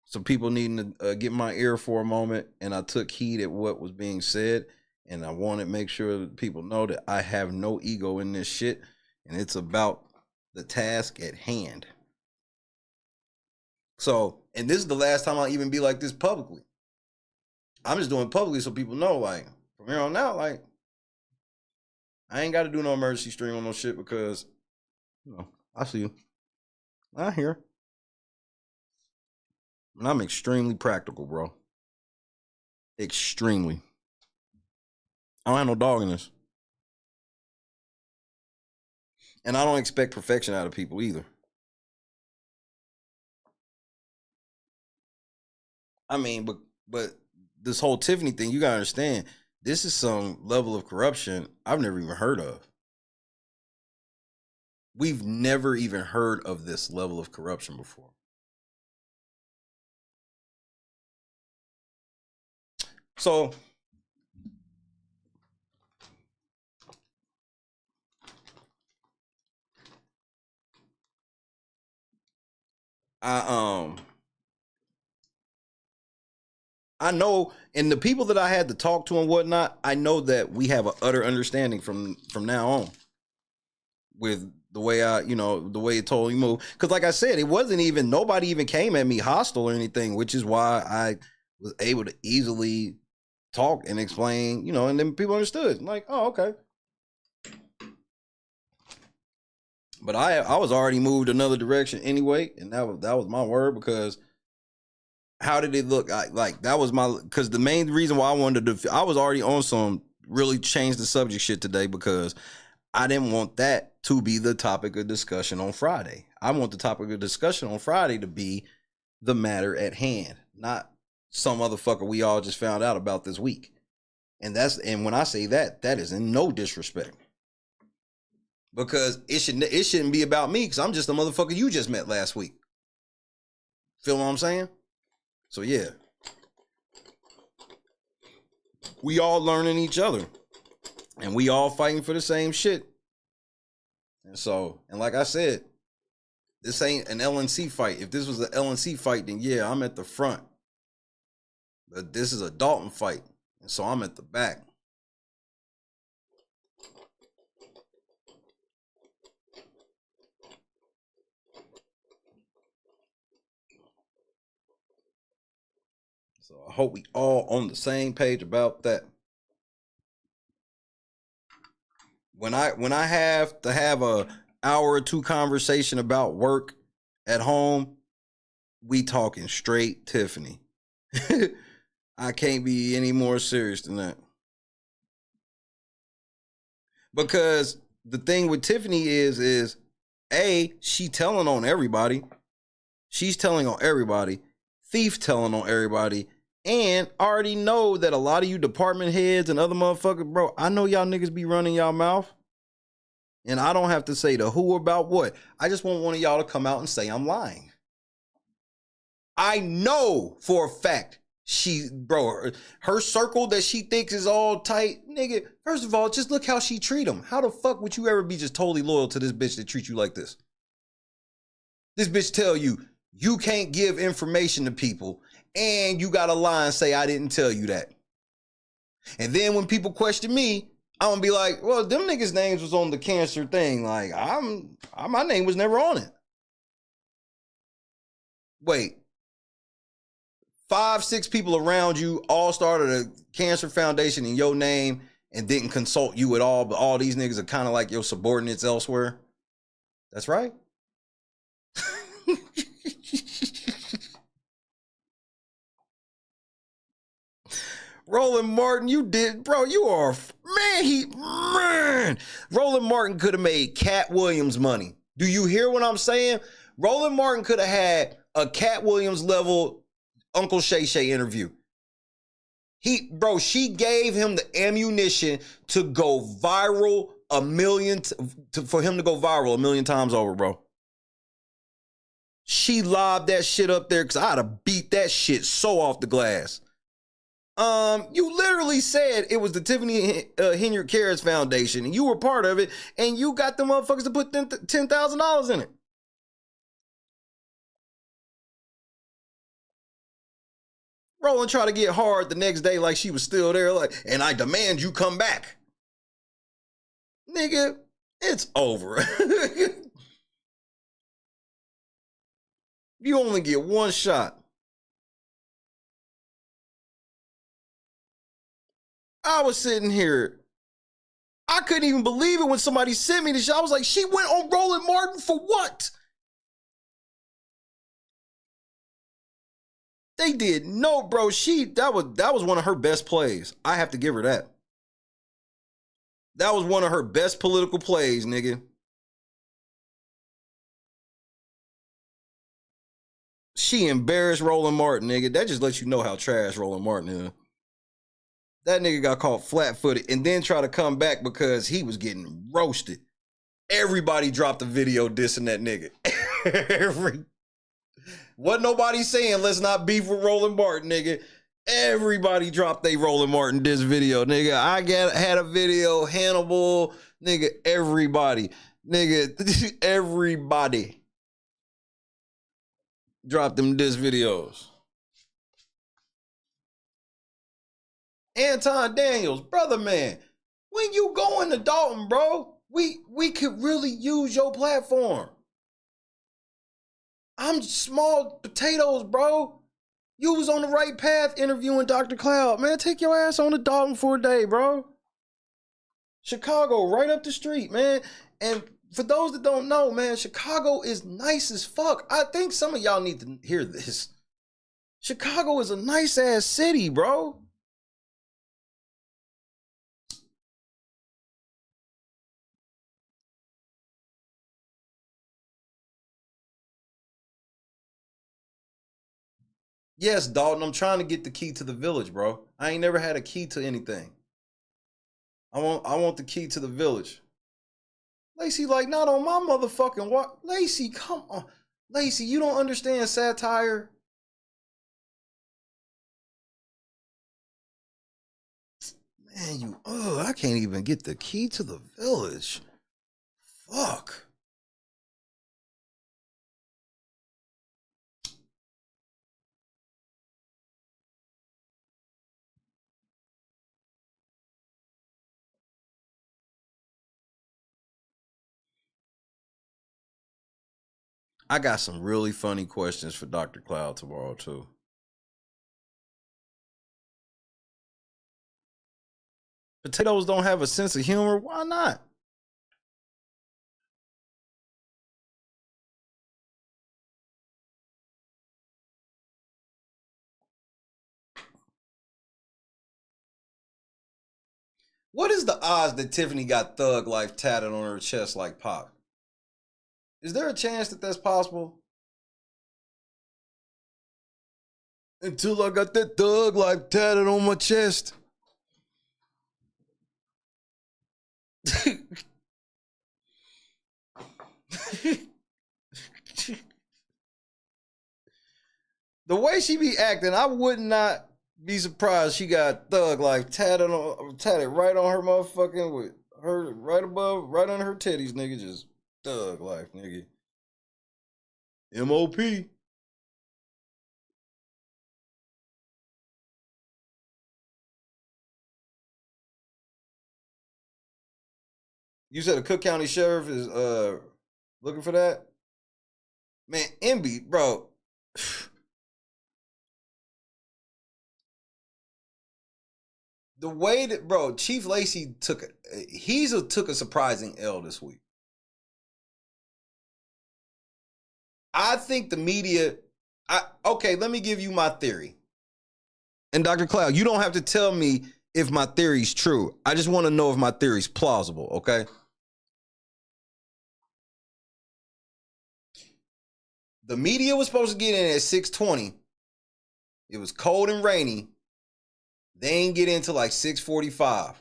S1: some people needing to get my ear for a moment, and I took heed at what was being said, and I want to make sure that people know that I have no ego in this shit, and it's about the task at hand. So, and this is the last time I'll even be like this publicly. I'm just doing it publicly so people know, like, from here on out, like, I ain't got to do no emergency stream on no shit because, you know, I see you. I hear. And I'm extremely practical, bro. Extremely. I don't have no dog in this. And I don't expect perfection out of people either. I mean, but this whole Tiffany thing, you gotta understand, this is some level of corruption I've never even heard of. We've never even heard of this level of corruption before. So, I know, and the people that I had to talk to and whatnot, I know that we have an utter understanding from now on with the way the way it totally moved. Because like I said, it wasn't even, nobody even came at me hostile or anything, which is why I was able to easily talk and explain, and then people understood. Like, oh, okay. But I was already moved another direction anyway, and that was my word, because how did it look? Like that was my, because the main reason why I wanted to, I was already on some really change the subject shit today, because I didn't want that to be the topic of discussion on Friday. I want the topic of discussion on Friday to be the matter at hand, not some motherfucker we all just found out about this week. And when I say that, that is in no disrespect. Because it shouldn't be about me, because I'm just the motherfucker you just met last week. Feel what I'm saying? So yeah. We all learning each other. And we all fighting for the same shit. And like I said, this ain't an LNC fight. If this was an LNC fight, then yeah, I'm at the front. But this is a Dolton fight. And so I'm at the back. So I hope we all on the same page about that. When I have to have a hour or two conversation about work at home, we talking straight Tiffany. I can't be any more serious than that. Because the thing with Tiffany is A, she telling on everybody. She's telling on everybody. Thief telling on everybody. And I already know that a lot of you department heads and other motherfuckers, bro, I know y'all niggas be running y'all mouth. And I don't have to say the who about what. I just want one of y'all to come out and say I'm lying. I know for a fact her circle that she thinks is all tight, nigga, first of all, just look how she treat them. How the fuck would you ever be just totally loyal to this bitch that treats you like this? This bitch tell you, you can't give information to people, and you gotta lie and say, I didn't tell you that. And then when people question me, I'm gonna be like, well, them niggas' names was on the cancer thing. Like, my name was never on it. Wait. 5, 6 people around you all started a cancer foundation in your name and didn't consult you at all, but all these niggas are kind of like your subordinates elsewhere. That's right. Roland Martin, you did, bro, you are, man. Roland Martin could have made Cat Williams money. Do you hear what I'm saying? Roland Martin could have had a Cat Williams level Uncle Shay interview. She gave him the ammunition to go viral for him to go viral 1,000,000 times over, bro. She lobbed that shit up there because I'd have beat that shit so off the glass. You literally said it was the Tiffany Henyard Cares Foundation, and you were part of it, and you got the motherfuckers to put $10,000 in it. Roland tried to get hard the next day like she was still there, like, and I demand you come back. Nigga, it's over. You only get one shot. I was sitting here. I couldn't even believe it when somebody sent me this shit. I was like, she went on Roland Martin for what? They did. No, bro. That was one of her best plays. I have to give her that. That was one of her best political plays, nigga. She embarrassed Roland Martin, nigga. That just lets you know how trash Roland Martin is. That nigga got caught flat-footed and then tried to come back because he was getting roasted. Everybody dropped a video dissing that nigga. Wasn't nobody saying let's not beef with Roland Martin, nigga. Everybody dropped they Roland Martin diss video, nigga. Had a video, Hannibal, nigga, everybody. Nigga, everybody dropped them diss videos. Anton Daniels, brother man, when you go into Dolton, bro, we could really use your platform. I'm small potatoes, bro. You was on the right path interviewing Dr. Cloud. Man, take your ass on to Dolton for a day, bro. Chicago, right up the street, man. And for those that don't know, man, Chicago is nice as fuck. I think some of y'all need to hear this. Chicago is a nice ass city, bro. Yes, Dalton, I'm trying to get the key to the village, bro. I ain't never had a key to anything. I want the key to the village. Lacey, like, not on my motherfucking watch. Lacey, come on. Lacey, you don't understand satire. Man, I can't even get the key to the village. Fuck. I got some really funny questions for Dr. Cloud tomorrow, too. Potatoes don't have a sense of humor? Why not? What is the odds that Tiffany got Thug Life tatted on her chest like Pop? Is there a chance that that's possible? Until I got that Thug Life tatted on my chest. The way she be acting, I would not be surprised she got Thug Life tatted right on her motherfucking, with her right above, right under her titties, nigga. Just Thug Life, nigga. MOP. You said the Cook County Sheriff is looking for that? Man, MB, bro. The way that, bro, Chief Lacey took a surprising L this week. I think the media, okay, let me give you my theory. And Dr. Cloud, you don't have to tell me if my theory's true. I just want to know if my theory's plausible, okay? The media was supposed to get in at 6:20. It was cold and rainy. They ain't get into like 6:45.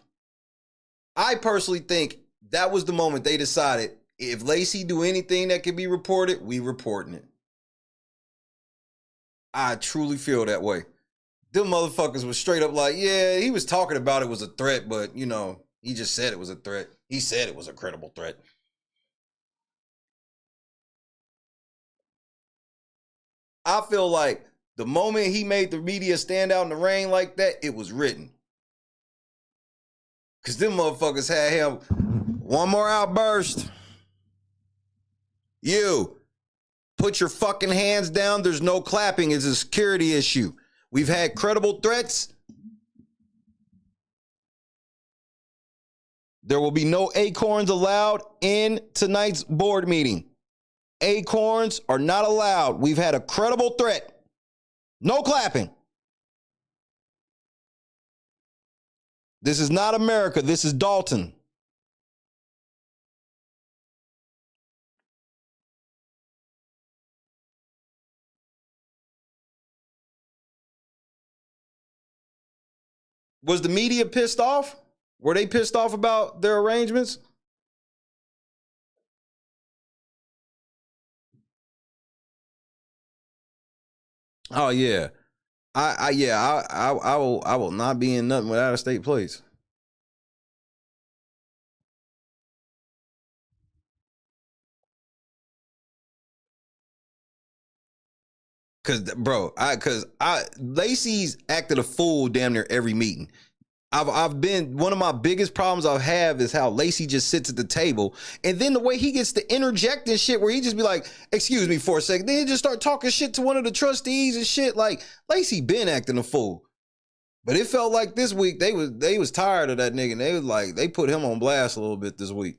S1: I personally think that was the moment they decided, if Lacey do anything that can be reported, we reporting it. I truly feel that way. Them motherfuckers was straight up like, yeah, he was talking about it was a threat, but, you know, he just said it was a threat. He said it was a credible threat. I feel like the moment he made the media stand out in the rain like that, it was written. Because them motherfuckers had him, one more outburst. You, put your fucking hands down. There's no clapping. It's a security issue. We've had credible threats. There will be no acorns allowed in tonight's board meeting. Acorns are not allowed. We've had a credible threat. No clapping. This is not America. This is Dalton. Was the media pissed off? Were they pissed off about their arrangements? Oh yeah. I will not be in nothing with out of state plays. Cause Lacey's acted a fool damn near every meeting. I've been, one of my biggest problems I have is how Lacey just sits at the table, and then the way he gets to interject and shit, where he just be like, excuse me for a second, then he just start talking shit to one of the trustees and shit. Like, Lacey been acting a fool, but it felt like this week they was tired of that nigga, and they was like, they put him on blast a little bit this week.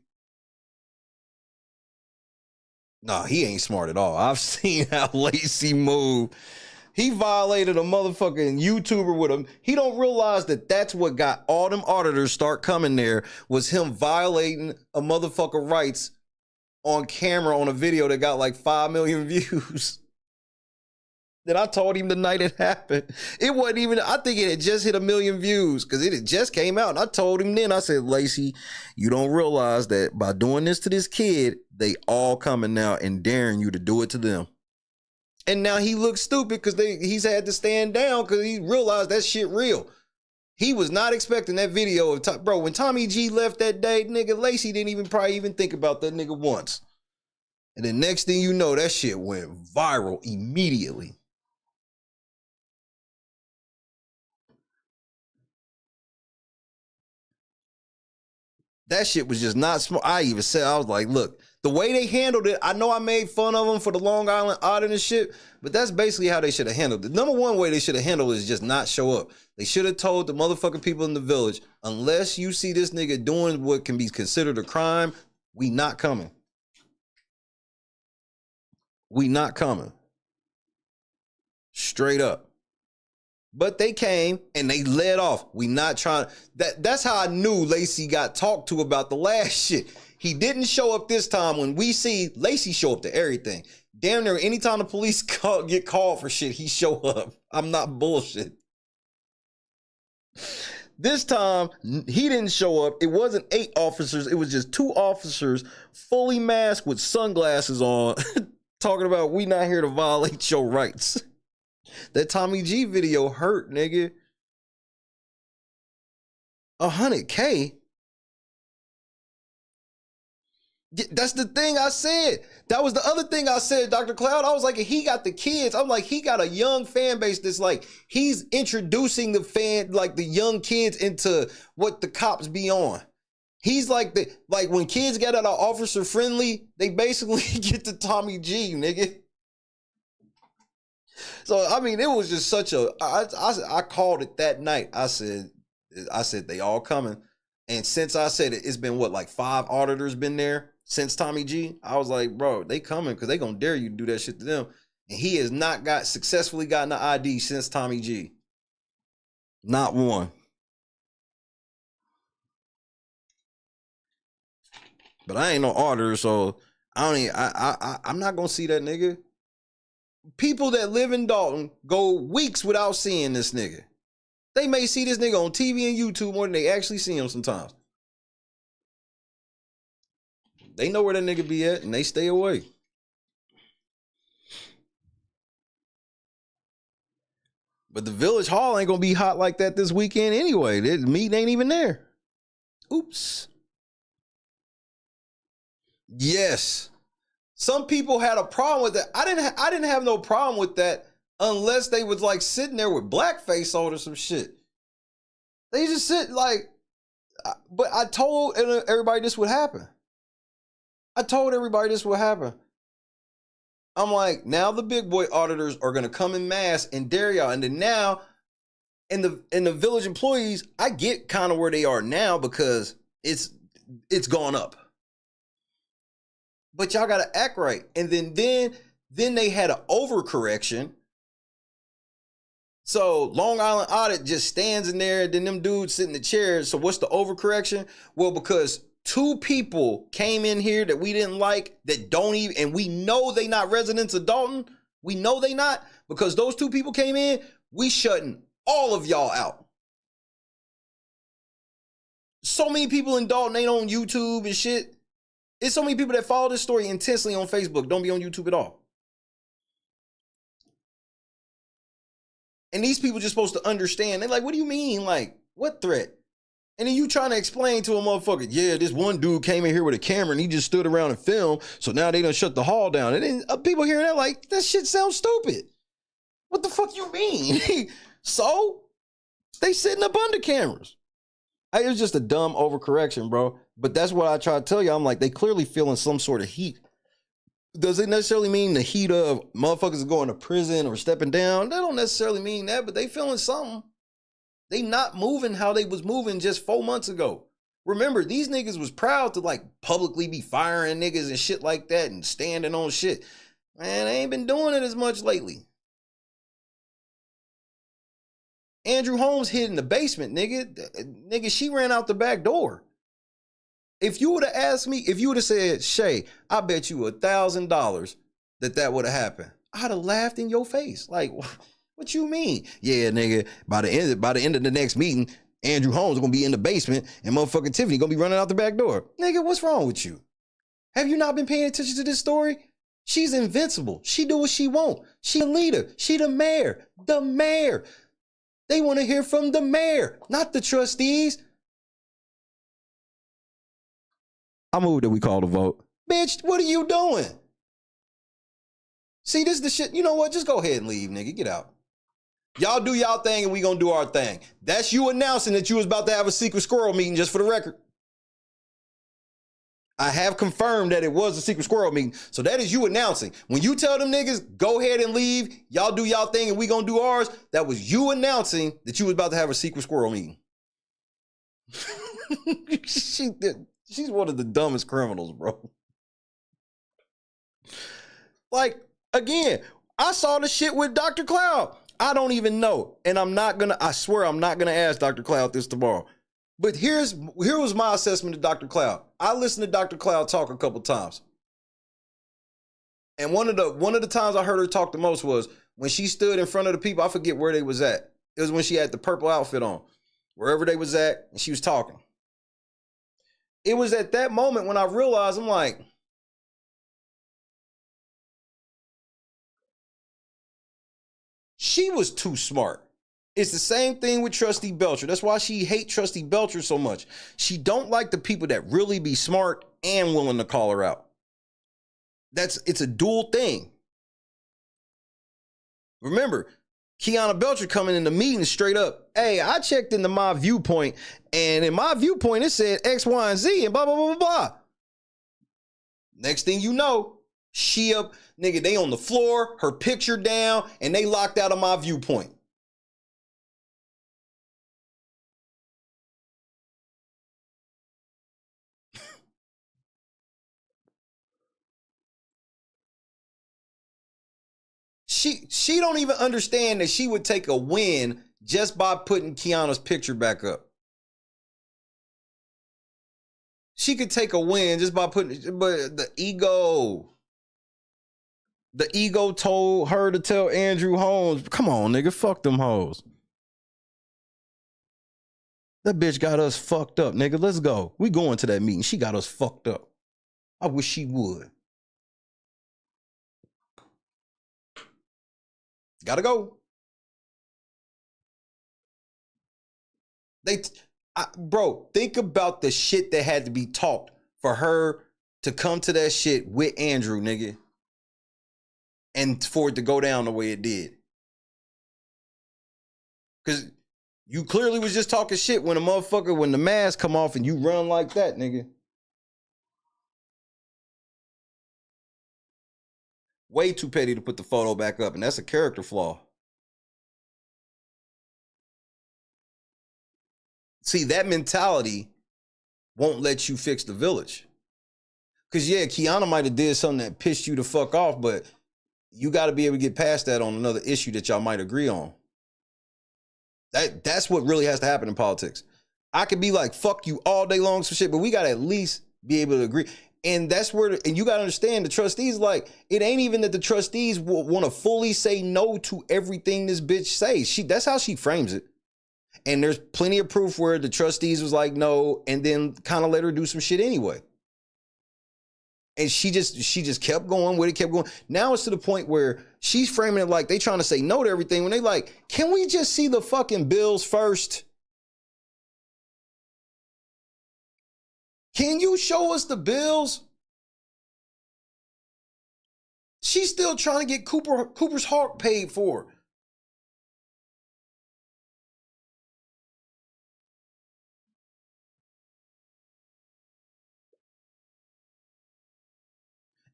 S1: Nah, he ain't smart at all. I've seen how Lacey move. He violated a motherfucking YouTuber with him. He don't realize that that's what got all them auditors start coming there, was him violating a motherfucker rights on camera on a video that got like 5 million views. Then I told him the night it happened. It wasn't even, I think it had just hit 1 million views because it had just came out. And I told him then, I said, Lacey, you don't realize that by doing this to this kid, they all coming now and daring you to do it to them. And now he looks stupid because he's had to stand down because he realized that shit real. He was not expecting that video of bro. When Tommy G left that day, nigga, Lacey didn't even probably even think about that nigga once. And the next thing you know, that shit went viral immediately. That shit was just not smart. I even said, I was like, look, the way they handled it, I know I made fun of them for the Long Island audit and shit, but that's basically how they should have handled it. Number one way they should have handled it is just not show up. They should have told the motherfucking people in the village, unless you see this nigga doing what can be considered a crime, we not coming. We not coming. Straight up. But they came and they led off. We not trying. That's how I knew Lacey got talked to about the last shit. He didn't show up this time. When we see Lacey show up to everything. Damn near anytime the police get called for shit, he show up. I'm not bullshit. This time, he didn't show up. It wasn't 8 officers. It was just 2 officers fully masked with sunglasses on talking about we not here to violate your rights. That Tommy G video hurt, nigga. 100K. That's the thing I said. That was the other thing I said, Dr. Cloud. I was like, he got the kids. I'm like, he got a young fan base that's like, he's introducing the young kids into what the cops be on. He's like when kids get out of officer friendly, they basically get to Tommy G, nigga. So, I mean, it was just such a, I called it that night. I said, they all coming. And since I said it, it's been what, like 5 auditors been there since Tommy G? I was like, bro, they coming because they gonna dare you to do that shit to them. And he has not successfully gotten an ID since Tommy G. Not one. But I ain't no auditor, so I'm not gonna see that nigga. People that live in Dolton go weeks without seeing this nigga. They may see this nigga on TV and YouTube more than they actually see him sometimes. They know where that nigga be at and they stay away. But the Village Hall ain't gonna be hot like that this weekend anyway. The meat ain't even there. Oops. Yes. Some people had a problem with that. I didn't have no problem with that unless they was like sitting there with blackface on or some shit. They just sit like, but I told everybody this would happen. I told everybody this would happen. I'm like, now the big boy auditors are gonna come in mass and dare y'all. And then now, in the village employees, I get kind of where they are now because it's gone up. But y'all gotta act right. And then they had an overcorrection. So Long Island Audit just stands in there, then them dudes sit in the chairs. So what's the overcorrection? Well, because 2 people came in here that we didn't like, that don't even, and we know they not residents of Dolton. We know they not, because those 2 people came in, we shutting all of y'all out. So many people in Dolton ain't on YouTube and shit. It's so many people that follow this story intensely on Facebook, don't be on YouTube at all. And these people just supposed to understand. They're like, what do you mean? Like, what threat? And then you trying to explain to a motherfucker, yeah, this one dude came in here with a camera and he just stood around and filmed, so now they done shut the hall down. And then people hearing that like, that shit sounds stupid. What the fuck you mean? So, they sitting up under cameras. It was just a dumb overcorrection, bro. But that's what I try to tell you. I'm like, they clearly feeling some sort of heat. Does it necessarily mean the heat of motherfuckers going to prison or stepping down? That don't necessarily mean that, but they feeling something. They not moving how they was moving just 4 months ago. Remember, these niggas was proud to like publicly be firing niggas and shit like that and standing on shit. Man, they ain't been doing it as much lately. Andrew Holmes hid in the basement, nigga. Nigga, she ran out the back door. If you would have asked me, if you would have said, Shay, I bet you $1,000 that would have happened, I'd have laughed in your face. Like, what you mean? Yeah, nigga, by the end of the next meeting, Andrew Holmes is gonna be in the basement and motherfucking Tiffany gonna be running out the back door. Nigga, what's wrong with you? Have you not been paying attention to this story? She's invincible. She do what she want. She a leader. She the mayor. The mayor. They want to hear from the mayor, not the trustees. I move that we call the vote. Bitch, what are you doing? See, this is the shit. You know what? Just go ahead and leave, nigga. Get out. Y'all do y'all thing and we gonna do our thing. That's you announcing that you was about to have a secret squirrel meeting, just for the record. I have confirmed that it was a secret squirrel meeting. So that is you announcing. When you tell them niggas, go ahead and leave, y'all do y'all thing and we gonna do ours, that was you announcing that you was about to have a secret squirrel meeting. She's one of the dumbest criminals, bro. Like, again, I saw the shit with Dr. Cloud. I don't even know. And I swear I'm not gonna ask Dr. Cloud this tomorrow. But here was my assessment of Dr. Cloud. I listened to Dr. Cloud talk a couple times. And one of the times I heard her talk the most was when she stood in front of the people. I forget where they was at. It was when she had the purple outfit on. Wherever they was at, and she was talking. It was at that moment when I realized, I'm like, she was too smart. It's the same thing with Trustee Belcher. That's why she hates Trustee Belcher so much. She don't like the people that really be smart and willing to call her out. It's a dual thing. Remember, Kiana Belcher coming in the meeting straight up. Hey, I checked into my viewpoint, and in my viewpoint, it said X, Y, and Z, and blah, blah, blah, blah, blah. Next thing you know, she up, nigga, they on the floor, her picture down, and they locked out of my viewpoint. She don't even understand that she would take a win just by putting Kiana's picture back up. She could take a win just by putting, but the ego told her to tell Andrew Holmes, come on, nigga, fuck them hoes. That bitch got us fucked up, nigga. Let's go. We going to that meeting. She got us fucked up. I wish she would. Gotta go. Bro, think about the shit that had to be talked for her to come to that shit with Andrew, nigga. And for it to go down the way it did. Because you clearly was just talking shit when the mask come off and you run like that, nigga. Way too petty to put the photo back up, and that's a character flaw. See, that mentality won't let you fix the village. Because, yeah, Kiana might have did something that pissed you the fuck off, but you got to be able to get past that on another issue that y'all might agree on. That's what really has to happen in politics. I could be like, fuck you all day long, some shit, but we got to at least be able to agree. And that's where, and you got to understand, the trustees, like, it ain't even that the trustees want to fully say no to everything this bitch says. That's how she frames it. And there's plenty of proof where the trustees was like, no, and then kind of let her do some shit anyway. And she just kept going with it, kept going. Now it's to the point where she's framing it like they trying to say no to everything when they like, can we just see the fucking bills first? Can you show us the bills? She's still trying to get Cooper's Hawk paid for.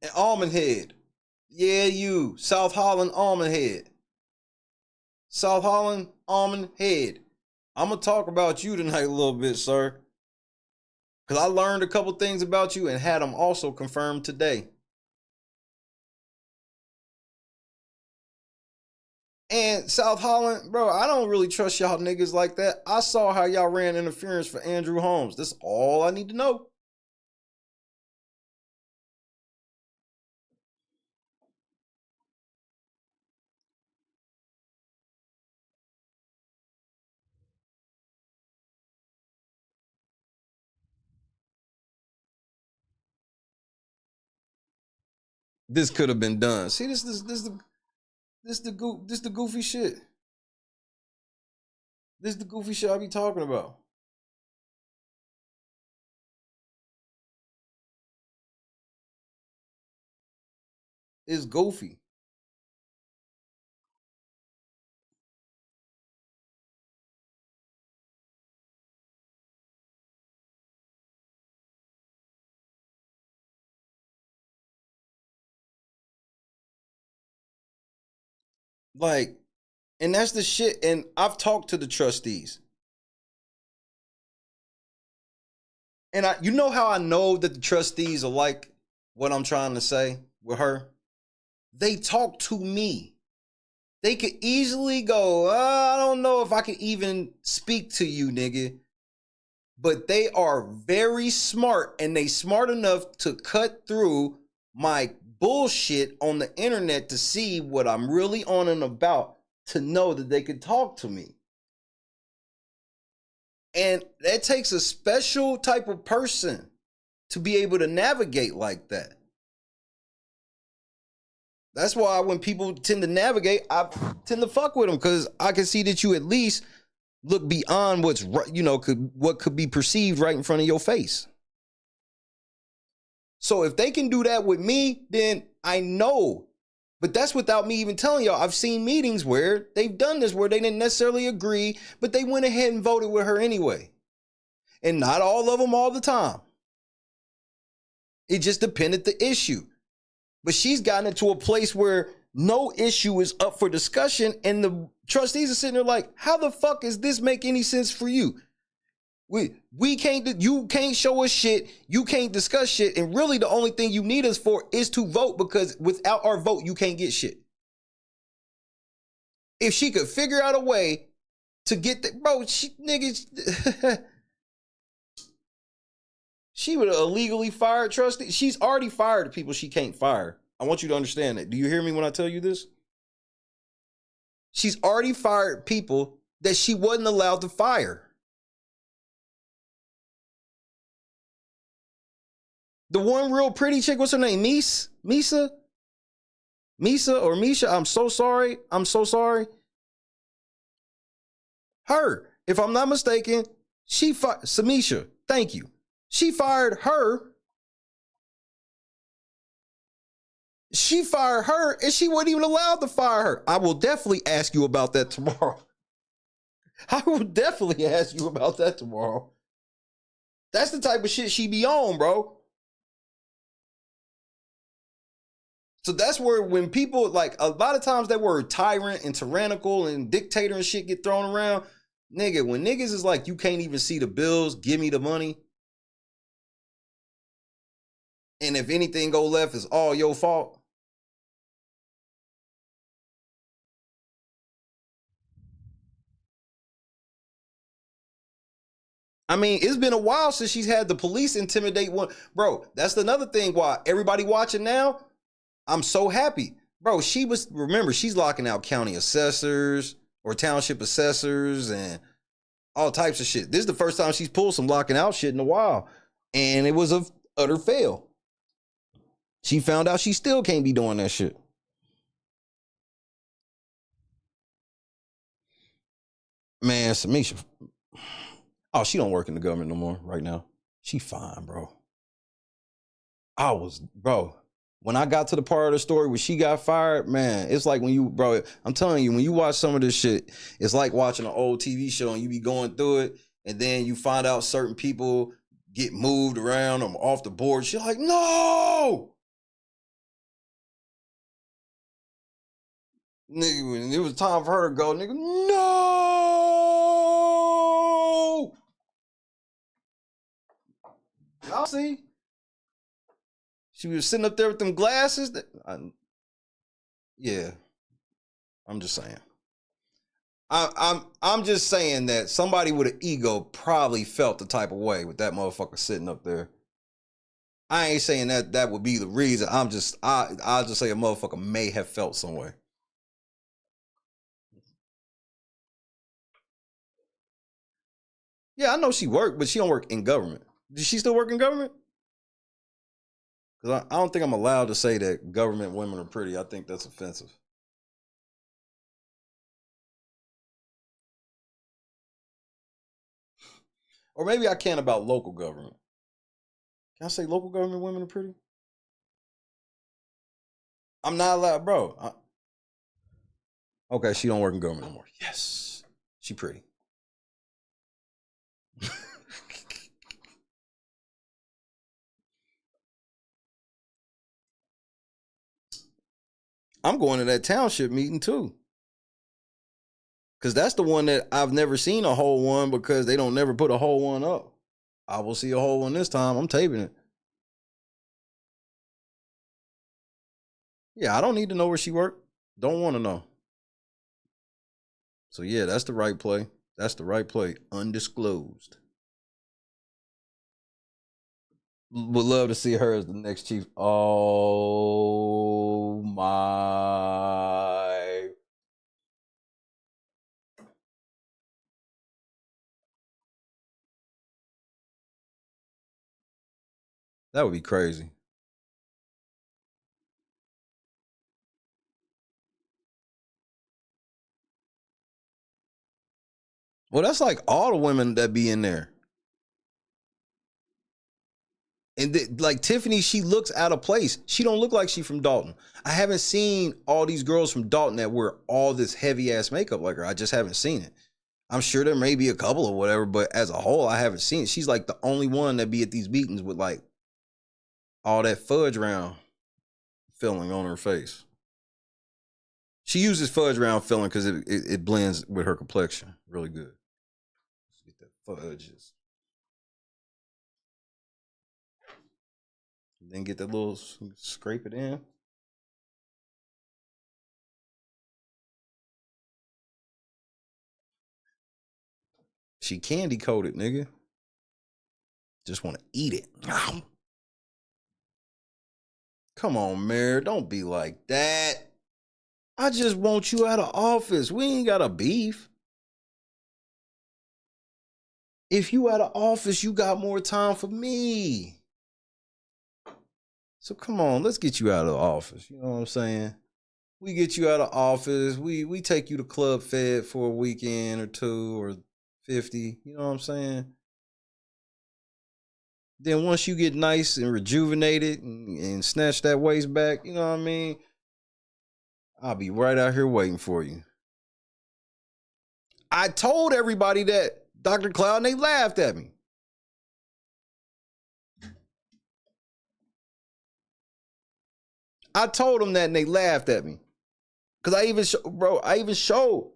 S1: And Almond Head. Yeah, you. South Holland Almond Head. South Holland Almond Head. I'm going to talk about you tonight a little bit, sir. Because I learned a couple things about you and had them also confirmed today. And South Holland, bro, I don't really trust y'all niggas like that. I saw how y'all ran interference for Andrew Holmes. That's all I need to know. This could have been done. See, this the goofy shit. This is the goofy shit I be talking about. It's goofy. Like, and that's the shit. And I've talked to the trustees. And you know how I know that the trustees are like what I'm trying to say with her? They talk to me. They could easily go, I don't know if I could even speak to you, nigga. But they are very smart, and they smart enough to cut through my bullshit on the internet to see what I'm really on and about, to know that they could talk to me. And that takes a special type of person to be able to navigate like that. That's why when people tend to navigate, I tend to fuck with them, because I can see that you at least look beyond what's, you know, what could be perceived right in front of your face. So if they can do that with me, then I know. But that's without me even telling y'all. I've seen meetings where they've done this, where they didn't necessarily agree, but they went ahead and voted with her anyway. And not all of them all the time. It just depended the issue. But she's gotten it to a place where no issue is up for discussion, and the trustees are sitting there like, how the fuck does this make any sense for you? We can't, you can't show us shit, you can't discuss shit, and really the only thing you need us for is to vote, because without our vote, you can't get shit. If she could figure out a way to get the, bro, niggas, she would have illegally fired trustees. She's already fired the people she can't fire. I want you to understand that. Do you hear me when I tell you this? She's already fired people that she wasn't allowed to fire. The one real pretty chick, what's her name? Misa or Misha? I'm so sorry. Her, if I'm not mistaken, she fired Samisha. Thank you. She fired her. She fired her, and she wasn't even allowed to fire her. I will definitely ask you about that tomorrow. That's the type of shit she be on, bro. So that's where when people, like, a lot of times that word tyrant and tyrannical and dictator and shit get thrown around. Nigga, when niggas is like, you can't even see the bills, give me the money. And if anything go left, it's all your fault. I mean, it's been a while since she's had the police intimidate one. Bro, that's another thing why everybody watching now, I'm so happy. Bro, remember, she's locking out county assessors or township assessors and all types of shit. This is the first time she's pulled some locking out shit in a while. And it was a utter fail. She found out she still can't be doing that shit. Man, Samisha. Oh, she don't work in the government no more right now. She fine, bro. Bro, when I got to the part of the story where she got fired, man, it's like when you, bro, I'm telling you, when you watch some of this shit, it's like watching an old TV show and you be going through it, and then you find out certain people get moved around or off the board. She's like, no! Nigga, when it was time for her to go, nigga, no! Y'all see? She was sitting up there with them glasses. Yeah, I'm just saying. I'm just saying that somebody with an ego probably felt the type of way with that motherfucker sitting up there. I ain't saying that would be the reason. I'll just say a motherfucker may have felt some way. Yeah, I know she worked, but she don't work in government. Does she still work in government? Because I don't think I'm allowed to say that government women are pretty. I think that's offensive. Or maybe I can about local government. Can I say local government women are pretty? I'm not allowed, bro. Okay, she don't work in government anymore. Yes, she pretty. I'm going to that township meeting too. Because that's the one that I've never seen a whole one because they don't never put a whole one up. I will see a whole one this time. I'm taping it. Yeah, I don't need to know where she worked. Don't want to know. So yeah, that's the right play. That's the right play. Undisclosed. Would love to see her as the next chief. Oh my. That would be crazy. Well, that's like all the women that be in there. And like Tiffany, she looks out of place. She don't look like she from Dolton. I haven't seen all these girls from Dolton that wear all this heavy ass makeup like her. I just haven't seen it. I'm sure there may be a couple or whatever, but as a whole, I haven't seen it. She's like the only one that be at these meetings with like all that fudge round filling on her face. She uses fudge round filling because it blends with her complexion really good. Let's get that fudges. Then get that little, scrape it in. She candy coated, nigga. Just want to eat it. Come on, Mayor. Don't be like that. I just want you out of office. We ain't got a beef. If you out of office, you got more time for me. So come on, let's get you out of the office. You know what I'm saying? We get you out of office. We take you to Club Fed for a weekend or 2 or 50. You know what I'm saying? Then once you get nice and rejuvenated and snatch that waist back, you know what I mean? I'll be right out here waiting for you. I told everybody that, Dr. Cloud, and they laughed at me. I told them that and they laughed at me. Because I even showed.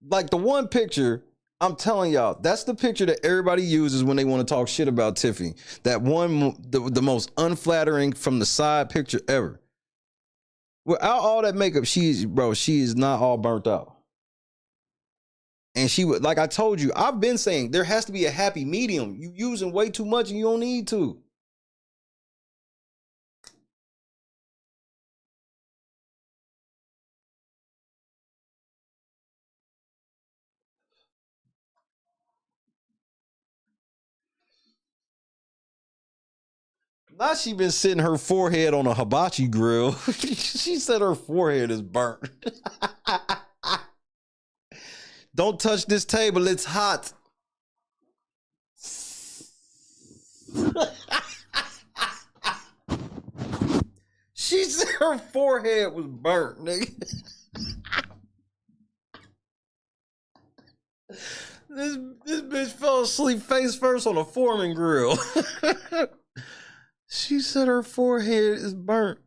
S1: Like the one picture, I'm telling y'all, that's the picture that everybody uses when they want to talk shit about Tiffany. That one, the most unflattering from the side picture ever. Without all that makeup, she is not all burnt out. And she would, like I told you, I've been saying there has to be a happy medium. You using way too much and you don't need to. Now she been sitting her forehead on a hibachi grill. She said her forehead is burnt. Don't touch this table, it's hot. She said her forehead was burnt, nigga. This bitch fell asleep face first on a Foreman grill. She said her forehead is burnt.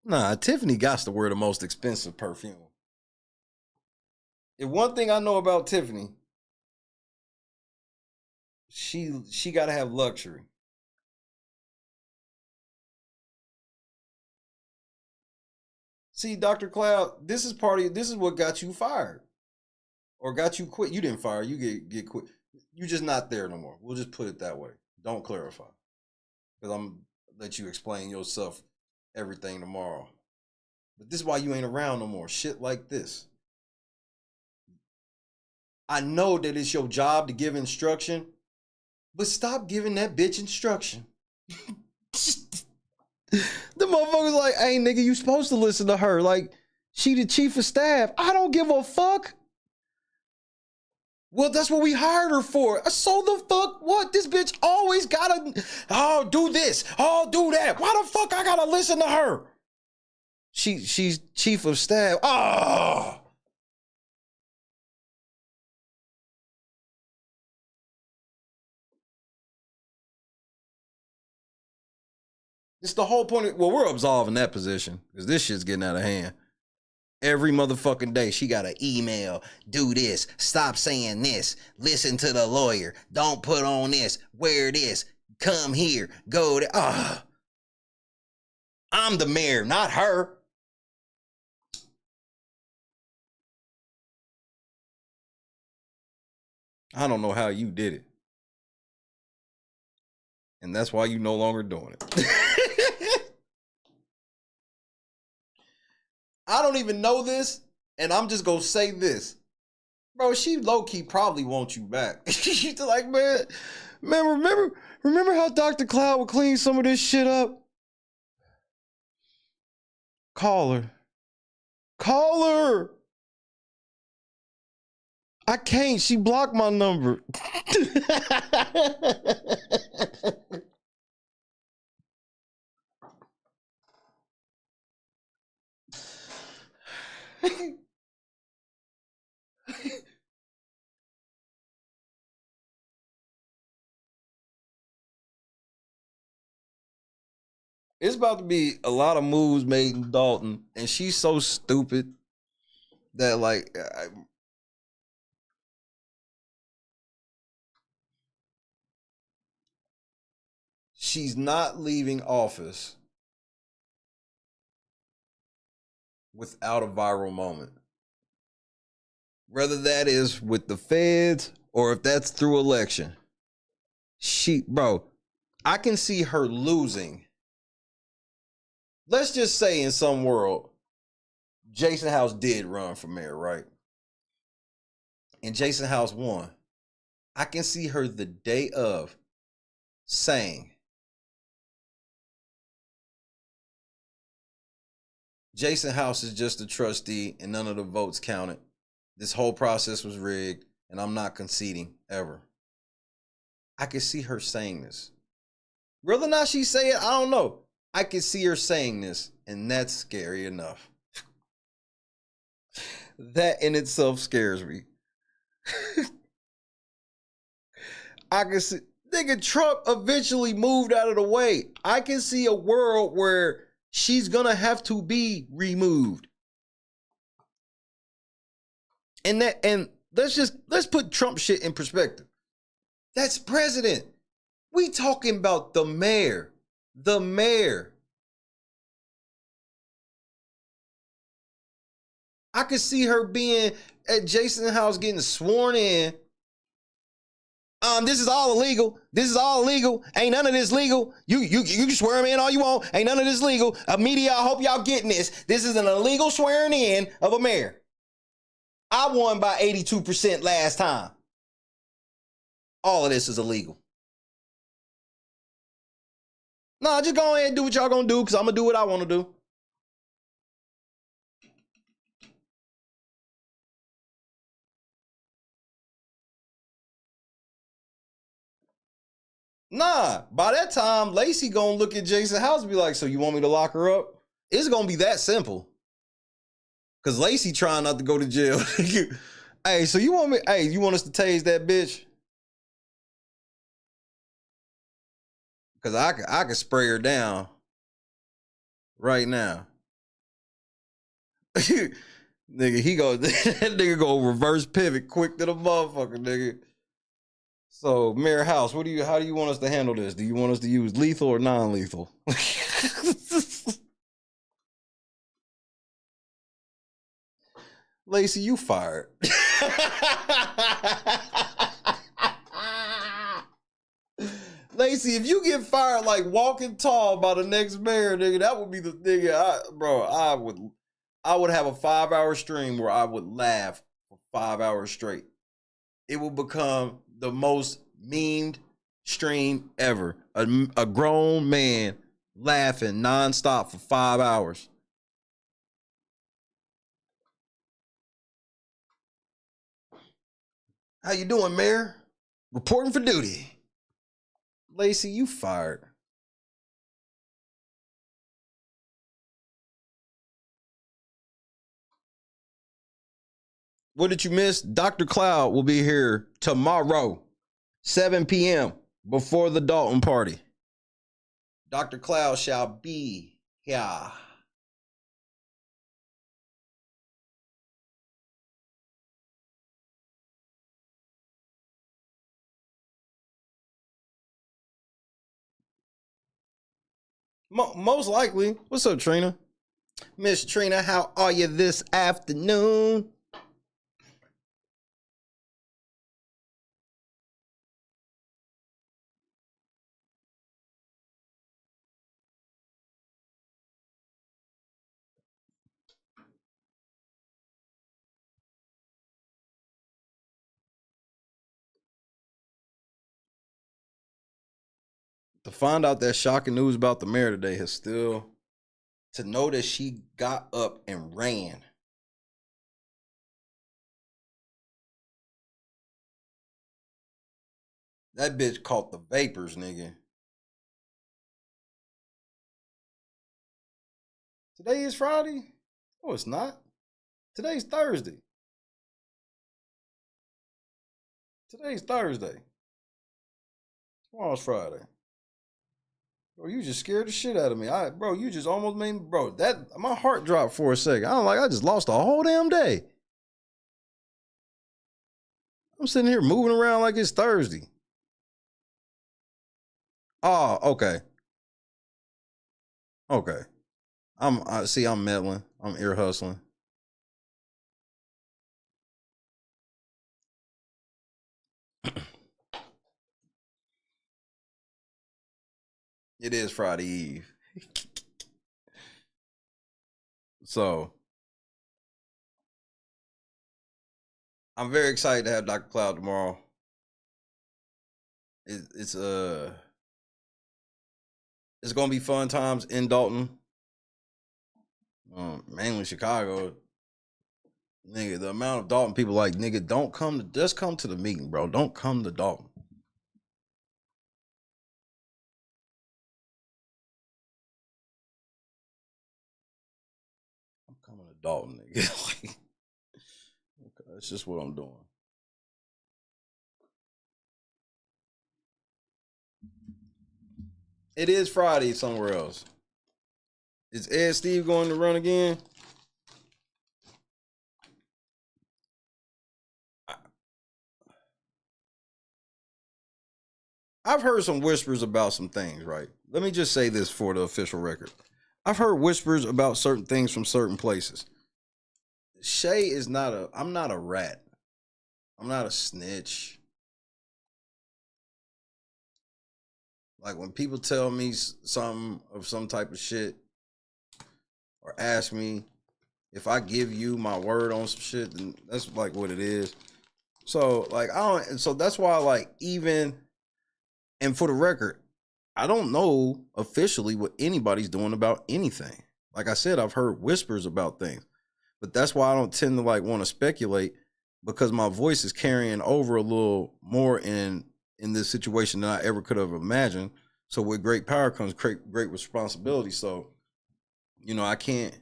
S1: Nah, Tiffany got to wear the most expensive perfume. If one thing I know about Tiffany, she got to have luxury. See, Dr. Cloud, this is what got you fired. Or got you quit. You didn't fire, you get quit. You just not there no more. We'll just put it that way. Don't clarify. Because I'm let you explain yourself everything tomorrow. But this is why you ain't around no more. Shit like this. I know that it's your job to give instruction, but stop giving that bitch instruction. The motherfucker's like, hey, nigga, you supposed to listen to her. Like, she the chief of staff. I don't give a fuck. Well, that's what we hired her for. So the fuck what? This bitch always gotta, oh, do this. Oh, do that. Why the fuck I gotta listen to her? She's chief of staff. Oh. It's the whole point. Well, we're absolving that position because this shit's getting out of hand. Every motherfucking day, she got an email. Do this. Stop saying this. Listen to the lawyer. Don't put on this. Wear this. Come here. Go there. I'm the mayor, not her. I don't know how you did it. And that's why you no longer doing it. I don't even know this, and I'm just gonna say this. Bro, she low-key probably wants you back. She's like, man, remember how Dr. Cloud would clean some of this shit up? Call her. Call her. I can't. She blocked my number. It's about to be a lot of moves made in Dolton, and she's so stupid that, like, she's not leaving office without a viral moment. Whether that is with the feds or if that's through election. Bro, I can see her losing. Let's just say in some world, Jason House did run for mayor, right? And Jason House won. I can see her the day of saying, Jason House is just a trustee and none of the votes counted. This whole process was rigged and I'm not conceding ever. I can see her saying this. Whether or not she say it, I don't know. I can see her saying this, and that's scary enough. That in itself scares me. I can see, nigga, Trump eventually moved out of the way. I can see a world where she's gonna have to be removed. And let's put Trump shit in perspective. That's president. We talking about the mayor. The mayor. I could see her being at Jason's house getting sworn in. This is all illegal. This is all illegal. Ain't none of this legal. You can swear me in all you want. Ain't none of this legal. Media, I hope y'all getting this. This is an illegal swearing in of a mayor. I won by 82% last time. All of this is illegal. Nah, just go ahead and do what y'all gonna do, because I'm gonna do what I want to do. Nah, by that time, Lacey gonna look at Jason's house and be like, so you want me to lock her up? It's gonna be that simple. Because Lacey trying not to go to jail. Hey, so you want us to tase that bitch? Because I could spray her down right now. Nigga, he go that nigga go reverse pivot quick to the motherfucker, nigga. So, Mayor House, how do you want us to handle this? Do you want us to use lethal or non-lethal? Lacey, you fired. Lacey, if you get fired like walking tall by the next mayor, nigga, that would be the nigga. I would have a 5-hour stream where I would laugh for 5 hours straight. It will become the most memed stream ever. A grown man laughing nonstop for 5 hours. How you doing, Mayor? Reporting for duty. Lacey, you fired. What did you miss? Dr. Cloud will be here tomorrow, 7 p.m. before the Dolton party. Dr. Cloud shall be here. Most likely. What's up, Trina? Miss Trina, how are you this afternoon? To find out that shocking news about the mayor today has still, to know that she got up and ran. That bitch caught the vapors, nigga. Today is Friday? No, it's not. Today's Thursday. Today's Thursday. Tomorrow's Friday. Bro, you just scared the shit out of me. Bro, you just almost made me, bro, that my heart dropped for a second. I just lost a whole damn day. I'm sitting here moving around like it's Thursday. Oh, okay. Okay. I'm meddling. I'm ear hustling. It is Friday Eve. So I'm very excited to have Dr. Cloud tomorrow. It's gonna be fun times in Dolton. Mainly Chicago. Nigga, the amount of Dolton people like, nigga, just come to the meeting, bro. Don't come to Dolton. I'm coming to Dolton, nigga. Okay, that's just what I'm doing. It is Friday somewhere else. Is Ed Steve going to run again? I've heard some whispers about some things, right? Let me just say this for the official record. I've heard whispers about certain things from certain places. Shay is I'm not a rat. I'm not a snitch. Like when people tell me something of some type of shit or ask me if I give you my word on some shit, then that's like what it is. So like so that's why like even, and for the record, I don't know officially what anybody's doing about anything. Like I said, I've heard whispers about things, but that's why I don't tend to like want to speculate, because my voice is carrying over a little more in this situation than I ever could have imagined. So with great power comes great responsibility. So, you know, I can't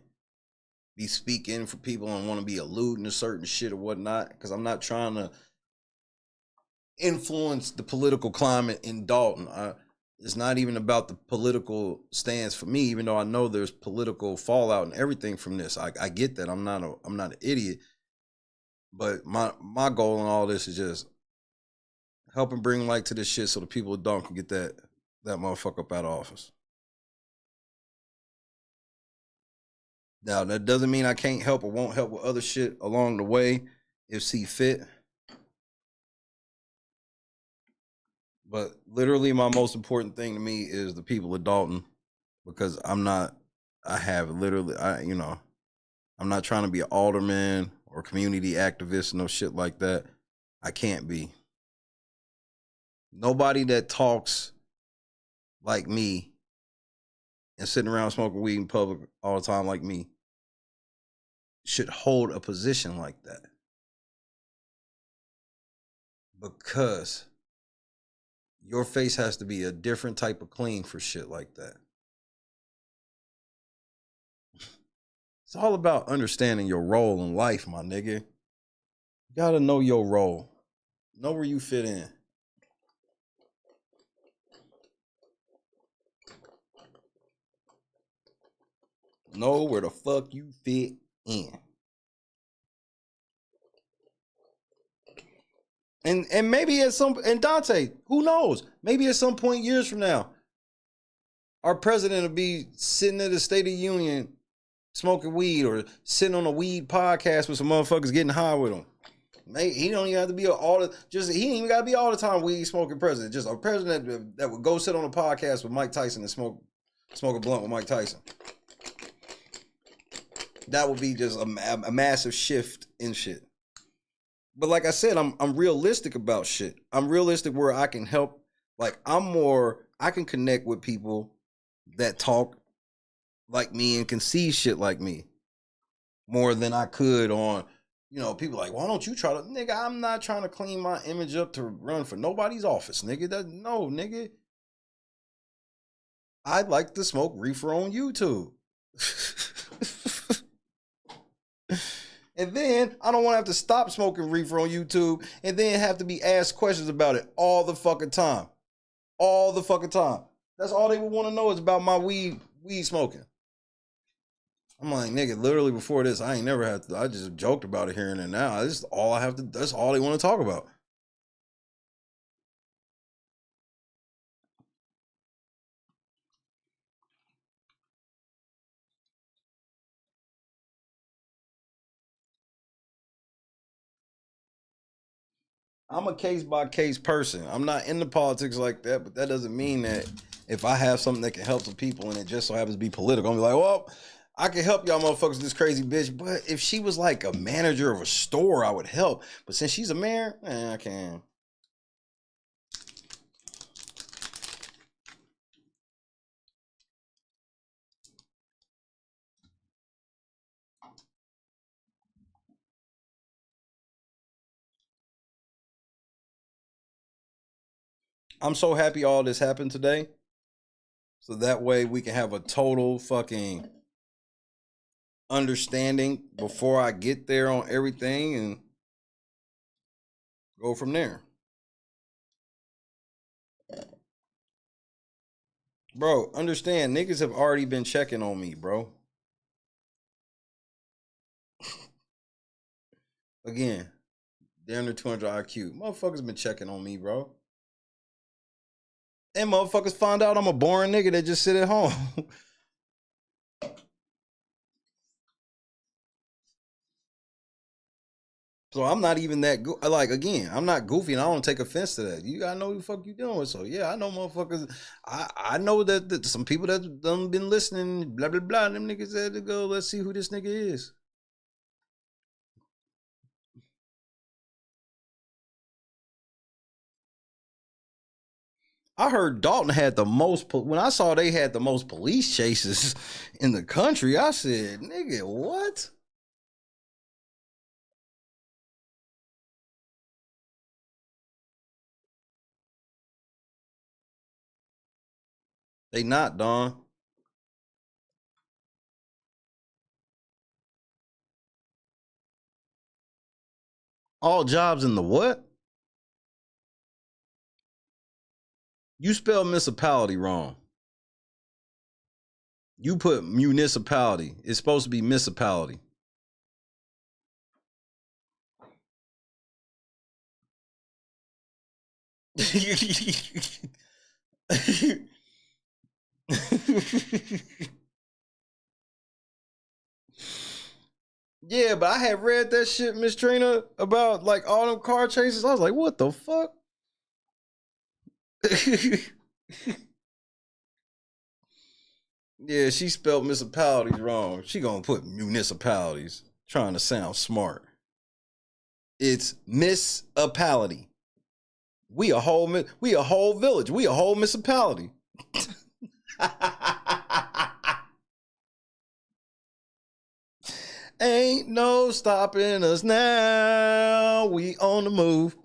S1: be speaking for people and want to be alluding to certain shit or whatnot, because I'm not trying to influence the political climate in Dolton. It's not even about the political stance for me, even though I know there's political fallout and everything from this. I get that. I'm not an idiot. But my goal in all this is just helping bring light to this shit so the people don't can get that motherfucker up out of office. Now, that doesn't mean I can't help or won't help with other shit along the way if see fit. But literally my most important thing to me is the people of Dolton, because I'm not trying to be an alderman or community activist, no shit like that. I can't be. Nobody that talks like me and sitting around smoking weed in public all the time like me should hold a position like that. Because your face has to be a different type of clean for shit like that. It's all about understanding your role in life, my nigga. You gotta know your role. Know where you fit in. Know where the fuck you fit in. And maybe and Dante, who knows? Maybe at some point years from now, our president will be sitting at the State of the Union smoking weed or sitting on a weed podcast with some motherfuckers getting high with him. He don't even have to be he ain't even gotta be all the time weed smoking president. Just a president that would go sit on a podcast with Mike Tyson and smoke a blunt with Mike Tyson. That would be just a massive shift in shit. But like I said, I'm realistic about shit. I'm realistic where I can help. Like I can connect with people that talk like me and can see shit like me more than I could on, people like, why don't you try to, nigga, I'm not trying to clean my image up to run for nobody's office, nigga. No, nigga. I'd like to smoke reefer on YouTube. And then I don't want to have to stop smoking reefer on YouTube and then have to be asked questions about it all the fucking time. All the fucking time. That's all they would want to know is about my weed smoking. I'm like, nigga, literally before this, I ain't never had to, I just joked about it here and there now. This is all that's all they want to talk about. I'm a case-by-case person. I'm not into politics like that, but that doesn't mean that if I have something that can help some people and it just so happens to be political, I'm like, well, I can help y'all motherfuckers with this crazy bitch. But if she was like a manager of a store, I would help. But since she's a mayor, I can't. I'm so happy all this happened today. So that way we can have a total fucking understanding before I get there on everything and go from there. Bro, understand, niggas have already been checking on me, bro. Again, they're under 200 IQ. Motherfuckers been checking on me, bro. And motherfuckers find out I'm a boring nigga that just sit at home. So I'm not even that again, I'm not goofy and I don't take offense to that. You gotta know who the fuck you doing. So yeah, I know motherfuckers. I know that some people that done been listening, blah, blah, blah. Them niggas had to go, let's see who this nigga is. I heard Dolton had the most, when I saw they had the most police chases in the country, I said, nigga, what? They not, Don. All jobs in the what? You spelled municipality wrong. You put municipality. It's supposed to be municipality. Yeah, but I had read that shit, Miss Trina, about like all them car chases. I was like, what the fuck? Yeah, she spelled municipalities wrong. She gonna put municipalities, trying to sound smart. It's municipality. We a whole village. We a whole municipality. Ain't no stopping us now. We on the move.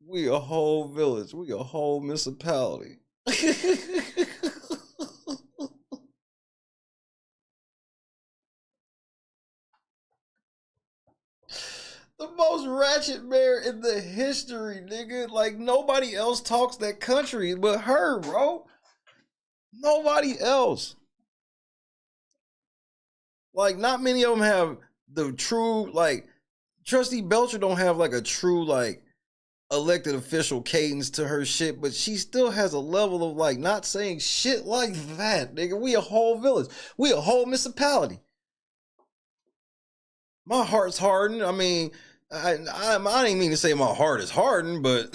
S1: We a whole village. We a whole municipality. The most ratchet mayor in the history, nigga. Like, nobody else talks that country but her, bro. Nobody else. Like, not many of them have the true, like, Trustee Belcher don't have, like, a true, like, elected official cadence to her shit, but she still has a level of, like, not saying shit like that, nigga. We a whole village. We a whole municipality. My heart's hardened. I mean, I didn't mean to say my heart is hardened, but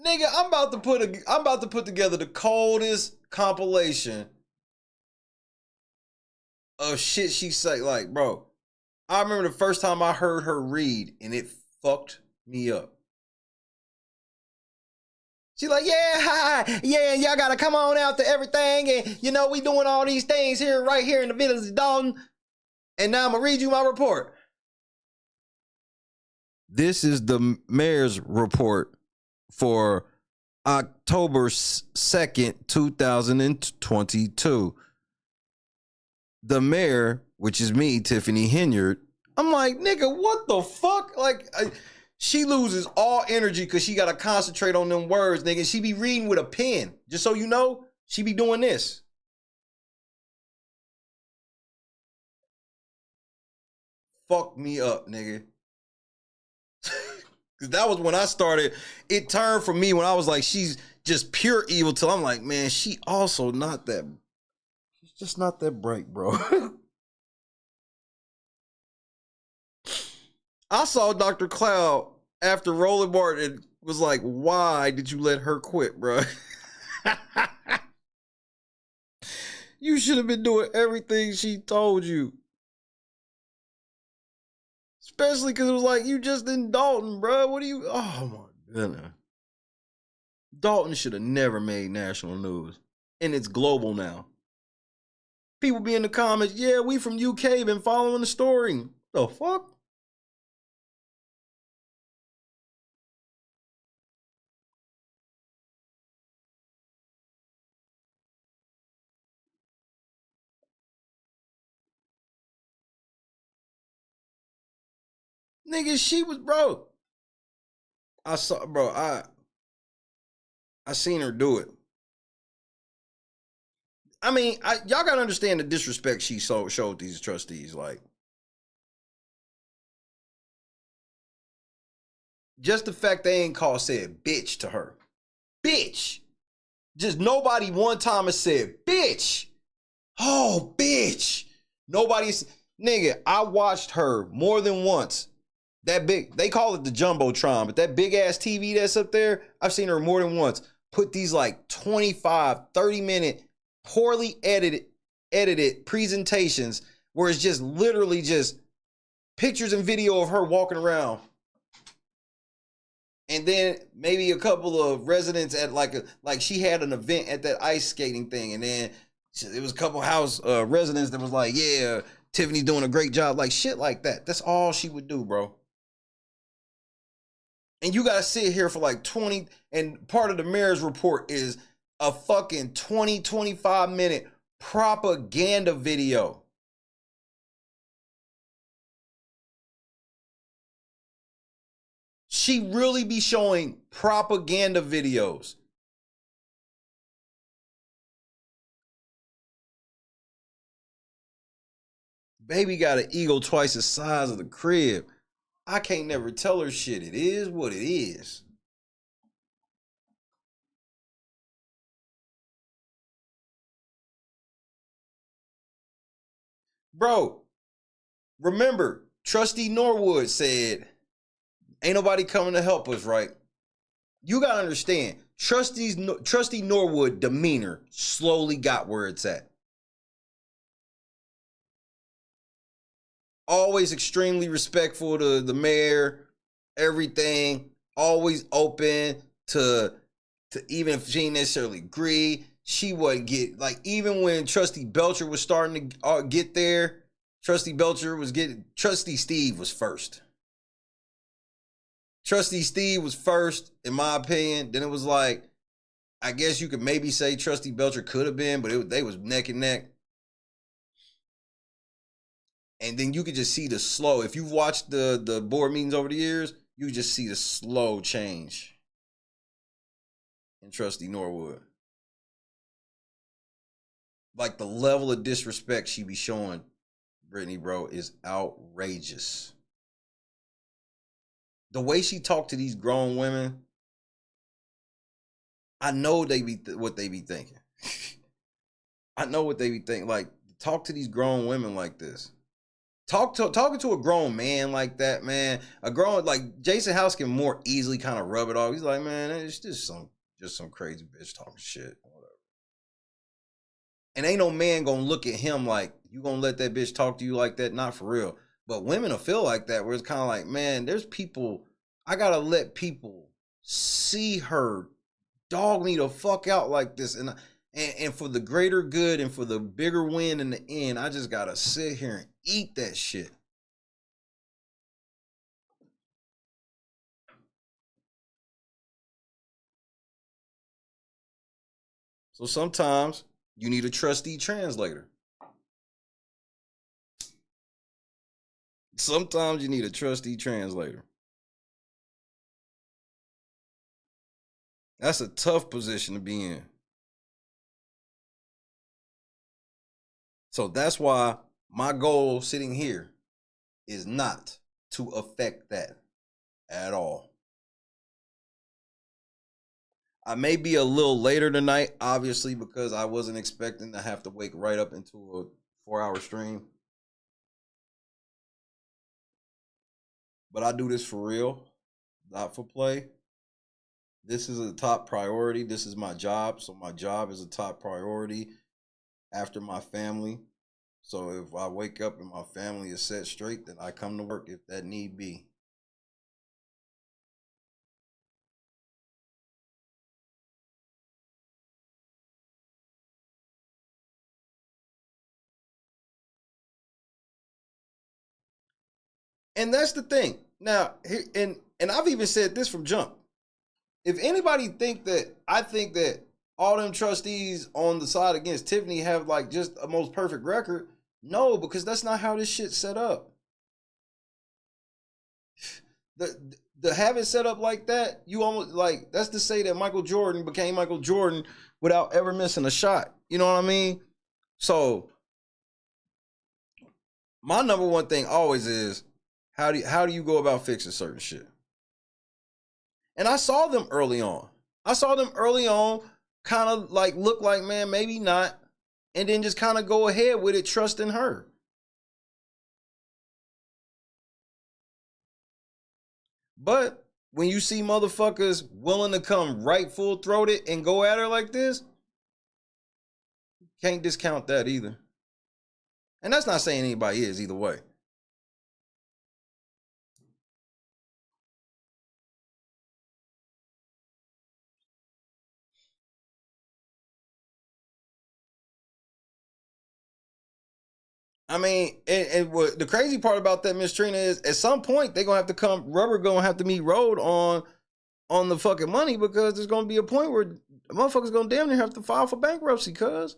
S1: nigga, I'm about to put together the coldest compilation of shit she say. Like, bro, I remember the first time I heard her read, and it fucked me up. She's like, yeah, hi, yeah, y'all gotta come on out to everything, and you know we doing all these things here, right here in the village of Dolton. And now I'm gonna read you my report. This is the mayor's report for October 2nd, 2022. The mayor, which is me, Tiffany Henyard. I'm like, nigga, what the fuck? Like, she loses all energy because she gotta concentrate on them words, nigga. She be reading with a pen. Just so you know, she be doing this. Fuck me up, nigga. Cause that was when I started. It turned from me when I was like, she's just pure evil, till I'm like, man, she also not that. She's just not that bright, bro. I saw Dr. Cloud after Roland Martin was like, why did you let her quit, bro? You should have been doing everything she told you. Especially because it was like, you just in Dolton, bro. What do you... Oh, my goodness. Dolton should have never made national news. And it's global now. People be in the comments, yeah, we from UK been following the story. The fuck? Nigga, she was, bro. I saw, bro, I seen her do it. I mean, y'all gotta understand the disrespect she showed these trustees. Like, just the fact they ain't said bitch to her. Bitch. Just nobody one time has said bitch. Oh, bitch. Nobody's, nigga, I watched her more than once. That big, they call it the Jumbotron, but that big ass TV that's up there, I've seen her more than once. Put these like 25, 30-minute, poorly edited presentations where it's just literally just pictures and video of her walking around. And then maybe a couple of residents at like she had an event at that ice skating thing. And then it was a couple house residents that was like, yeah, Tiffany's doing a great job. Like shit like that. That's all she would do, bro. And you got to sit here for like 20, and part of the mayor's report is a fucking 20, 25-minute propaganda video. She really be showing propaganda videos. Baby got an ego twice the size of the crib. I can't never tell her shit. It is what it is. Bro, remember, Trustee Norwood said, ain't nobody coming to help us, right? You got to understand, Trustee Norwood demeanor slowly got where it's at. Always extremely respectful to the mayor, everything. Always open to even if she didn't necessarily agree, she wouldn't get, like, even when Trustee Belcher was starting to get there, Trustee Steve was first. Trustee Steve was first, in my opinion. Then it was like, I guess you could maybe say Trustee Belcher could have been, but they was neck and neck. And then you could just see the slow. If you've watched the board meetings over the years, you just see the slow change in Trustee Norwood. Like, the level of disrespect she be showing Brittany, bro, is outrageous. The way she talked to these grown women, I know what they be thinking. I know what they be thinking. Like, talk to these grown women like this. Talking to a grown man like that, man. A grown, like, Jason House can more easily kind of rub it off. He's like, man, it's just some crazy bitch talking shit. Whatever. And ain't no man gonna look at him like, you gonna let that bitch talk to you like that? Not for real. But women will feel like that, where it's kind of like, man, there's people, I gotta let people see her dog me the fuck out like this. And for the greater good and for the bigger win in the end, I just gotta sit here and eat that shit. So sometimes you need a trusty translator. Sometimes you need a trusty translator. That's a tough position to be in. So that's why my goal sitting here is not to affect that at all. I may be a little later tonight, obviously, because I wasn't expecting to have to wake right up into a 4-hour stream. But I do this for real, not for play. This is a top priority. This is my job. So my job is a top priority after my family. So if I wake up and my family is set straight, then I come to work if that need be. And that's the thing. Now, and I've even said this from jump. If anybody I think that all them trustees on the side against Tiffany have like just a most perfect record, no, because that's not how this shit's set up. The have it set up like that, you almost like, that's to say that Michael Jordan became Michael Jordan without ever missing a shot. You know what I mean? So my number one thing always is, how do you go about fixing certain shit? And I saw them early on. Kind of like look like, man, maybe not. And then just kind of go ahead with it, trusting her. But when you see motherfuckers willing to come right full throated and go at her like this, can't discount that either. And that's not saying anybody is either way. I mean, and what the crazy part about that, Miss Trina, is at some point they're gonna have to come, rubber gonna have to meet road on the fucking money, because there's gonna be a point where motherfuckers gonna damn near have to file for bankruptcy, cuz.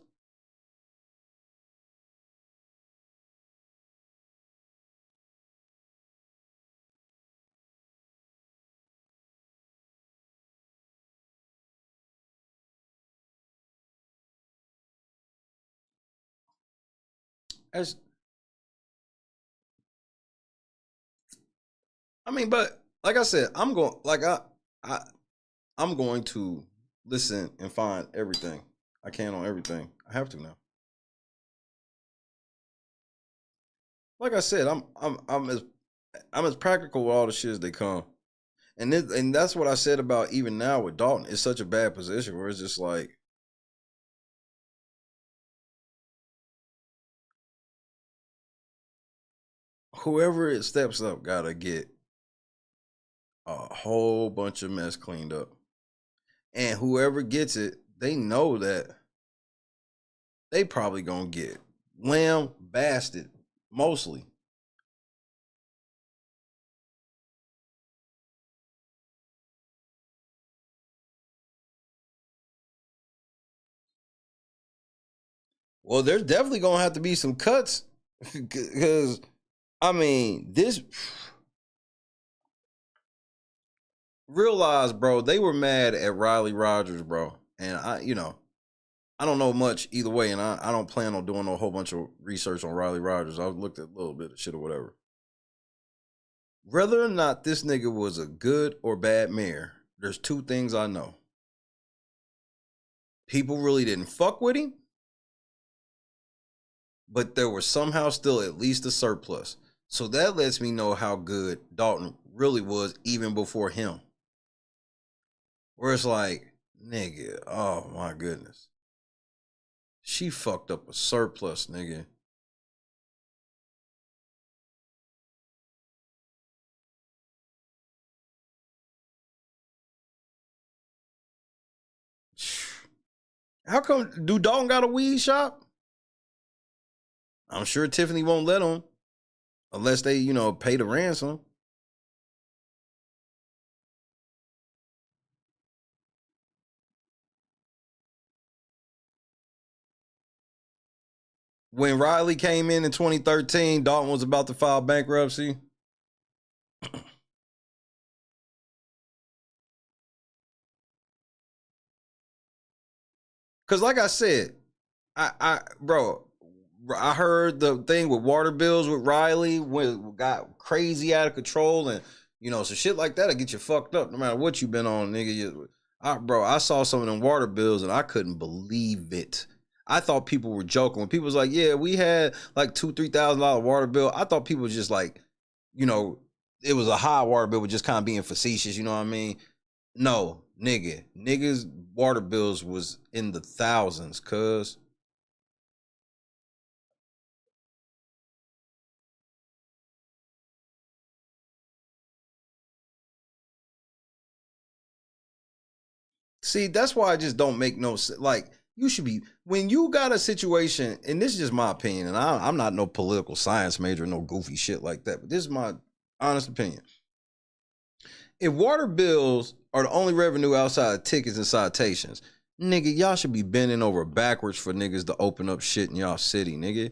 S1: I mean, but like I said, I'm going I'm going to listen and find everything I can on everything. I have to now. Like I said, I'm as practical with all the shit as they come. And that's what I said about even now with Dolton. It's such a bad position where it's just like, whoever it steps up gotta get a whole bunch of mess cleaned up. And whoever gets it, they know that they probably gonna get lambasted mostly. Well, there's definitely gonna have to be some cuts because I mean, this realize, bro, they were mad at Riley Rogers, bro. And I don't know much either way, and I don't plan on doing a whole bunch of research on Riley Rogers. I've looked at a little bit of shit or whatever. Whether or not this nigga was a good or bad mayor, there's two things I know. People really didn't fuck with him, but there was somehow still at least a surplus. So that lets me know how good Dolton really was even before him. Where it's like, nigga, oh my goodness. She fucked up a surplus, nigga. How come, do Dolton got a weed shop? I'm sure Tiffany won't let him unless they, pay the ransom. When Riley came in 2013, Dolton was about to file bankruptcy. Because like I said, bro, I heard the thing with water bills with Riley when got crazy out of control, and so shit like that'll get you fucked up no matter what you been on, nigga. I saw some of them water bills and I couldn't believe it. I thought people were joking when people was like, "Yeah, we had like $2,000-$3,000 water bill." I thought people was just like, it was a high water bill, with just kind of being facetious. You know what I mean? No, niggas water bills was in the thousands, cuz. See, that's why I just don't make no sense. Like, you should be, when you got a situation, and this is just my opinion, and I'm not no political science major, no goofy shit like that, but this is my honest opinion. If water bills are the only revenue outside of tickets and citations, nigga, y'all should be bending over backwards for niggas to open up shit in y'all city, nigga.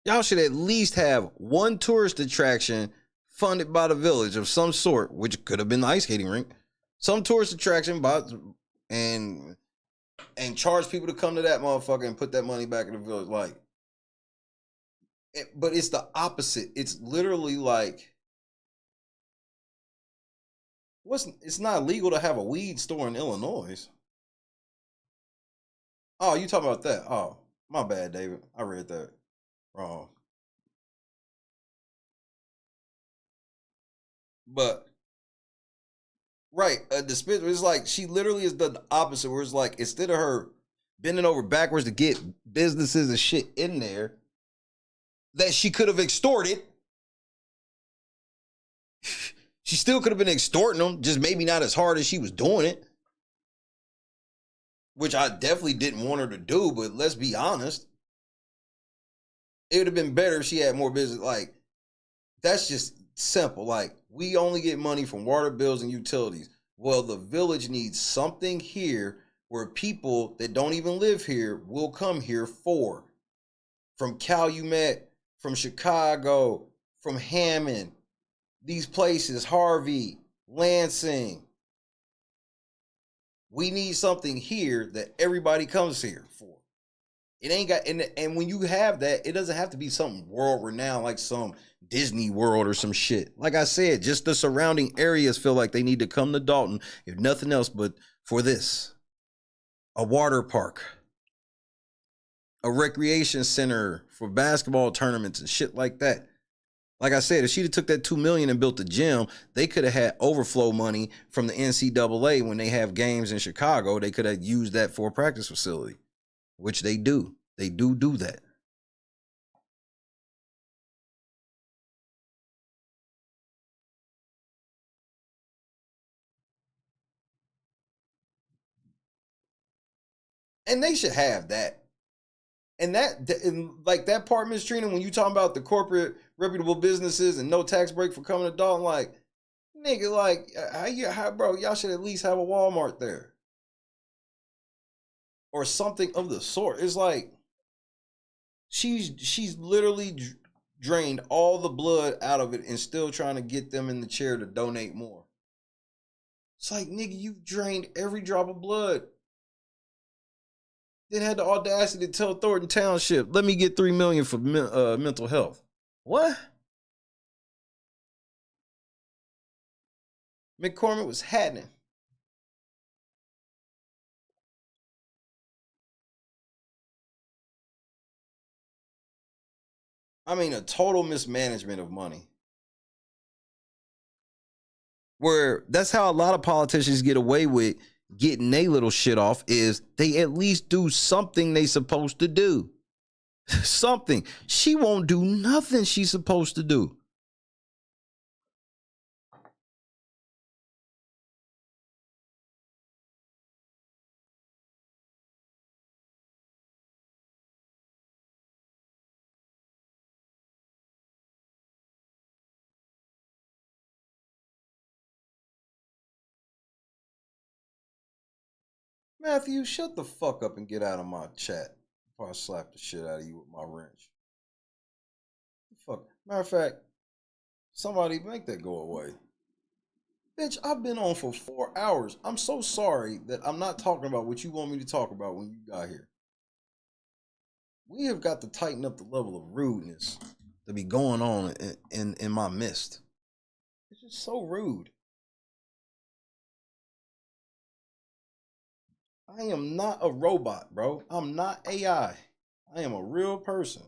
S1: Y'all should at least have one tourist attraction funded by the village of some sort, which could have been the ice skating rink. Some tourist attraction and charge people to come to that motherfucker and put that money back in the village. Like, but it's the opposite. It's literally like, it's not legal to have a weed store in Illinois. Oh, you talking about that? Oh, my bad, David. I read that wrong. But right, dispensary, it's like she literally has done the opposite, where it's like, instead of her bending over backwards to get businesses and shit in there that she could have extorted, she still could have been extorting them, just maybe not as hard as she was doing it, which I definitely didn't want her to do. But let's be honest, it would have been better if she had more business. Like, that's just simple. Like, we only get money from water bills and utilities. Well, the village needs something here where people that don't even live here will come here for. From Calumet, from Chicago, from Hammond, these places, Harvey, Lansing. We need something here that everybody comes here for. It ain't got, and when you have that, it doesn't have to be something world renowned like some Disney World or some shit. Like I said, just the surrounding areas feel like they need to come to Dolton, if nothing else but for this. A water park, a recreation center for basketball tournaments and shit like that. Like I said, if she'd have took that $2 million and built a gym, they could have had overflow money from the NCAA when they have games in Chicago. They could have used that for a practice facility, which they do. They do that. And they should have that. And like that part, Miss Trina, when you talking about the corporate reputable businesses and no tax break for coming to Dalton, like, nigga, like, bro, y'all should at least have a Walmart there. Or something of the sort. It's like, she's literally drained all the blood out of it and still trying to get them in the chair to donate more. It's like, nigga, you've drained every drop of blood. Then had the audacity to tell Thornton Township, let me get $3 million for mental health. What? McCormick was happening. I mean, a total mismanagement of money. Where that's how a lot of politicians get away with getting their little shit off, is they at least do something they supposed to do. Something. She won't do nothing she's supposed to do. Matthew, shut the fuck up and get out of my chat before I slap the shit out of you with my wrench. Fuck. Matter of fact, somebody make that go away. Bitch, I've been on for 4 hours. I'm so sorry that I'm not talking about what you want me to talk about when you got here. We have got to tighten up the level of rudeness that be going on in my midst. It's just so rude. I am not a robot, bro. I'm not AI. I am a real person.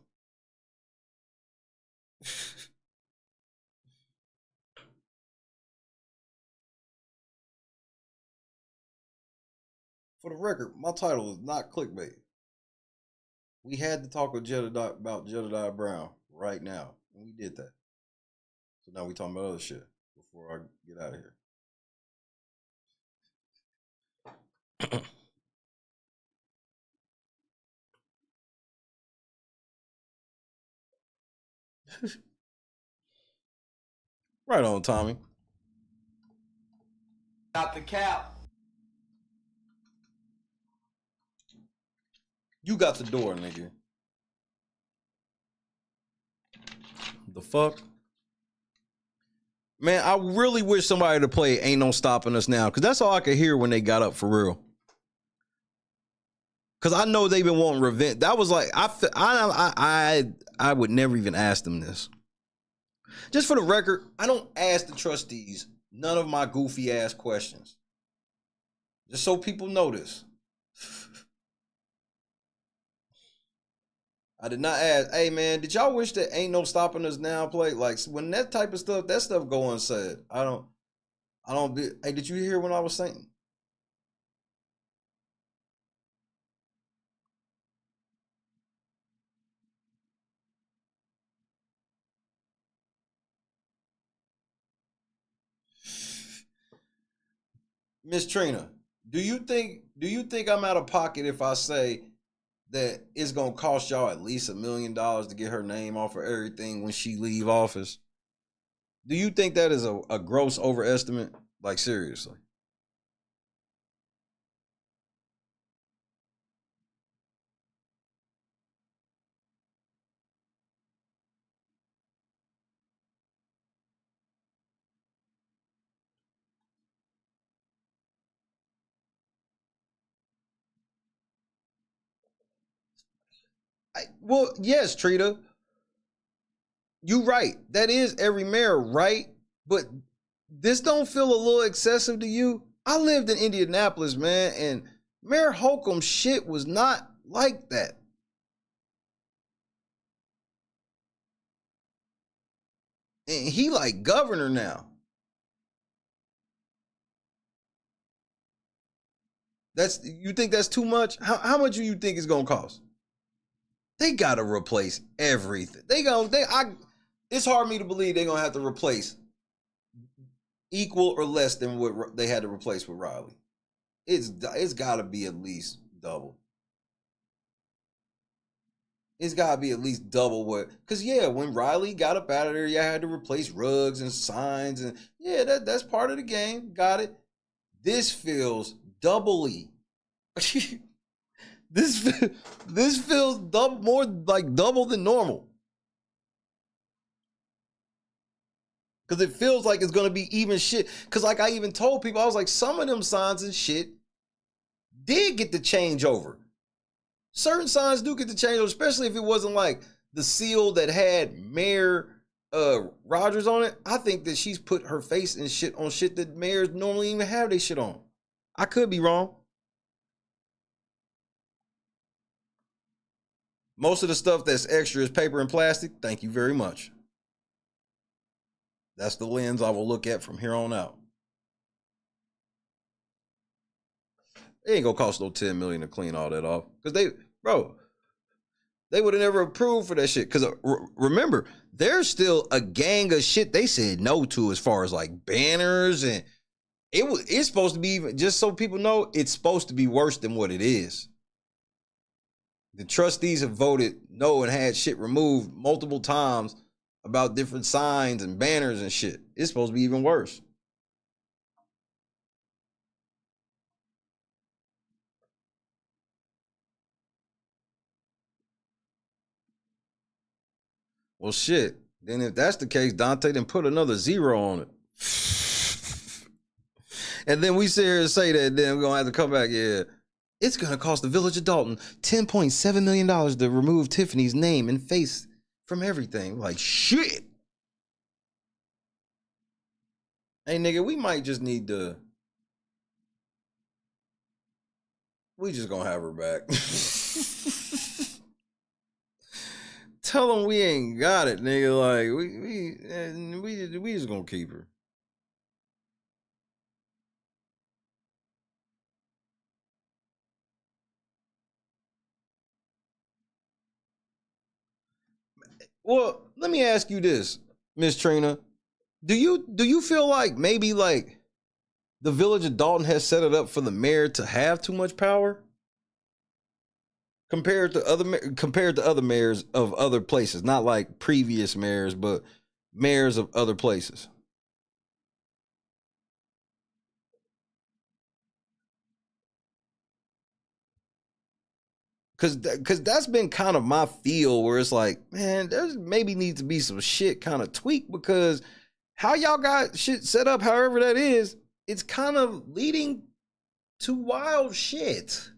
S1: For the record, my title is not clickbait. We had to talk with Jedediah about Jedediah Brown right now, and we did that. So now we talking about other shit before I get out of here. Right on, Tommy.
S3: Out the cap.
S1: You got the door, nigga. The fuck? Man, I really wish somebody to play Ain't No Stopping Us Now, because that's all I could hear when they got up, for real. Because I know they've been wanting revenge. That was like, I would never even ask them this. Just for the record, I don't ask the trustees none of my goofy ass questions. Just so people know this. I did not ask, hey man, did y'all wish that Ain't No Stopping Us Now play? Like, when that type of stuff, that stuff go unsaid. I don't hey, did you hear what I was saying? Miss Trina, do you think I'm out of pocket if I say that it's gonna cost y'all at least $1 million to get her name off of everything when she leave office? Do you think that is a gross overestimate? Like, seriously. Well, yes, Trita. You right. That is every mayor, right? But this don't feel a little excessive to you? I lived in Indianapolis, man, and Mayor Holcomb's shit was not like that. And he like governor now. You think that's too much? How much do you think it's gonna cost? They gotta replace everything. It's hard for me to believe they're gonna have to replace equal or less than what they had to replace with Riley. It's gotta be at least double. It's gotta be at least double what, cause yeah, when Riley got up out of there, you had to replace rugs and signs, and yeah, that's part of the game. Got it. This feels doubly. This feels more like double than normal. Cause it feels like it's gonna be even shit. Cause like I even told people, I was like, some of them signs and shit did get to change over. Certain signs do get to change over, especially if it wasn't like the seal that had Mayor Rogers on it. I think that she's put her face and shit on shit that mayors normally even have their shit on. I could be wrong. Most of the stuff that's extra is paper and plastic. Thank you very much. That's the lens I will look at from here on out. It ain't gonna cost no $10 million to clean all that off. Because they would have never approved for that shit. Because remember, there's still a gang of shit they said no to as far as like banners, and it's supposed to be, even just so people know, it's supposed to be worse than what it is. The trustees have voted no and had shit removed multiple times about different signs and banners and shit. It's supposed to be even worse. Well, shit. Then if that's the case, Dante, then put another 0 on it. And then we sit here and say that, then we're going to have to come back, yeah. It's going to cost the village of Dolton $10.7 million to remove Tiffany's name and face from everything. Like, shit. Hey, nigga, we might just need to... We just going to have her back. Tell them we ain't got it, nigga. Like, we just going to keep her. Well, let me ask you this, Miss Trina. Do you feel like maybe like the village of Dolton has set it up for the mayor to have too much power compared to other mayors of other places, not like previous mayors, but mayors of other places? Cause that's been kind of my feel, where it's like, man, there's maybe needs to be some shit kind of tweaked, because how y'all got shit set up, however that is, it's kind of leading to wild shit.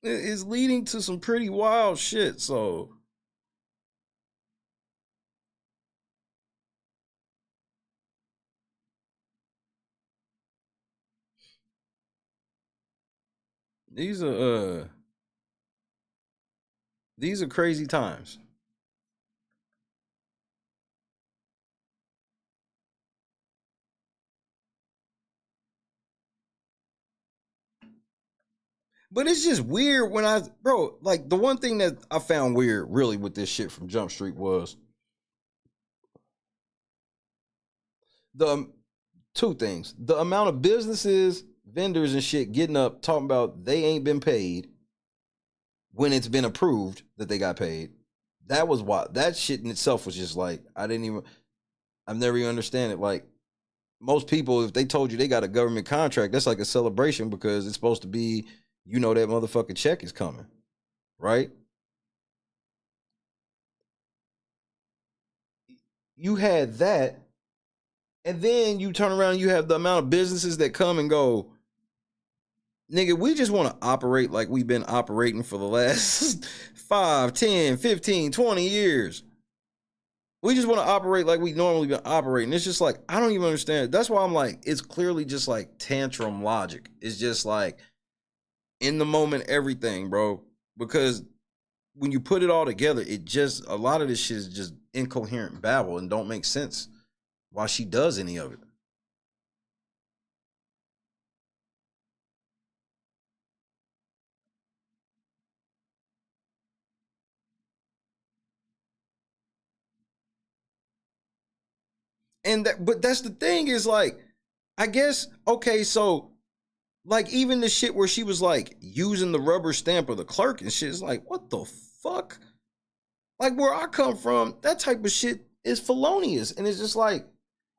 S1: It's leading to some pretty wild shit, so. These are crazy times. But it's just weird when like the one thing that I found weird really with this shit from Jump Street was the two things. The amount of businesses, vendors and shit getting up talking about they ain't been paid when it's been approved that they got paid. That was what that shit in itself was just like, I've never even understand it. Like, most people, if they told you they got a government contract, that's like a celebration, because it's supposed to be, you know, that motherfucking check is coming, right? You had that, and then you turn around and you have the amount of businesses that come and go, nigga, we just want to operate like we've been operating for the last 5, 10, 15, 20 years. We just want to operate like we normally been operating. It's just like, I don't even understand. That's why I'm like, it's clearly just like tantrum logic. It's just like in the moment everything, bro. Because when you put it all together, it just, a lot of this shit is just incoherent babble and don't make sense why she does any of it. And that, but that's the thing is like, I guess, okay, so like even the shit where she was like using the rubber stamp of the clerk and shit, is like, what the fuck? Like where I come from, that type of shit is felonious. And it's just like,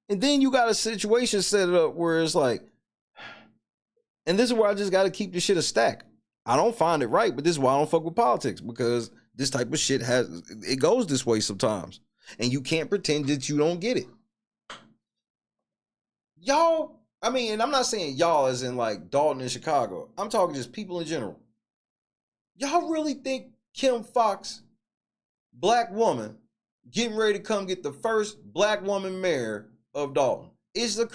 S1: and then you got a situation set up where it's like, and this is where I just got to keep this shit a stack. I don't find it right, but this is why I don't fuck with politics, because this type of shit it goes this way sometimes. And you can't pretend that you don't get it. Y'all, I mean, and I'm not saying y'all as in like Dolton in Chicago. I'm talking just people in general. Y'all really think Kim Fox, black woman, getting ready to come get the first black woman mayor of Dolton? It's a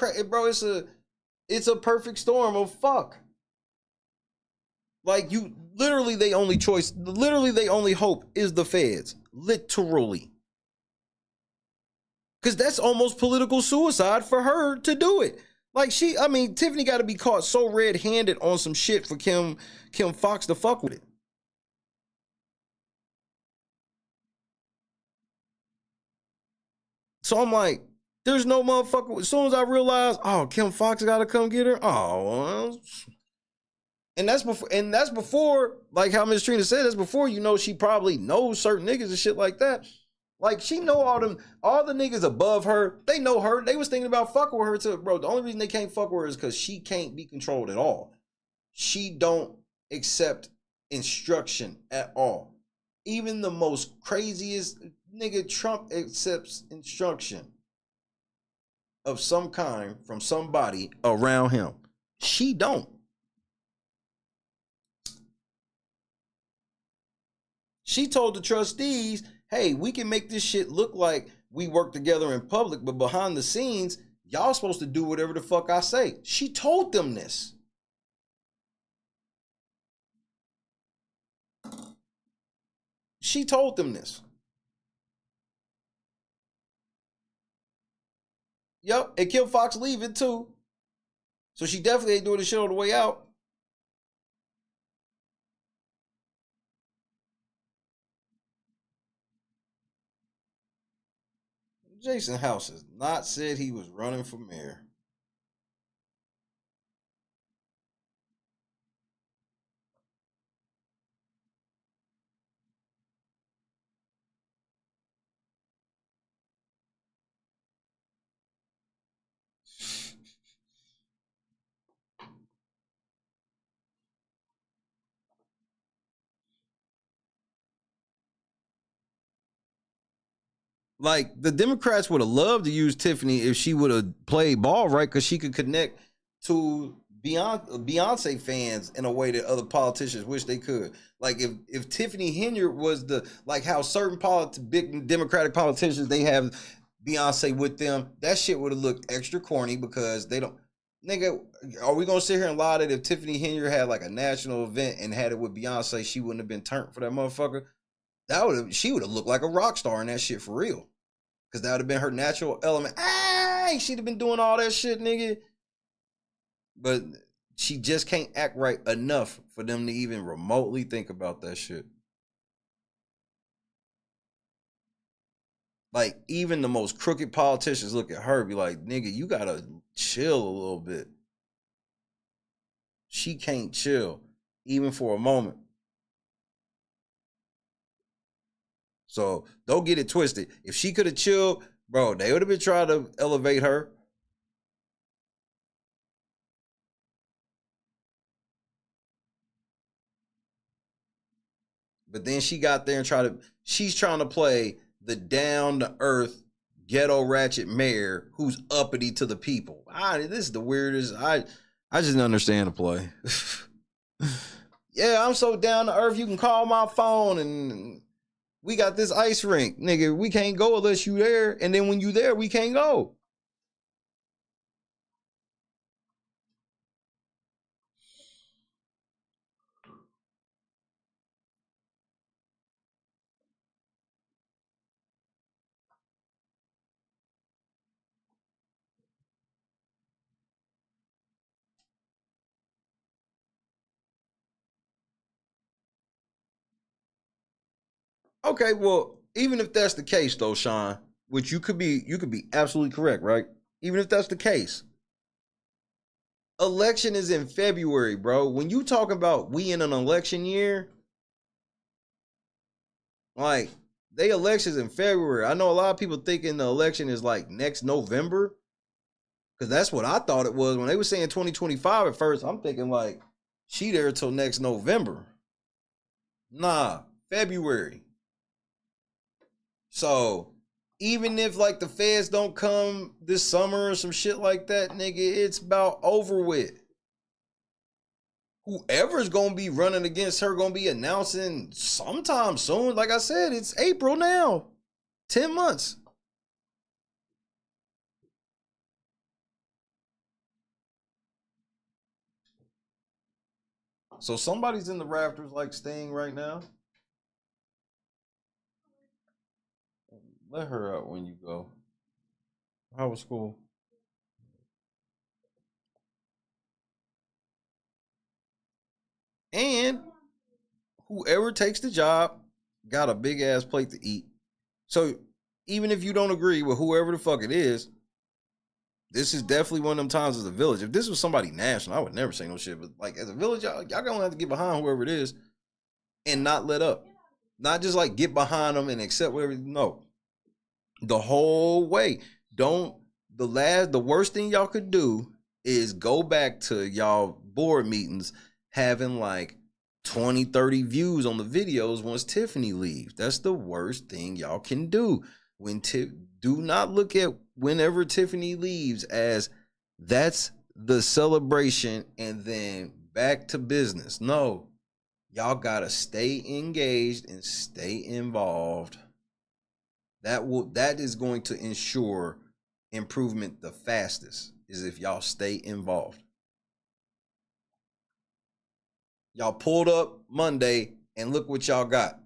S1: perfect storm of fuck. Like you, literally, they only hope is the feds. Literally. Because that's almost political suicide for her to do it. Like Tiffany got to be caught so red-handed on some shit for Kim Fox to fuck with it. So I'm like, there's no motherfucker. As soon as I realized, oh, Kim Fox got to come get her. Oh, well. And that's before, like how Miss Trina said, that's before you know she probably knows certain niggas and shit like that. Like she know all the niggas above her. They know her. They was thinking about fucking with her too, bro. The only reason they can't fuck with her is because she can't be controlled at all. She don't accept instruction at all. Even the most craziest nigga, Trump, accepts instruction of some kind from somebody around him. She don't. She told the trustees, hey, we can make this shit look like we work together in public, but behind the scenes, y'all supposed to do whatever the fuck I say. She told them this. She told them this. Yep, and Kim Fox leaving too. So she definitely ain't doing the shit on the way out. Jason House has not said he was running for mayor. Like, the Democrats would have loved to use Tiffany if she would have played ball right, because she could connect to Beyonce fans in a way that other politicians wish they could. Like, if Tiffany Henyard was like how certain big Democratic politicians, they have Beyonce with them, that shit would have looked extra corny because they don't. Nigga, are we gonna sit here and lie that if Tiffany Henyard had like a national event and had it with Beyonce, she wouldn't have been turned for that motherfucker? She would have looked like a rock star in that shit for real. Because that would have been her natural element. Hey, she'd have been doing all that shit, nigga. But she just can't act right enough for them to even remotely think about that shit. Like, even the most crooked politicians look at her and be like, nigga, you gotta chill a little bit. She can't chill, even for a moment. So don't get it twisted. If she could have chilled, bro, they would have been trying to elevate her. But then she got there and she's trying to play the down-to-earth ghetto ratchet mayor who's uppity to the people. This is the weirdest. I just didn't understand the play. Yeah, I'm so down to earth. You can call my phone and we got this ice rink. Nigga, we can't go unless you there. And then when you there, we can't go. Okay, well, even if that's the case though, Sean, which you could be absolutely correct, right? Even if that's the case, election is in February, bro. When you talk about we in an election year, like they elections in February. I know a lot of people thinking the election is like next November, because that's what I thought it was when they were saying 2025 at first. I'm thinking like she there till next November. Nah, February. So even if like the feds don't come this summer or some shit like that, nigga, it's about over with. Whoever's gonna be running against her gonna be announcing sometime soon. Like I said, it's April now. 10 months. So somebody's in the rafters like Sting right now. Let her out when you go. How was school? And whoever takes the job got a big ass plate to eat. So even if you don't agree with whoever the fuck it is, this is definitely one of them times as a village. If this was somebody national, I would never say no shit. But like as a village, y'all gonna have to get behind whoever it is and not let up. Not just like get behind them and accept whatever. No, the whole way. The worst thing y'all could do is go back to y'all board meetings having like 20, 30 views on the videos once Tiffany leaves. That's the worst thing y'all can do. Do not look at whenever Tiffany leaves as that's the celebration and then back to business. No, y'all gotta stay engaged and stay involved. That is going to ensure improvement the fastest is if y'all stay involved. Y'all pulled up Monday and look what y'all got.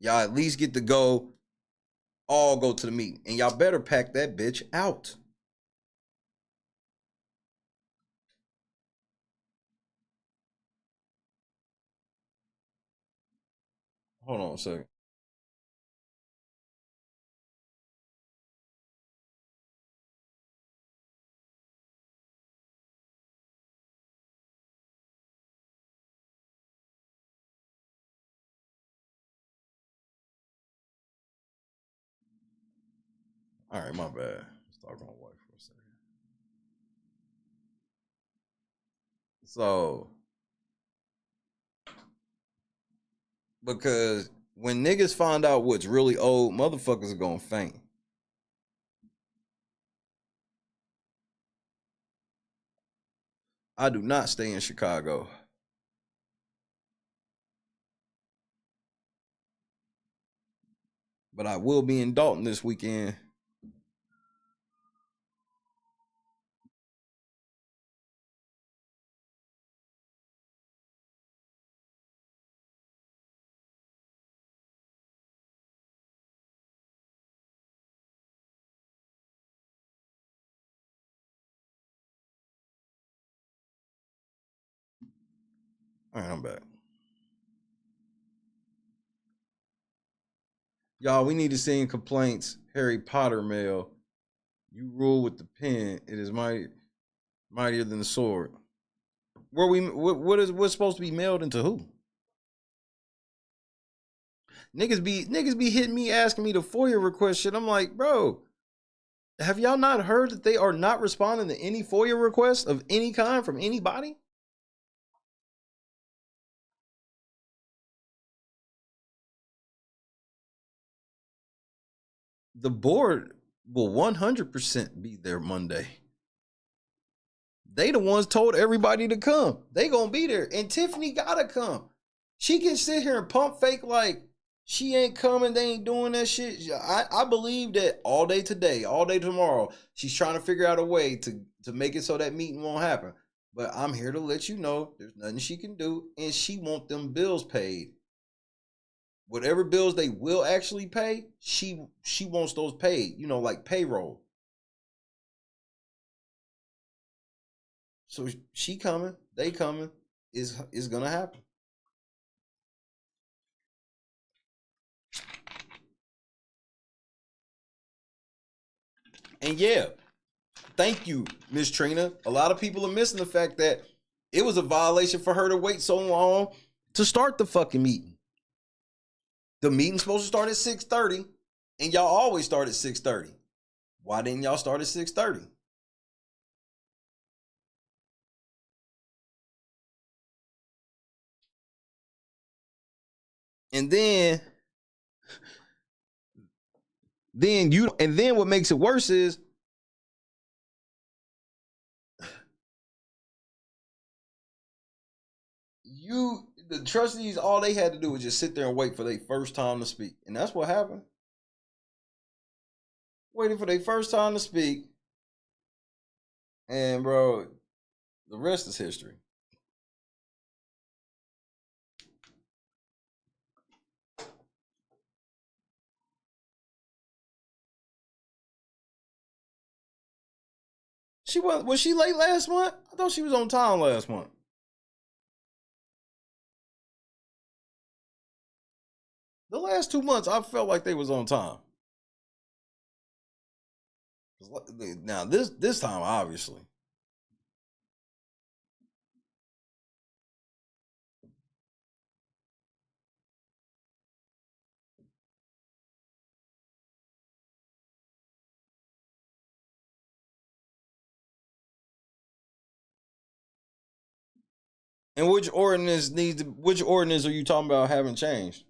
S1: Y'all at least get to all go to the meeting. And y'all better pack that bitch out. Hold on a second. All right, my bad. Let's talk to my wife for a second. So, because when niggas find out what's really old, motherfuckers are gonna faint. I do not stay in Chicago. But I will be in Dolton this weekend. All right, I'm back. Y'all, we need to see in complaints. Harry Potter mail. You rule with the pen. It is mightier than the sword. What's supposed to be mailed into who? Niggas be hitting me asking me the FOIA request shit. I'm like, bro, have y'all not heard that they are not responding to any FOIA requests of any kind from anybody? The board will 100% be there Monday. They the ones told everybody to come. They gonna be there. And Tiffany gotta come. She can sit here and pump fake like she ain't coming, they ain't doing that shit. I believe that all day today, all day tomorrow, she's trying to figure out a way to make it so that meeting won't happen. But I'm here to let you know there's nothing she can do, and she want them bills paid. Whatever bills they will actually pay, she wants those paid, you know, like payroll. So she coming, they coming, is gonna happen. And yeah, thank you, Miss Trina. A lot of people are missing the fact that it was a violation for her to wait so long to start the fucking meeting. The meeting's supposed to start at 6:30, and y'all always start at 6:30. Why didn't y'all start at 6:30? And then what makes it worse is the trustees, all they had to do was just sit there and wait for their first time to speak. And that's what happened. Waiting for their first time to speak. And bro, the rest is history. Was she late last month? I thought she was on time last month. The last 2 months, I felt like they was on time. Now this time, obviously. And which ordinance are you talking about haven't changed?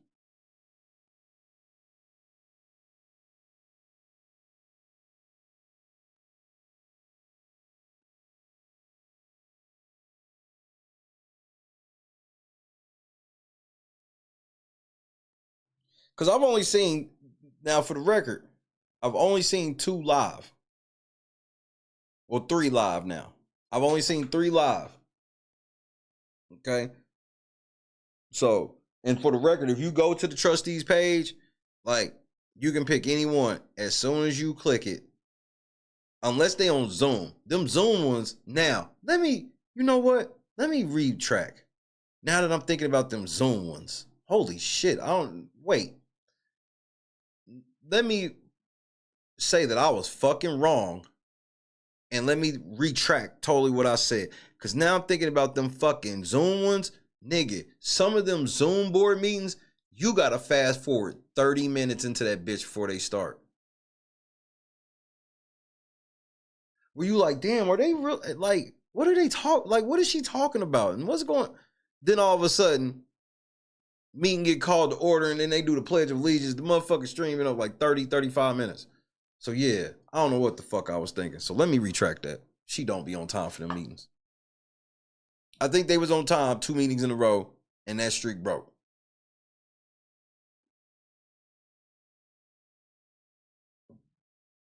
S1: Because I've only seen, now for the record, I've only seen 2 live. Well, 3 live now. I've only seen 3 live. Okay. So, and for the record, if you go to the trustees page, like, you can pick anyone as soon as you click it. Unless they on Zoom. Them Zoom ones, now, you know what? Let me retract. Now that I'm thinking about them Zoom ones. Holy shit, wait. Let me say that I was fucking wrong. And let me retract totally what I said. Because now I'm thinking about them fucking Zoom ones. Nigga, some of them Zoom board meetings, you got to fast forward 30 minutes into that bitch before they start. Were you like, damn, are they real? Like, what are they like, what is she talking about? And what's going? Then all of a sudden, meeting get called to order, and then they do the Pledge of Allegiance. The motherfucker streaming up like 30, 35 minutes. So yeah, I don't know what the fuck I was thinking. So let me retract that. She don't be on time for them meetings. I think they was on time 2 meetings in a row, and that streak broke.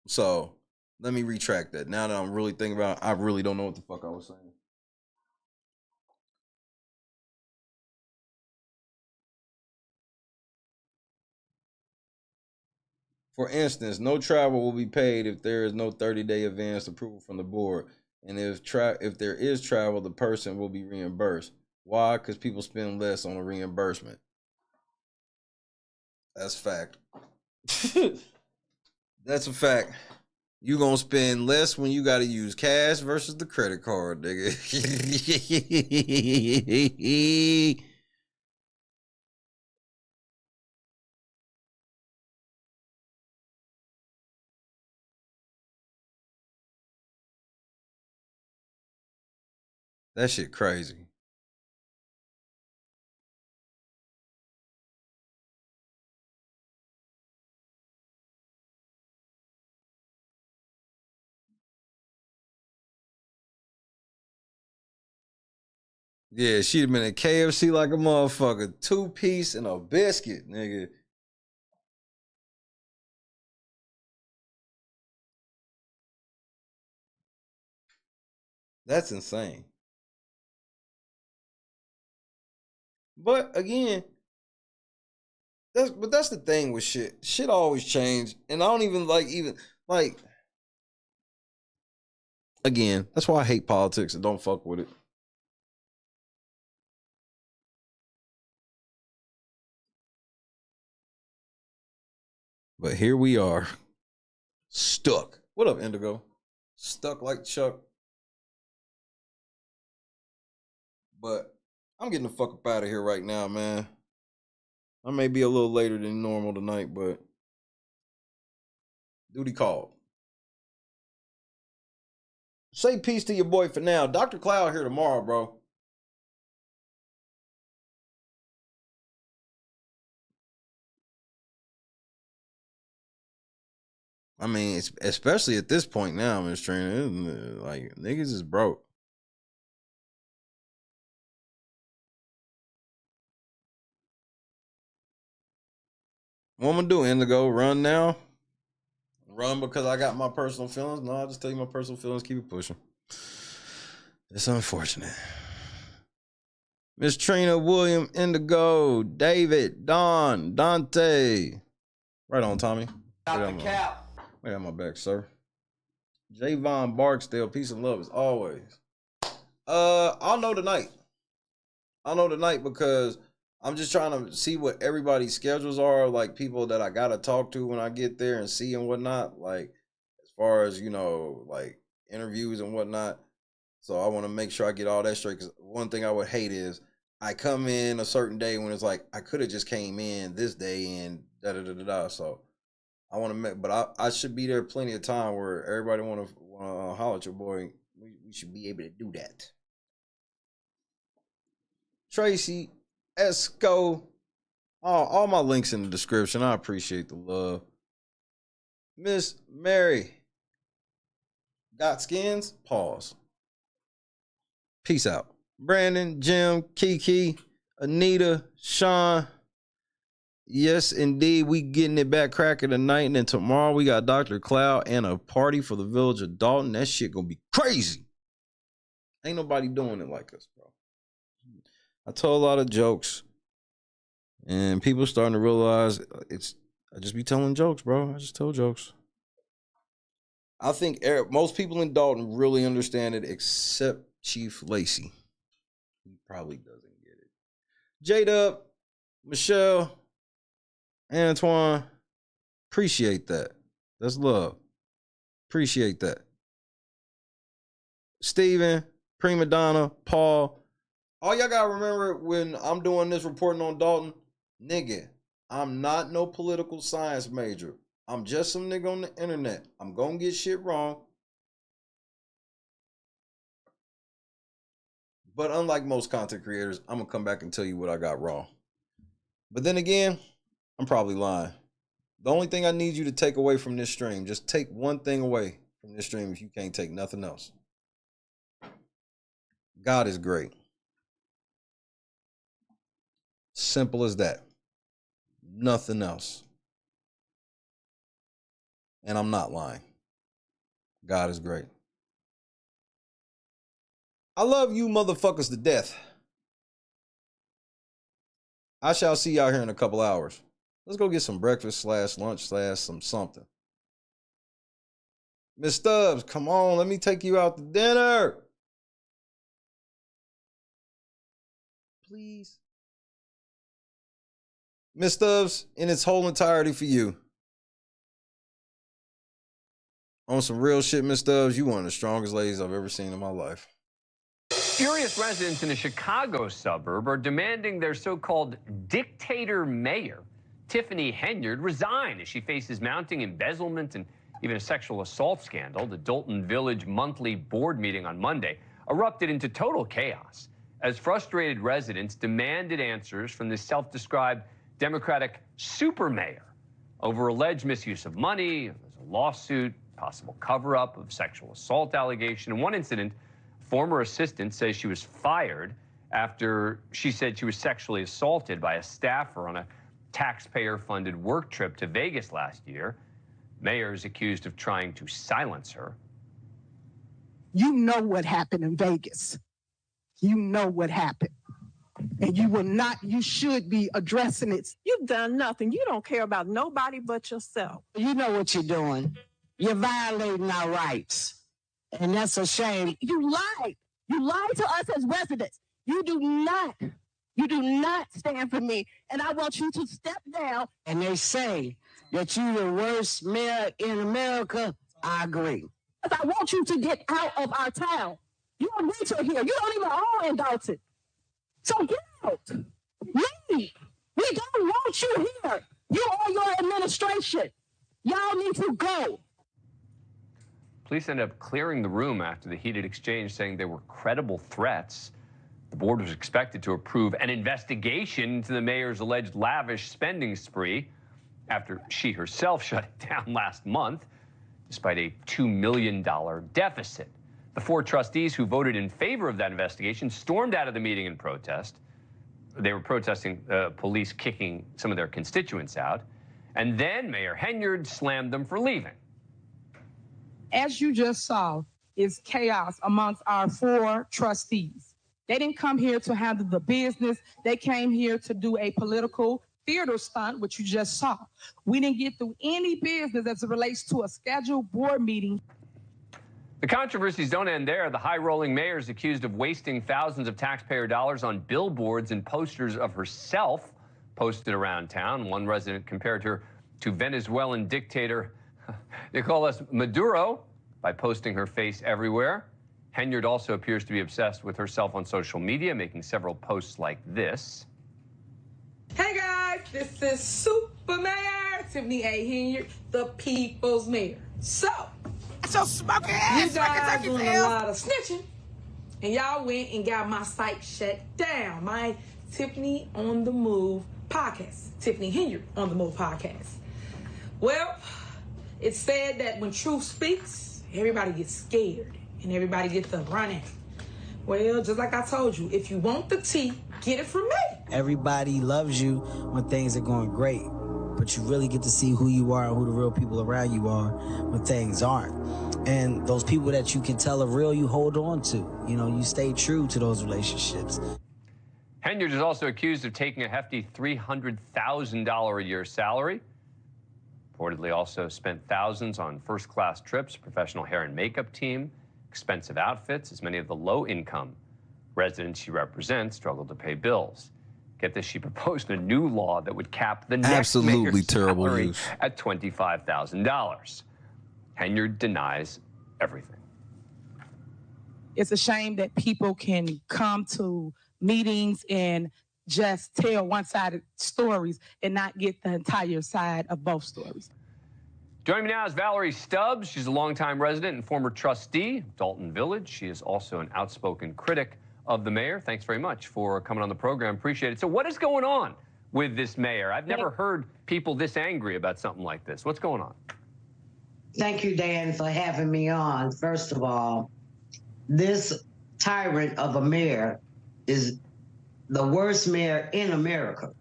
S1: So let me retract that. Now that I'm really thinking about it, I really don't know what the fuck I was saying. For instance, no travel will be paid if there is no 30-day advance approval from the board. And if there is travel, the person will be reimbursed. Why? Because people spend less on a reimbursement. That's fact. That's a fact. You gonna spend less when you gotta use cash versus the credit card, nigga. That shit crazy. Yeah, she'd have been at KFC like a motherfucker. 2-piece and a biscuit, nigga. That's insane. But again, that's the thing with shit. Shit always change. And I don't even like again, that's why I hate politics and don't fuck with it. But here we are. Stuck. What up, Indigo? Stuck like Chuck. But I'm getting the fuck up out of here right now, man. I may be a little later than normal tonight, but duty called. Say peace to your boy for now. Dr. Cloud here tomorrow, bro. I mean, especially at this point now, Miss Trina, like niggas is broke. What I'm gonna do, Indigo? Run now? Run because I got my personal feelings? No, I'll just tell you my personal feelings. Keep it pushing. It's unfortunate. Miss Trina, William, Indigo, David, Don, Dante. Right on, Tommy.
S3: Got the cap.
S1: Wait on my back, sir. Javon Barksdale, peace and love as always. I'll know tonight. I'll know tonight because I'm just trying to see what everybody's schedules are, like people that I gotta talk to when I get there and see and whatnot. Like as far as, you know, like interviews and whatnot. So I want to make sure I get all that straight. Because one thing I would hate is I come in a certain day when it's like I could have just came in this day and da da da da da. So I want to make, but I should be there plenty of time where everybody want to holler at your boy. We should be able to do that. Tracy, Esco, all my links in the description. I appreciate the love. Miss Mary, got skins? Pause. Peace out. Brandon, Jim, Kiki, Anita, Sean. Yes, indeed. We getting it back cracking tonight. And then tomorrow we got Dr. Cloud and a party for the village of Dolton. That shit gonna be crazy. Ain't nobody doing it like us, bro. I told a lot of jokes. And people starting to realize I just be telling jokes, bro. I just tell jokes. I think most people in Dolton really understand it except Chief Lacey. He probably doesn't get it. J-Dub, Michelle, Antoine, appreciate that. That's love. Appreciate that. Steven, Prima Donna, Paul. All y'all gotta remember when I'm doing this reporting on Dolton, nigga, I'm not no political science major. I'm just some nigga on the internet. I'm gonna get shit wrong. But unlike most content creators, I'm gonna come back and tell you what I got wrong. But then again, I'm probably lying. The only thing I need you to take away from this stream, just take one thing away from this stream if you can't take nothing else. God is great. Simple as that. Nothing else. And I'm not lying. God is great. I love you motherfuckers to death. I shall see y'all here in a couple hours. Let's go get some breakfast / lunch / some something. Miss Stubbs, come on, let me take you out to dinner. Please. Miss Stubbs, in its whole entirety for you. On some real shit, Miss Stubbs, you one of the strongest ladies I've ever seen in my life.
S9: Furious residents in a Chicago suburb are demanding their so-called dictator mayor, Tiffany Henyard, resign as she faces mounting embezzlement and even a sexual assault scandal. The Dolton Village monthly board meeting on Monday erupted into total chaos as frustrated residents demanded answers from this self-described Democratic super mayor over alleged misuse of money. There's a lawsuit, possible cover-up of sexual assault allegation. In one incident, former assistant says she was fired after she said she was sexually assaulted by a staffer on a taxpayer-funded work trip to Vegas last year. Mayor is accused of trying to silence her.
S11: You know what happened in Vegas. You know what happened. And you should be addressing it.
S16: You've done nothing. You don't care about nobody but yourself.
S11: You know what you're doing. You're violating our rights. And that's a shame. You lied. You lied to us as residents. You do not stand for me. And I want you to step down. And they say that you're the worst mayor in America. I agree. I want you to get out of our town. You don't need to here. You don't even own in Dolton. So get out. Leave. We don't want you here. You or your administration. Y'all need to go.
S9: Police ended up clearing the room after the heated exchange, saying they were credible threats. The board was expected to approve an investigation into the mayor's alleged lavish spending spree after she herself shut it down last month, despite a $2 million deficit. The 4 trustees who voted in favor of that investigation stormed out of the meeting in protest. They were protesting police kicking some of their constituents out. And then Mayor Henyard slammed them for leaving.
S13: As you just saw, is chaos amongst our 4 trustees. They didn't come here to handle the business. They came here to do a political theater stunt, which you just saw. We didn't get through any business as it relates to a scheduled board meeting.
S9: The controversies don't end there. The high-rolling mayor is accused of wasting thousands of taxpayer dollars on billboards and posters of herself posted around town. One resident compared her to Venezuelan dictator Nicolas Maduro by posting her face everywhere. Henyard also appears to be obsessed with herself on social media, making several posts like this.
S4: Hey guys, this is Super Mayor Tiffany A. Henyard, the people's mayor. So
S3: smoking ass.
S4: You guys doing a lot of snitching, and y'all went and got my site shut down. My Tiffany on the Move podcast, Tiffany Henyard on the Move podcast. Well, it's said that when truth speaks, everybody gets scared and everybody gets to running. Well, just like I told you, if you want the tea, get it from me.
S12: Everybody loves you when things are going great, but you really get to see who you are and who the real people around you are when things aren't. And those people that you can tell are real, you hold on to. You know, you stay true to those relationships.
S9: Henyard is also accused of taking a hefty $300,000 a year salary. Reportedly also spent thousands on first-class trips, professional hair and makeup team, expensive outfits, as many of the low-income residents she represents struggle to pay bills. Get this, she proposed a new law that would cap the next mayor's salary at $25,000. Henyard denies everything.
S13: It's a shame that people can come to meetings and just tell one-sided stories and not get the entire side of both stories.
S9: Joining me now is Valerie Stubbs. She's a longtime resident and former trustee of Dolton Village. She is also an outspoken critic of the mayor. Thanks very much for coming on the program. Appreciate it. So what is going on with this mayor? I've never heard people this angry about something like this. What's going on?
S14: Thank you, Dan, for having me on. First of all, this tyrant of a mayor is the worst mayor in America.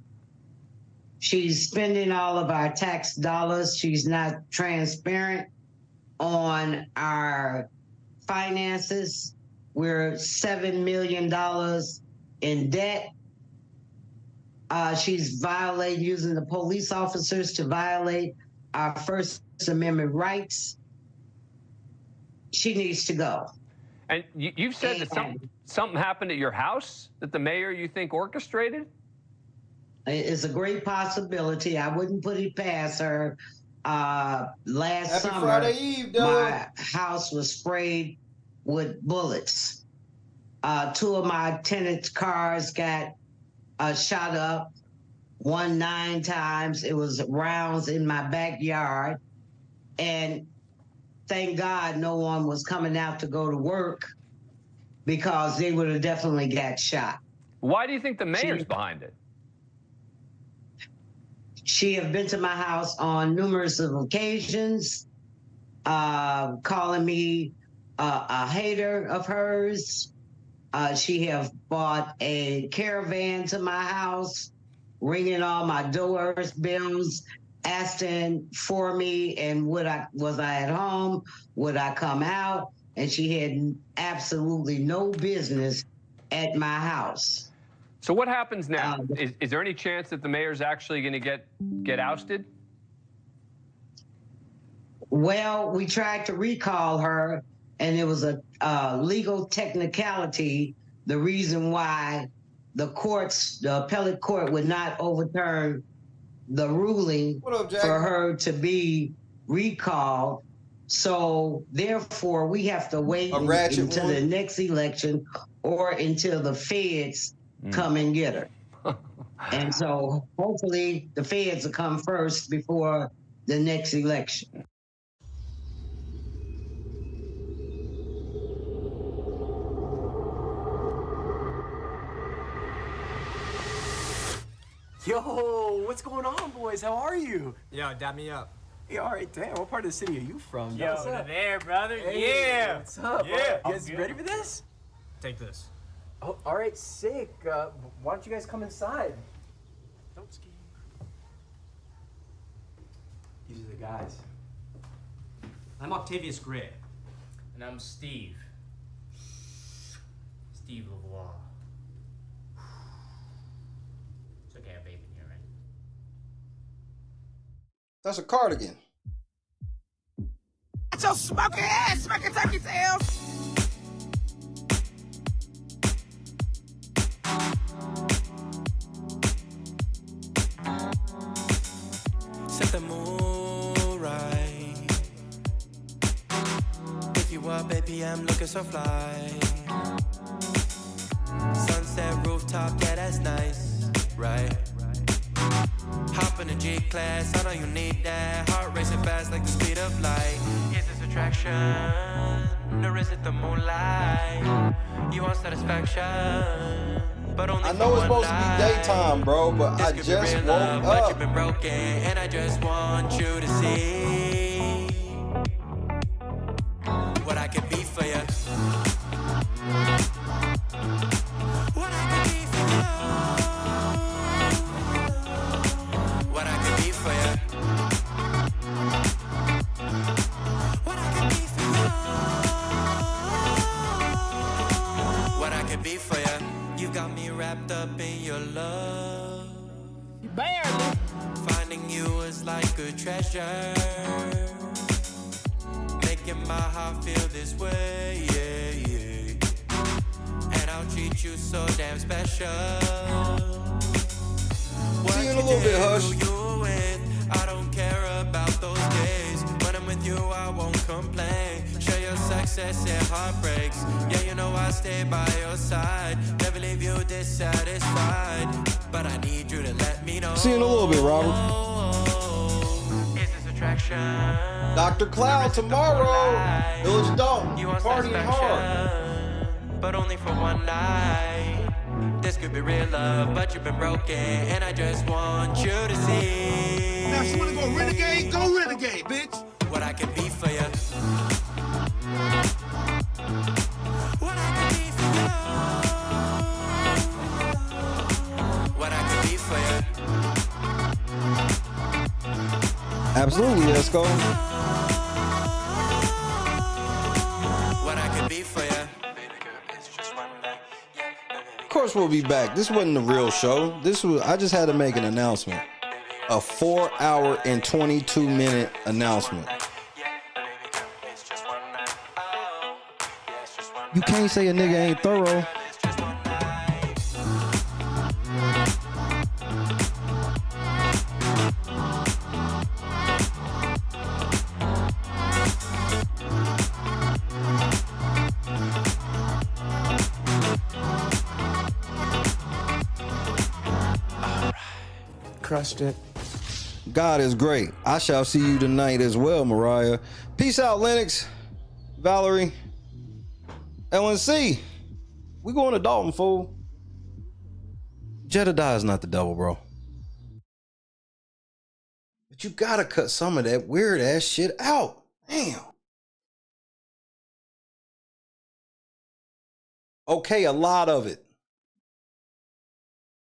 S14: She's spending all of our tax dollars. She's not transparent on our finances. We're $7 million in debt. She's using the police officers to violate our First Amendment rights. She needs to go.
S9: And you've said that something happened at your house that the mayor, you think, orchestrated?
S14: It's a great possibility. I wouldn't put it past her. Last summer,
S1: Friday Eve,
S14: my house was sprayed with bullets. 2 of my tenants' cars got shot up. 1 9 times. It was rounds in my backyard. And thank God no one was coming out to go to work, because they would have definitely got shot.
S9: Why do you think the mayor's behind it?
S14: She have been to my house on numerous occasions, calling me a hater of hers, She have bought a caravan to my house, ringing all my doors, bills, asking for me and was I at home? Would I come out? And she had absolutely no business at my house.
S9: So what happens now? Is there any chance that the mayor's actually going to get ousted?
S14: Well, we tried to recall her, and it was a legal technicality. The reason why the appellate court would not overturn the ruling for her to be recalled. So therefore, we have to wait until the next election or until the feds come and get her. And so hopefully the feds will come first before the next election.
S17: Yo, what's going on, boys? How are you?
S18: Yo, dap me up.
S17: Hey, all right, damn. What part of the city are you from?
S18: Yo,
S17: what's up?
S18: there, brother.
S17: Hey,
S18: yeah.
S17: What's up?
S18: Yeah.
S17: You guys ready for this?
S18: Take this.
S17: Oh, all right, sick. Why don't you guys come inside?
S18: Don't ski.
S17: These are the guys.
S18: I'm Octavius Gray. And I'm Steve. Steve LeVois. It's okay, I have vape in here, right?
S1: That's a cardigan.
S3: Get your smoking ass, smoking turkey tails.
S19: Set the mood right. Pick you up, baby, I'm looking so fly. Sunset rooftop, yeah, that's nice, right? Hop in the G-Class, I know you need that. Heart racing fast like the speed of light. Is this attraction, or is it the moonlight? You want satisfaction, but only
S1: I know it's supposed to be daytime, bro, but I just woke up.
S19: But you've been broken, and I just want you to see what I can be for you. What I can be for you. What I can be for you. What I can be for you. What I can be for you. You got me wrapped up in your love.
S3: You barely.
S19: Finding you is like a treasure. Making my heart feel this way, yeah, yeah. And I'll treat you so damn special.
S1: See you in a little bit, Hush.
S19: I don't care about those days. When I'm with you, I won't complain. Share your success and heartbreaks. Yeah, you know I stay by your side. Never leave you dissatisfied. But I need you to let me know.
S1: See you in a little bit, Robert.
S19: Is this attraction?
S1: Dr. Cloud tomorrow. Village Dalton.
S19: You want
S1: Partying hard.
S19: but only for one night. This could be real love, but you've been broken, and I just want you to see.
S3: Now, if you wanna go renegade, bitch.
S19: What I can be for you. What I can be for you. What I can be for you.
S1: Absolutely, let's go.
S19: What I can be for you.
S1: Of course we'll be back. This wasn't the real show. I just had to make an announcement. A 4-hour and 22-minute announcement. You can't say a nigga ain't thorough.
S17: Crushed it.
S1: God is great. I shall see you tonight as well, Mariah. Peace out, Lennox, Valerie, LNC. We going to Dalton, fool. JEDIDIAH is not the devil, bro. But you gotta cut some of that weird ass shit out. Damn. Okay, a lot of it.